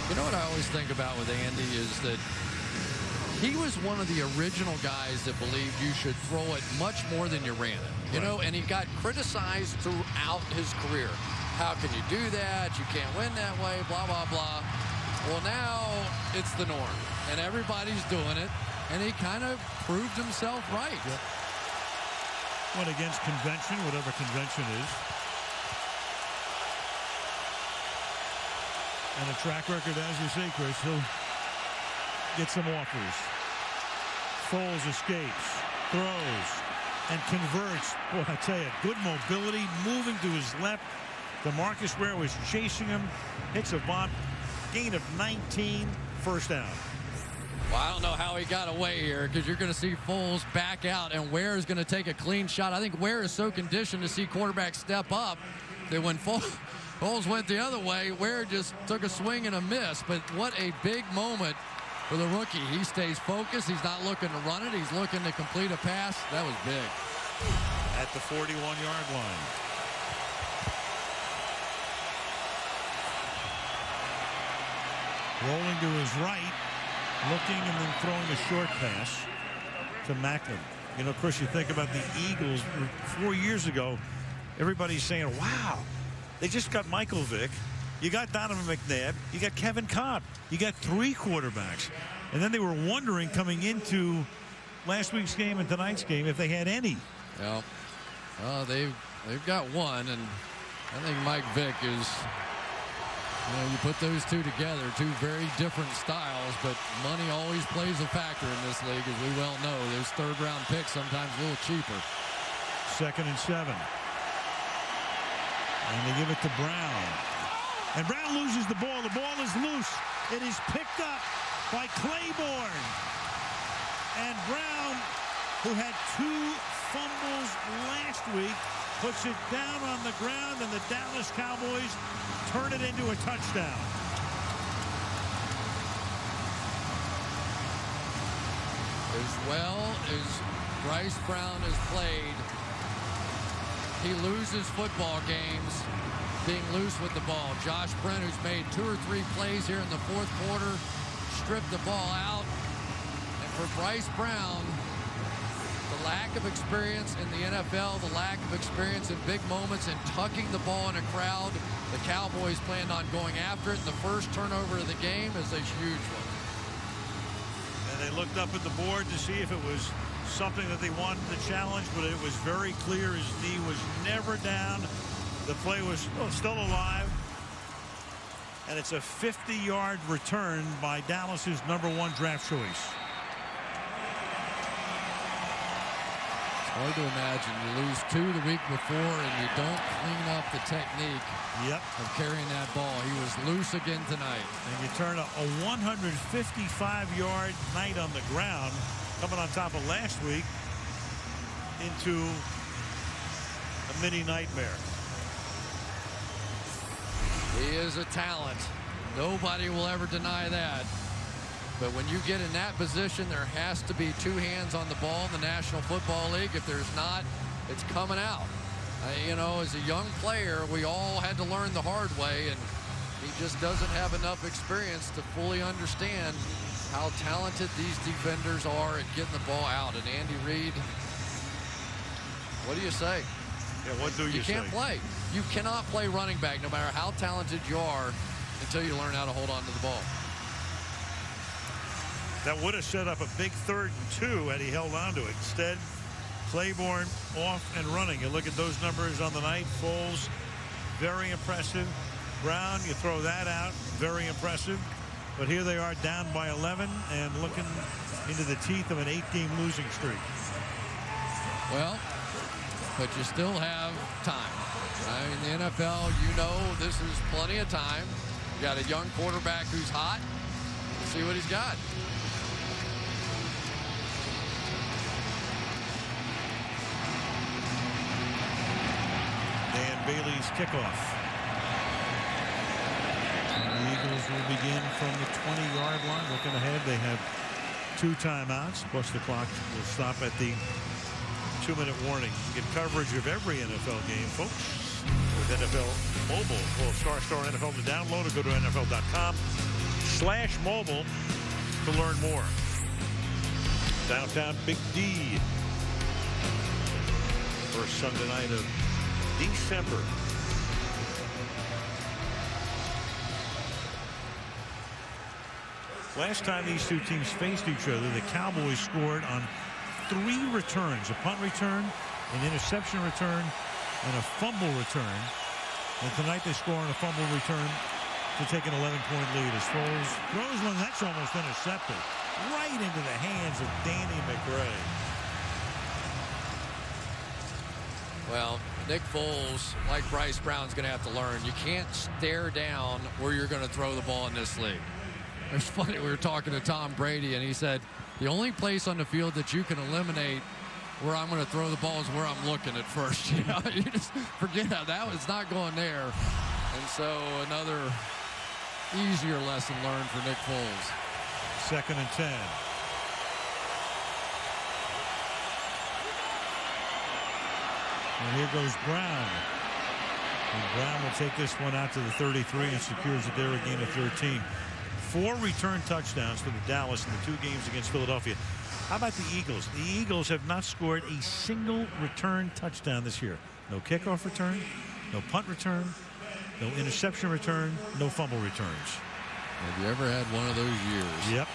You know what I always think about with Andy is that he was one of the original guys that believed you should throw it much more than you ran it. You know, and he got criticized throughout his career. How can you do that? You can't win that way, blah, blah, blah. Well, now it's the norm, and everybody's doing it, and he kind of proved himself right. Yep. Went against convention, whatever convention is. And a track record, as you say, Chris, he'll get some offers. Foles escapes, throws, and converts. Boy, I tell you, good mobility, moving to his left. DeMarco Murray was chasing him, hits Avant. Gain of 19, first down. Well, I don't know how he got away here, because you're going to see Foles back out, and Ware is going to take a clean shot. I think Ware is so conditioned to see quarterbacks step up that when Foles went the other way, Ware just took a swing and a miss. But what a big moment for the rookie. He stays focused. He's not looking to run it. He's looking to complete a pass. That was big. At the 41-yard line. Rolling to his right, looking and then throwing a short pass to Macklin. You know, Chris, you think about the Eagles 4 years ago, everybody's saying, wow, they just got Michael Vick. You got Donovan McNabb. You got Kevin Cobb. You got 3 quarterbacks. And then they were wondering coming into last week's game and tonight's game if they had any. Yeah. Well, they've got one, and I think Mike Vick is... You know, you put those two together, 2 very different styles, but money always plays a factor in this league, as we well know. Those third-round picks sometimes a little cheaper. 2nd and 7. And they give it to Brown. And Brown loses the ball. The ball is loose. It is picked up by Claiborne. And Brown, who had 2 fumbles last week, puts it down on the ground, and the Dallas Cowboys turn it into a touchdown. As well as Bryce Brown has played, he loses football games being loose with the ball. Josh Brent, who's made 2 or 3 plays here in the 4th quarter, stripped the ball out. And for Bryce Brown, the lack of experience in the NFL, the lack of experience in big moments and tucking the ball in a crowd, the Cowboys planned on going after it. The first turnover of the game is a huge one. And they looked up at the board to see if it was something that they wanted to challenge, but it was very clear his knee was never down. The play was still alive. And it's a 50-yard return by Dallas's #1 draft choice. Hard to imagine you lose 2 the week before and you don't clean up the technique of carrying that ball. He was loose again tonight. And you turn a 155-yard night on the ground, coming on top of last week, into a mini nightmare. He is a talent. Nobody will ever deny that. But when you get in that position, there has to be 2 hands on the ball in the National Football League. If there's not, it's coming out. You know, as a young player, we all had to learn the hard way, and he just doesn't have enough experience to fully understand how talented these defenders are at getting the ball out. And Andy Reid, what do you say? Yeah, what do you say? You can't play. You cannot play running back no matter how talented you are until you learn how to hold on to the ball. That would have set up a big 3rd and 2 had he held on to it. Instead, Claiborne off and running. You look at those numbers on the night. Foles, very impressive. Brown, you throw that out, very impressive. But here they are down by 11 and looking into the teeth of an 8-game losing streak. Well, but you still have time. In the NFL, you know this is plenty of time. You got a young quarterback who's hot. Let's see what he's got. Dan Bailey's kickoff. And the Eagles will begin from the 20-yard line. Looking ahead, they have 2 timeouts, plus the clock will stop at the 2-minute warning. Get coverage of every NFL game, folks, with NFL Mobile. Well, Star NFL to download or go to NFL.com/mobile to learn more. Downtown Big D. First Sunday night of December. Last time these 2 teams faced each other, the Cowboys scored on 3 returns: a punt return, an interception return, and a fumble return. And tonight they score on a fumble return to take an 11-point lead. As Foles throws one that's almost intercepted right into the hands of Danny McRae. Well, Nick Foles, like Bryce Brown, is going to have to learn. You can't stare down where you're going to throw the ball in this league. It's funny, we were talking to Tom Brady, and he said, the only place on the field that you can eliminate where I'm going to throw the ball is where I'm looking at first. You know, you just forget that it's not going there. And so another easier lesson learned for Nick Foles. 2nd and 10. And here goes Brown. And Brown will take this one out to the 33 and secures it there again at 13. 4 return touchdowns for the Dallas in the 2 games against Philadelphia. How about the Eagles? The Eagles have not scored a single return touchdown this year. No kickoff return, no punt return, no interception return, no fumble returns. Have you ever had one of those years? Yep.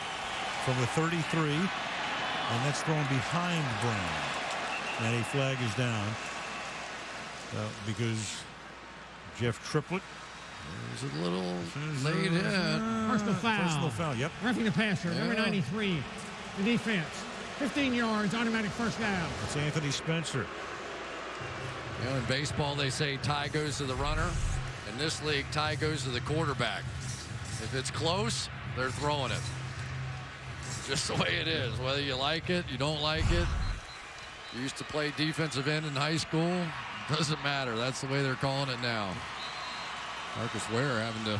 From the 33, and that's thrown behind Brown. And a flag is down because Jeff Triplett is a little late in. Personal foul. Personal foul, yep. Roughing the passer, number 93. The defense. 15 yards, automatic first down. It's Anthony Spencer. You know, in baseball, they say tie goes to the runner. In this league, tie goes to the quarterback. If it's close, they're throwing it. Just the way it is. Whether you like it, you don't like it. You used to play defensive end in high school. Doesn't matter. That's the way they're calling it now. Marcus Ware having to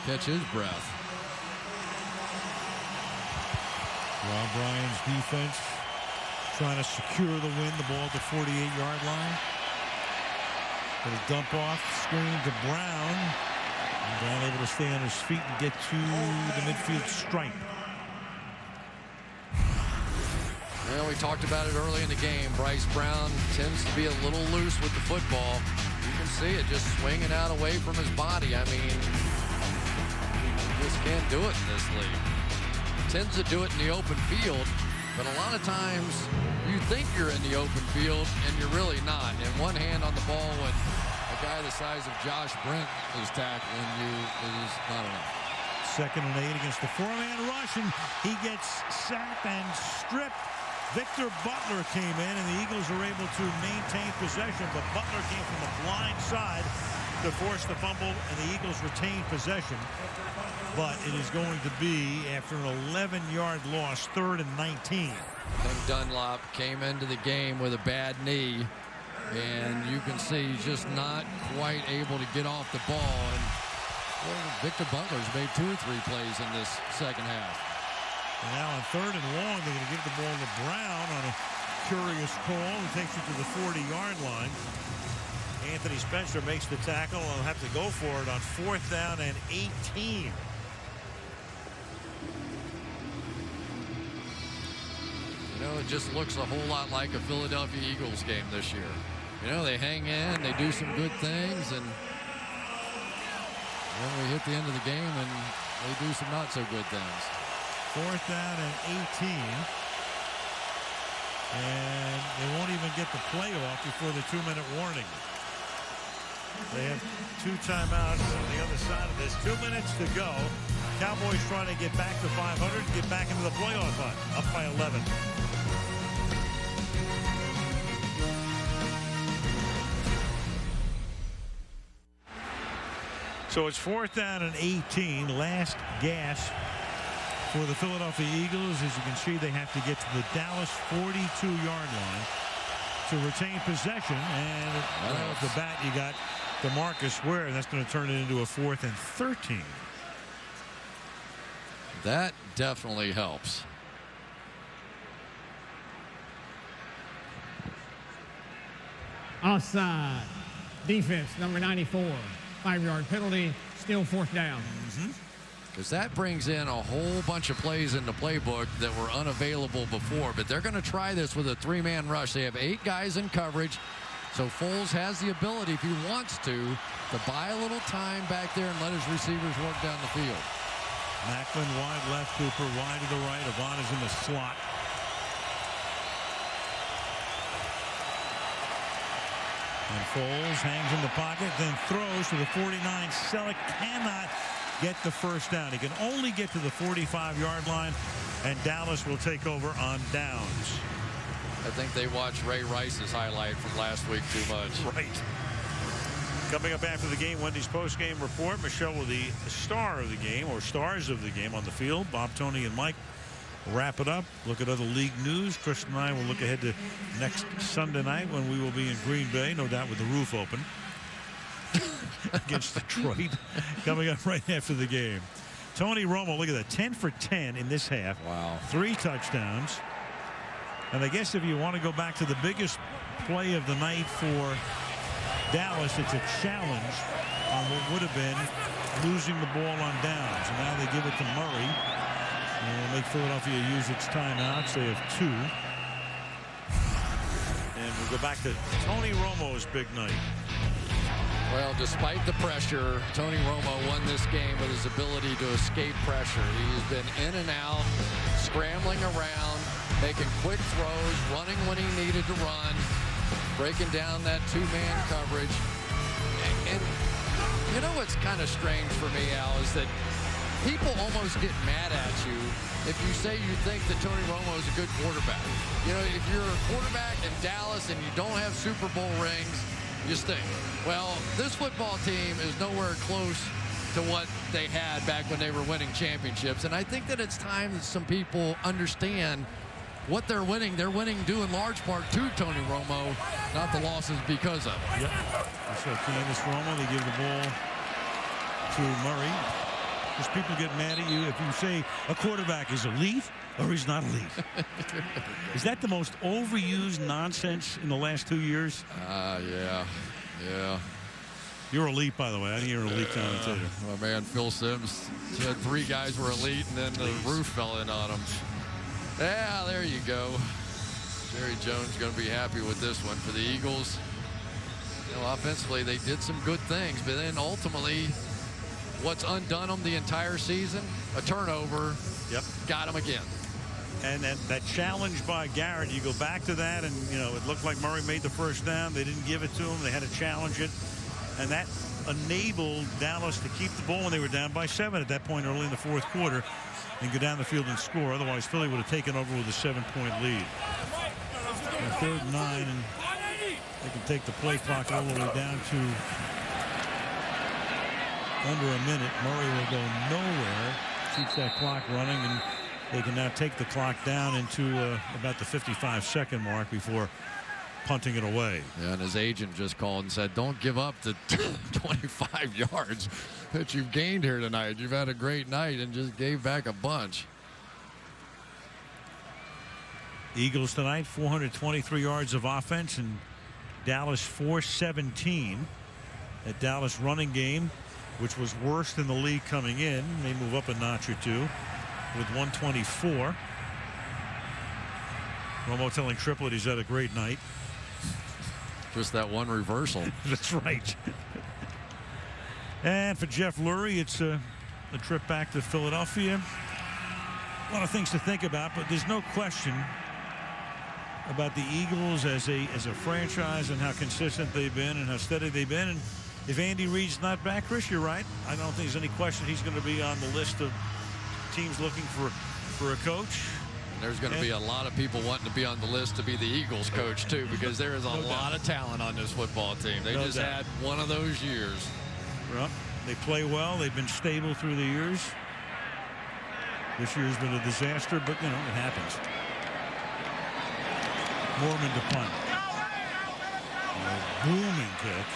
catch his breath. Rob Ryan's defense trying to secure the win. The ball at the 48-yard line. But a dump off screen to Brown. And Brown able to stay on his feet and get to the midfield stripe. Well, we talked about it early in the game. Bryce Brown tends to be a little loose with the football. You can see it just swinging out away from his body. I mean, he just can't do it in this league. He tends to do it in the open field, but a lot of times you think you're in the open field and you're really not. And one hand on the ball when a guy the size of Josh Brent is tackling you is not enough. 2nd and 8 against the 4-man rush, and he gets sacked and stripped. Victor Butler came in, and the Eagles were able to maintain possession, but Butler came from the blind side to force the fumble, and the Eagles retained possession. But it is going to be, after an 11-yard loss, 3rd and 19. And Dunlop came into the game with a bad knee, and you can see he's just not quite able to get off the ball. And Victor Butler's made 2 or 3 plays in this second half. And now on 3rd and long, they're going to give the ball to Brown on a curious call. He takes it to the 40-yard line. Anthony Spencer makes the tackle. He'll have to go for it on 4th down and 18. You know, it just looks a whole lot like a Philadelphia Eagles game this year. You know, they hang in, they do some good things, and then we hit the end of the game and they do some not so good things. 4th down and 18. And they won't even get the play off before the 2-minute warning. They have 2 timeouts on the other side of this. 2 minutes to go. Cowboys trying to get back to 500, get back into the playoff hunt. Up by 11. So it's 4th down and 18. Last gasp for the Philadelphia Eagles. As you can see, they have to get to the Dallas 42-yard line to retain possession. And right off the bat, you got DeMarcus Ware, and that's going to turn it into a 4th and 13. That definitely helps. Offside. Defense, number 94. 5-yard penalty, still 4th down. Because that brings in a whole bunch of plays in the playbook that were unavailable before. But they're going to try this with a 3-man rush. They have 8 guys in coverage. So Foles has the ability, if he wants to buy a little time back there and let his receivers work down the field. Macklin wide left, Cooper wide to the right. Avant is in the slot. And Foles hangs in the pocket, then throws to the 49. Selleck cannot get the 1st down. He can only get to the 45-yard line, and Dallas will take over on downs. I think they watched Ray Rice's highlight from last week too much. Right. Coming up after the game, Wendy's post-game report. Michelle with the star of the game, or stars of the game on the field. Bob, Tony, and Mike wrap it up. Look at other league news. Chris and I will look ahead to next Sunday night when we will be in Green Bay, no doubt with the roof open, against Detroit. Coming up right after the game. Tony Romo, look at that, 10 for 10 in this half. Wow. 3 touchdowns. And I guess if you want to go back to the biggest play of the night for Dallas, it's a challenge on what would have been losing the ball on downs. And now they give it to Murray. And will make Philadelphia use its timeouts. They have 2. And we'll go back to Tony Romo's big night. Well, despite the pressure, Tony Romo won this game with his ability to escape pressure. He's been in and out, scrambling around, making quick throws, running when he needed to run, breaking down that 2-man coverage. And you know what's kind of strange for me, Al, is that people almost get mad at you if you say you think that Tony Romo is a good quarterback. You know, if you're a quarterback in Dallas and you don't have Super Bowl rings, you stink. Well, this football team is nowhere close to what they had back when they were winning championships. And I think that it's time that some people understand what they're winning. They're winning due in large part to Tony Romo, not the losses because of it. Yep. So Candace Romo, they give the ball to Murray. Because people get mad at you if you say a quarterback is elite or he's not elite. Is that the most overused nonsense in the last 2 years? Yeah. You're elite, by the way. I think you're an elite commentator. My man, Phil Simms said 3 guys were elite, and then the roof fell in on them. Yeah, there you go. Jerry Jones going to be happy with this one for the Eagles. You know, offensively, they did some good things, but then ultimately, what's undone them the entire season? A turnover. Yep. Got them again. And that challenge by Garrett, you go back to that, and, you know, it looked like Murray made the 1st down. They didn't give it to him. They had to challenge it. And that enabled Dallas to keep the ball when they were down by 7 at that point early in the fourth quarter and go down the field and score. Otherwise, Philly would have taken over with a 7-point lead. And 3rd and 9, and they can take the play clock all the way down to under a minute. Murray will go nowhere. Keeps that clock running, and they can now take the clock down into about the 55-second mark before punting it away. Yeah, and his agent just called and said, don't give up the 25 yards that you've gained here tonight. You've had a great night, and just gave back a bunch. Eagles tonight, 423 yards of offense, and Dallas 417. That Dallas running game, which was worst in the league coming in, may move up a notch or two with 124. Romo telling Triplett he's had a great night. Just that one reversal. That's right. And for Jeff Lurie, it's a trip back to Philadelphia. A lot of things to think about, but there's no question about the Eagles as a franchise and how consistent they've been and how steady they've been. And if Andy Reid's not back, Chris, you're right. I don't think there's any question he's going to be on the list of teams looking for a coach. There's going to be a lot of people wanting to be on the list to be the Eagles coach, too, because there is a lot of talent on this football team. They just had one of those years. Well, they play well. They've been stable through the years. This year's been a disaster, but, you know, it happens. Mormon to punt. A booming kick.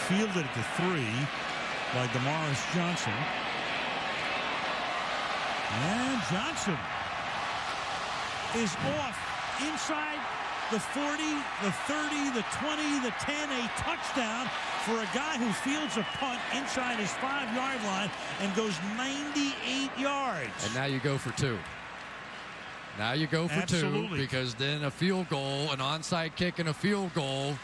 Fielded at the 3 by DeMarco Johnson. And Johnson is off inside the 40, the 30, the 20, the 10, a touchdown for a guy who fields a punt inside his 5-yard line and goes 98 yards. And now you go for 2. Now you go for 2, because then a field goal, an onside kick and a field goal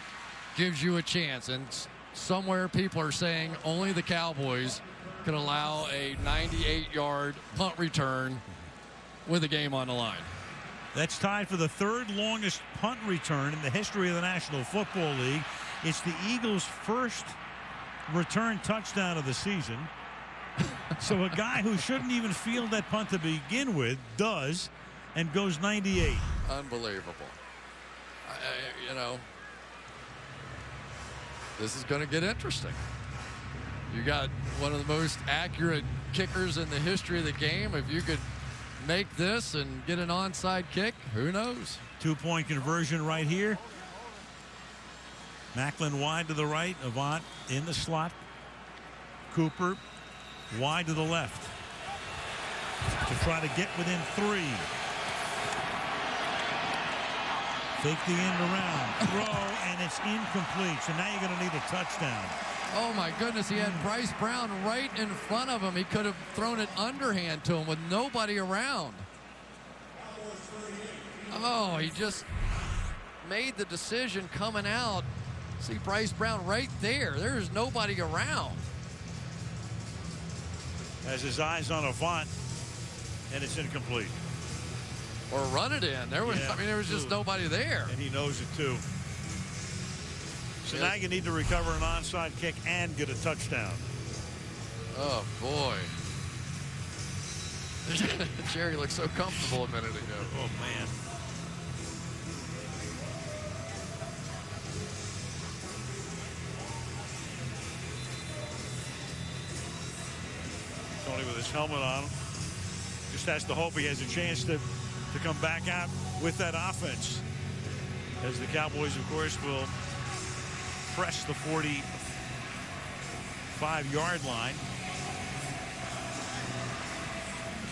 gives you a chance. And somewhere people are saying only the Cowboys can allow a 98-yard punt return with a game on the line. That's tied for the 3rd longest punt return in the history of the National Football League. It's the Eagles' first return touchdown of the season. So a guy who shouldn't even field that punt to begin with does, and goes 98. Unbelievable. You know, this is going to get interesting. You got one of the most accurate kickers in the history of the game. If you could make this and get an onside kick, who knows? 2-point conversion right here. Macklin wide to the right. Avant in the slot. Cooper wide to the left to try to get within 3. Fake the end around. Throw, and it's incomplete. So now you're going to need a touchdown. Oh, my goodness. He had Bryce Brown right in front of him. He could have thrown it underhand to him with nobody around. Oh, he just made the decision coming out. See Bryce Brown right there. There's nobody around. Has his eyes on Avant, and it's incomplete. Or run it in. There was, I mean, there was just nobody there. And he knows it, too. So now you need to recover an onside kick and get a touchdown. Oh, boy. Jerry looked so comfortable a minute ago. Oh, man. Tony with his helmet on. Just has to hope he has a chance to come back out with that offense. As the Cowboys, of course, will press the 45-yard line.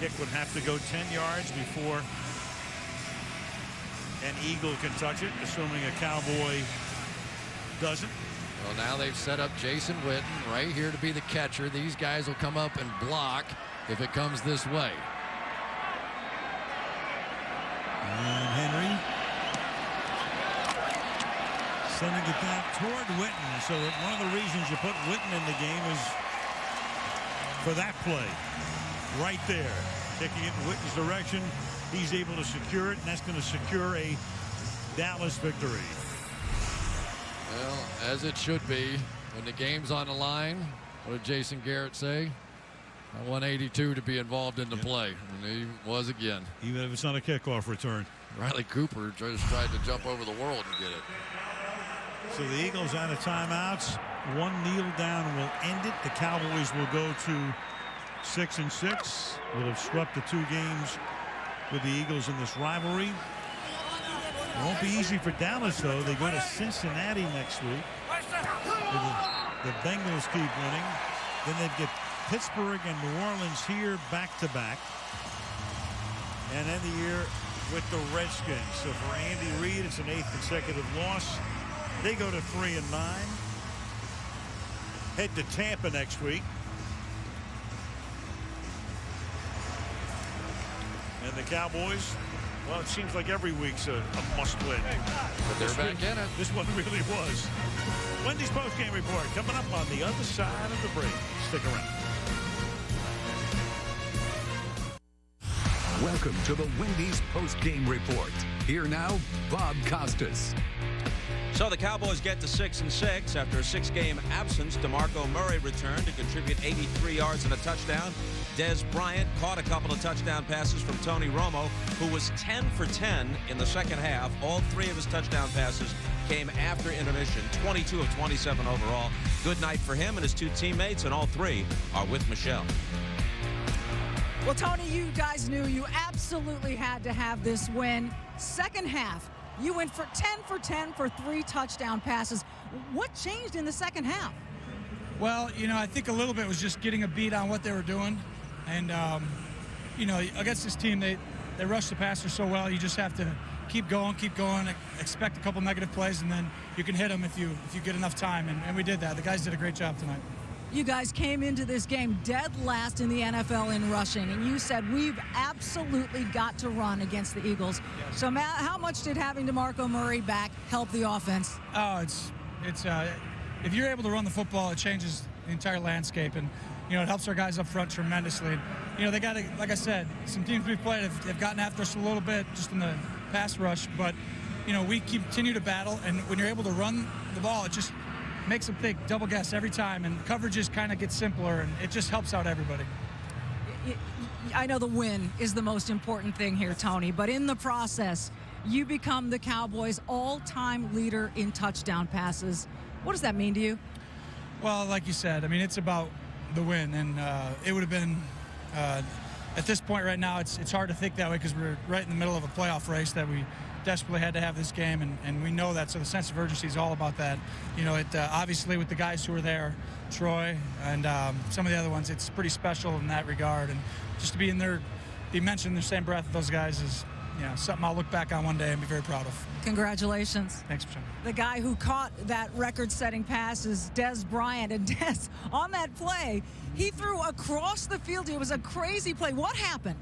Kick would have to go 10 yards before an Eagle can touch it, assuming a Cowboy doesn't. Well, now they've set up Jason Witten right here to be the catcher. These guys will come up and block if it comes this way. And Henery sending it down toward Witten. So that one of the reasons you put Witten in the game is for that play. Right there. Kicking it in Witten's direction. He's able to secure it, and that's going to secure a Dallas victory. Well, as it should be when the game's on the line. What did Jason Garrett say? I want 82 to be involved in the play, and he was again. Even if it's not a kickoff return. Riley Cooper just tried to jump over the world and get it. So the Eagles out of timeouts. One kneel down will end it. The Cowboys will go to 6-6. Will have swept the 2 games with the Eagles in this rivalry. It won't be easy for Dallas, though. They go to Cincinnati next week. The Bengals keep winning. Then they get Pittsburgh and New Orleans here back-to-back. And end the year with the Redskins. So for Andy Reid, it's an 8th consecutive loss. They go to 3-9. Head to Tampa next week. And the Cowboys, well, it seems like every week's a must-win. But they're back in it. This one really was. Wendy's post-game report coming up on the other side of the break. Stick around. Welcome to the Wendy's post-game report. Here now, Bob Costas. So the Cowboys get to 6-6 after a 6-game absence. DeMarco Murray returned to contribute 83 yards and a touchdown. Dez Bryant caught a couple of touchdown passes from Tony Romo, who was 10 for 10 in the second half. All 3 of his touchdown passes came after intermission, 22 of 27 overall. Good night for him and his 2 teammates, and all 3 are with Michelle. Well, Tony, you guys knew you absolutely had to have this win. Second half, you went for 10 for 10 for 3 touchdown passes. What changed in the second half? Well, I think a little bit was just getting a beat on what they were doing. And, against this team, they rush the passer so well. You just have to keep going, expect a couple negative plays, and then you can hit them if you get enough time. And we did that. The guys did a great job tonight. You guys came into this game dead last in the NFL in rushing, and you said we've absolutely got to run against the Eagles. Yes. So, Matt, how much did having DeMarco Murray back help the offense? Oh, it's if you're able to run the football, it changes the entire landscape, and it helps our guys up front tremendously. They got to, like I said, some teams we've played have gotten after us a little bit just in the pass rush, but we continue to battle, and when you're able to run the ball, it just makes them think double guess every time, and coverages kind of get simpler, and it just helps out everybody. I know the win is the most important thing here, Tony, but in the process, you become the Cowboys' all-time leader in touchdown passes. What does that mean to you? Well, like you said, it's about the win, and it would have been at this point right now, it's hard to think that way because we're right in the middle of a playoff race that we desperately had to have this game, and we know that, so the sense of urgency is all about that. Obviously with the guys who were there, Troy and some of the other ones, it's pretty special in that regard, and just to be mentioned in the same breath with those guys is something I'll look back on one day and be very proud of. Congratulations. Thanks, Michelle. The guy who caught that record-setting pass is Dez Bryant, and Dez, on that play, he threw across the field. It was a crazy play. What happened?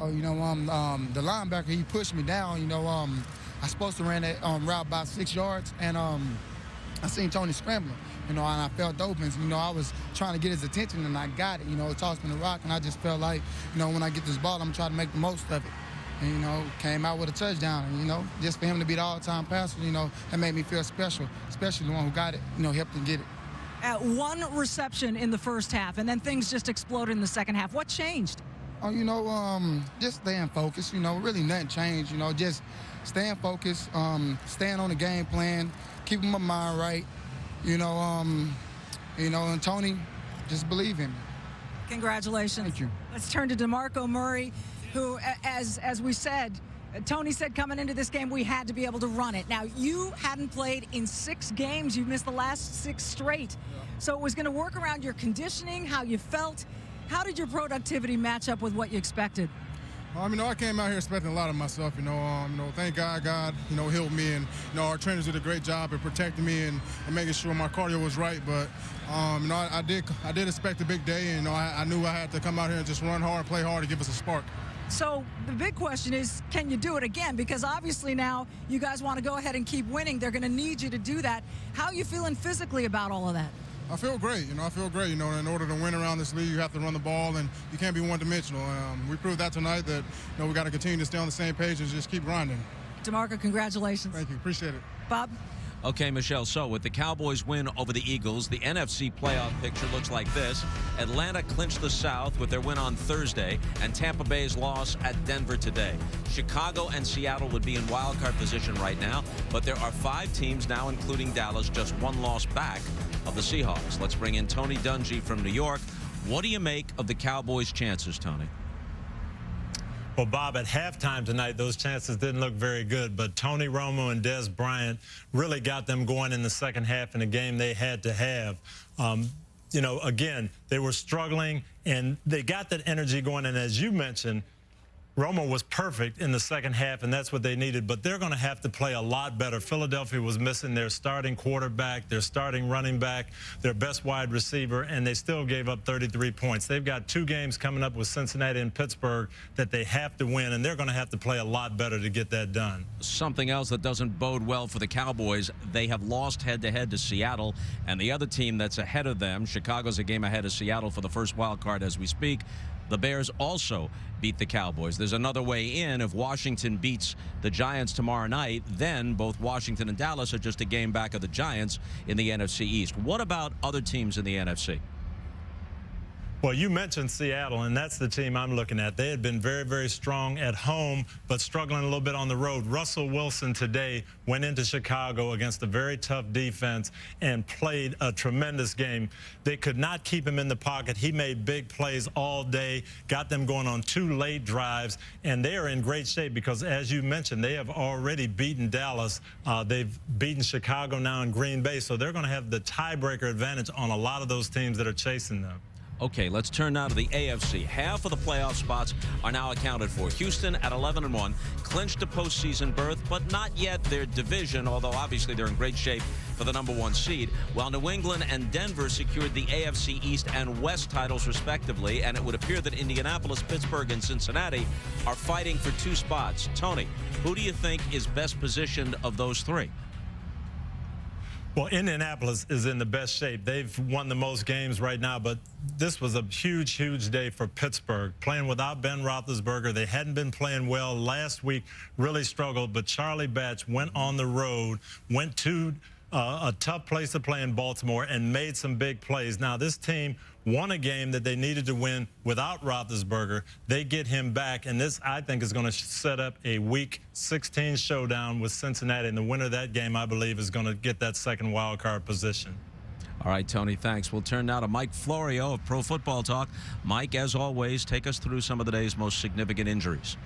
Oh, the linebacker, he pushed me down. I supposed to run that route about 6 yards, and I seen Tony scrambling, and I felt open. I was trying to get his attention, and I got it. It tossed me the rock, and I just felt like, when I get this ball, I'm going to try to make the most of it. And, came out with a touchdown, and, just for him to be the all-time passer, that made me feel special, especially the one who got it, helped him get it. At 1 reception in the first half, and then things just exploded in the second half. What changed? Oh, just staying focused, really nothing changed, just staying focused, staying on the game plan, keeping my mind right, and Tony, just believe in me. Congratulations. Thank you. Let's turn to DeMarco Murray, who, as we said, Tony said coming into this game we had to be able to run it. Now, you hadn't played in 6 games. You missed the last 6 straight. Yeah. So it was going to work around your conditioning, how you felt. How did your productivity match up with what you expected? I came out here expecting a lot of myself. Thank God, healed me, and our trainers did a great job at protecting me and making sure my cardio was right. But I did expect a big day, and I knew I had to come out here and just run hard, play hard to give us a spark. So the big question is, can you do it again? Because obviously now you guys want to go ahead and keep winning. They're going to need you to do that. How are you feeling physically about all of that? I feel great. I feel great. In order to win around this league, you have to run the ball, and you can't be one-dimensional. We proved that tonight that we got to continue to stay on the same page and just keep grinding. DeMarco, congratulations. Thank you. Appreciate it. Bob? Okay, Michelle, so with the Cowboys win over the Eagles, the NFC playoff picture looks like this. Atlanta clinched the South with their win on Thursday, and Tampa Bay's loss at Denver today. Chicago and Seattle would be in wildcard position right now, but there are 5 teams now, including Dallas, just 1 loss back of the Seahawks. Let's bring in Tony Dungy from New York. What do you make of the Cowboys' chances, Tony? Well, Bob, at halftime tonight, those chances didn't look very good, but Tony Romo and Dez Bryant really got them going in the second half in a game they had to have. You know, again, they were struggling, and they got that energy going, and as you mentioned, Romo was perfect in the second half, and that's what they needed. But they're going to have to play a lot better. Philadelphia was missing their starting quarterback, their starting running back, their best wide receiver, and they still gave up 33 points. They've got 2 games coming up with Cincinnati and Pittsburgh that they have to win, and they're going to have to play a lot better to get that done. Something else that doesn't bode well for the Cowboys, they have lost head-to-head to Seattle, and the other team that's ahead of them, Chicago's a game ahead of Seattle for the first wild card as we speak. The Bears also beat the Cowboys. There's another way in. If Washington beats the Giants tomorrow night, then both Washington and Dallas are just a game back of the Giants in the NFC East. What about other teams in the NFC? Well, you mentioned Seattle, and that's the team I'm looking at. They had been very, very strong at home, but struggling a little bit on the road. Russell Wilson today went into Chicago against a very tough defense and played a tremendous game. They could not keep him in the pocket. He made big plays all day, got them going on 2 late drives, and they are in great shape because, as you mentioned, they have already beaten Dallas. They've beaten Chicago now in Green Bay, so they're going to have the tiebreaker advantage on a lot of those teams that are chasing them. Okay, let's turn now to the AFC. Half of the playoff spots are now accounted for. Houston at 11-1 clinched a postseason berth, but not yet their division, although obviously they're in great shape for the #1 seed, while New England and Denver secured the AFC East and West titles respectively, and it would appear that Indianapolis, Pittsburgh, and Cincinnati are fighting for 2 spots. Tony, who do you think is best positioned of those 3? Well, Indianapolis is in the best shape. They've won the most games right now, but this was a huge, huge day for Pittsburgh. Playing without Ben Roethlisberger, they hadn't been playing well last week, really struggled, but Charlie Batch went on the road, went to a tough place to play in Baltimore and made some big plays. Now, this team won a game that they needed to win without Roethlisberger. They get him back, and this, I think, is going to set up a Week 16 showdown with Cincinnati, and the winner of that game, I believe, is going to get that second wild card position. All right, Tony, thanks. We'll turn now to Mike Florio of Pro Football Talk. Mike, as always, take us through some of the day's most significant injuries.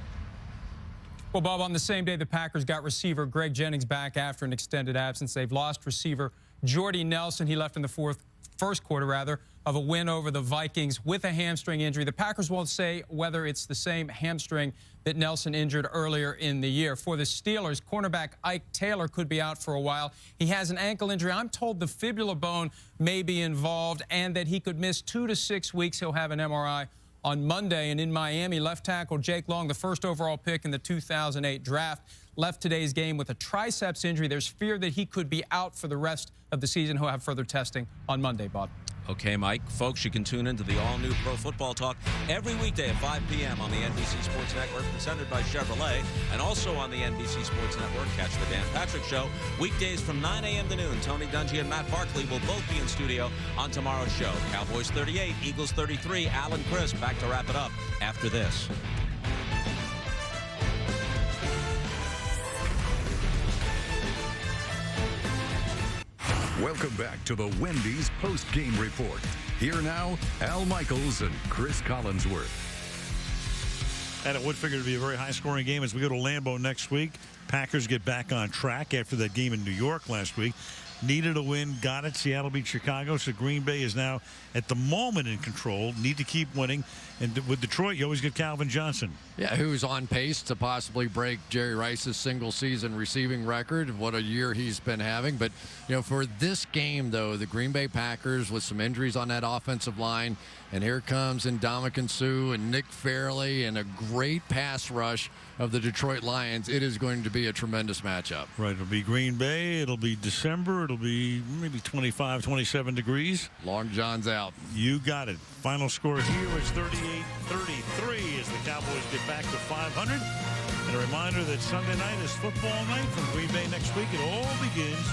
Well, Bob, on the same day, the Packers got receiver Greg Jennings back after an extended absence. They've lost receiver Jordy Nelson. He left in the first quarter of a win over the Vikings with a hamstring injury. The Packers won't say whether it's the same hamstring that Nelson injured earlier in the year. For the Steelers, cornerback Ike Taylor could be out for a while. He has an ankle injury. I'm told the fibula bone may be involved and that he could miss 2 to 6 weeks. He'll have an MRI on Monday. And in Miami, left tackle Jake Long, the first overall pick in the 2008 draft, left today's game with a triceps injury. There's fear that he could be out for the rest of the season. He'll have further testing on Monday, Bob. Okay, Mike. Folks, you can tune into the all-new Pro Football Talk every weekday at 5 p.m. on the NBC Sports Network, presented by Chevrolet, and also on the NBC Sports Network. Catch the Dan Patrick Show weekdays from 9 a.m. to noon. Tony Dungy and Matt Barkley will both be in studio on tomorrow's show. Cowboys 38, Eagles 33. Alan Chris back to wrap it up after this. Welcome back to the Wendy's post-game report. Here now, Al Michaels and Chris Collinsworth. And it would figure to be a very high-scoring game as we go to Lambeau next week. Packers get back on track after that game in New York last week. Needed a win, got it. Seattle beat Chicago, so Green Bay is now at the moment in control. Need to keep winning. And with Detroit, you always get Calvin Johnson. Yeah, who's on pace to possibly break Jerry Rice's single-season receiving record. What a year he's been having. But, you know, for this game, though, the Green Bay Packers with some injuries on that offensive line, and here comes Ndamukong Suh and Nick Fairley and a great pass rush of the Detroit Lions. It is going to be a tremendous matchup. Right, it'll be Green Bay. It'll be December. It'll be maybe 25, 27 degrees. Long John's out. You got it. Final score here is 38-33 as the Cowboys get back to 500. And a reminder that Sunday night is football night from Green Bay next week. It all begins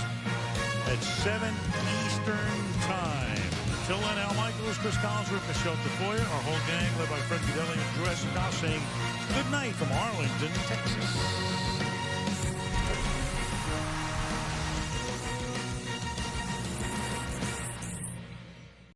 at 7 Eastern Time. Till then, Al Michaels, Chris Collinsworth, Michelle Tafoya, our whole gang led by Fred Fidelli and Drew Essendahl saying good night from Arlington, Texas.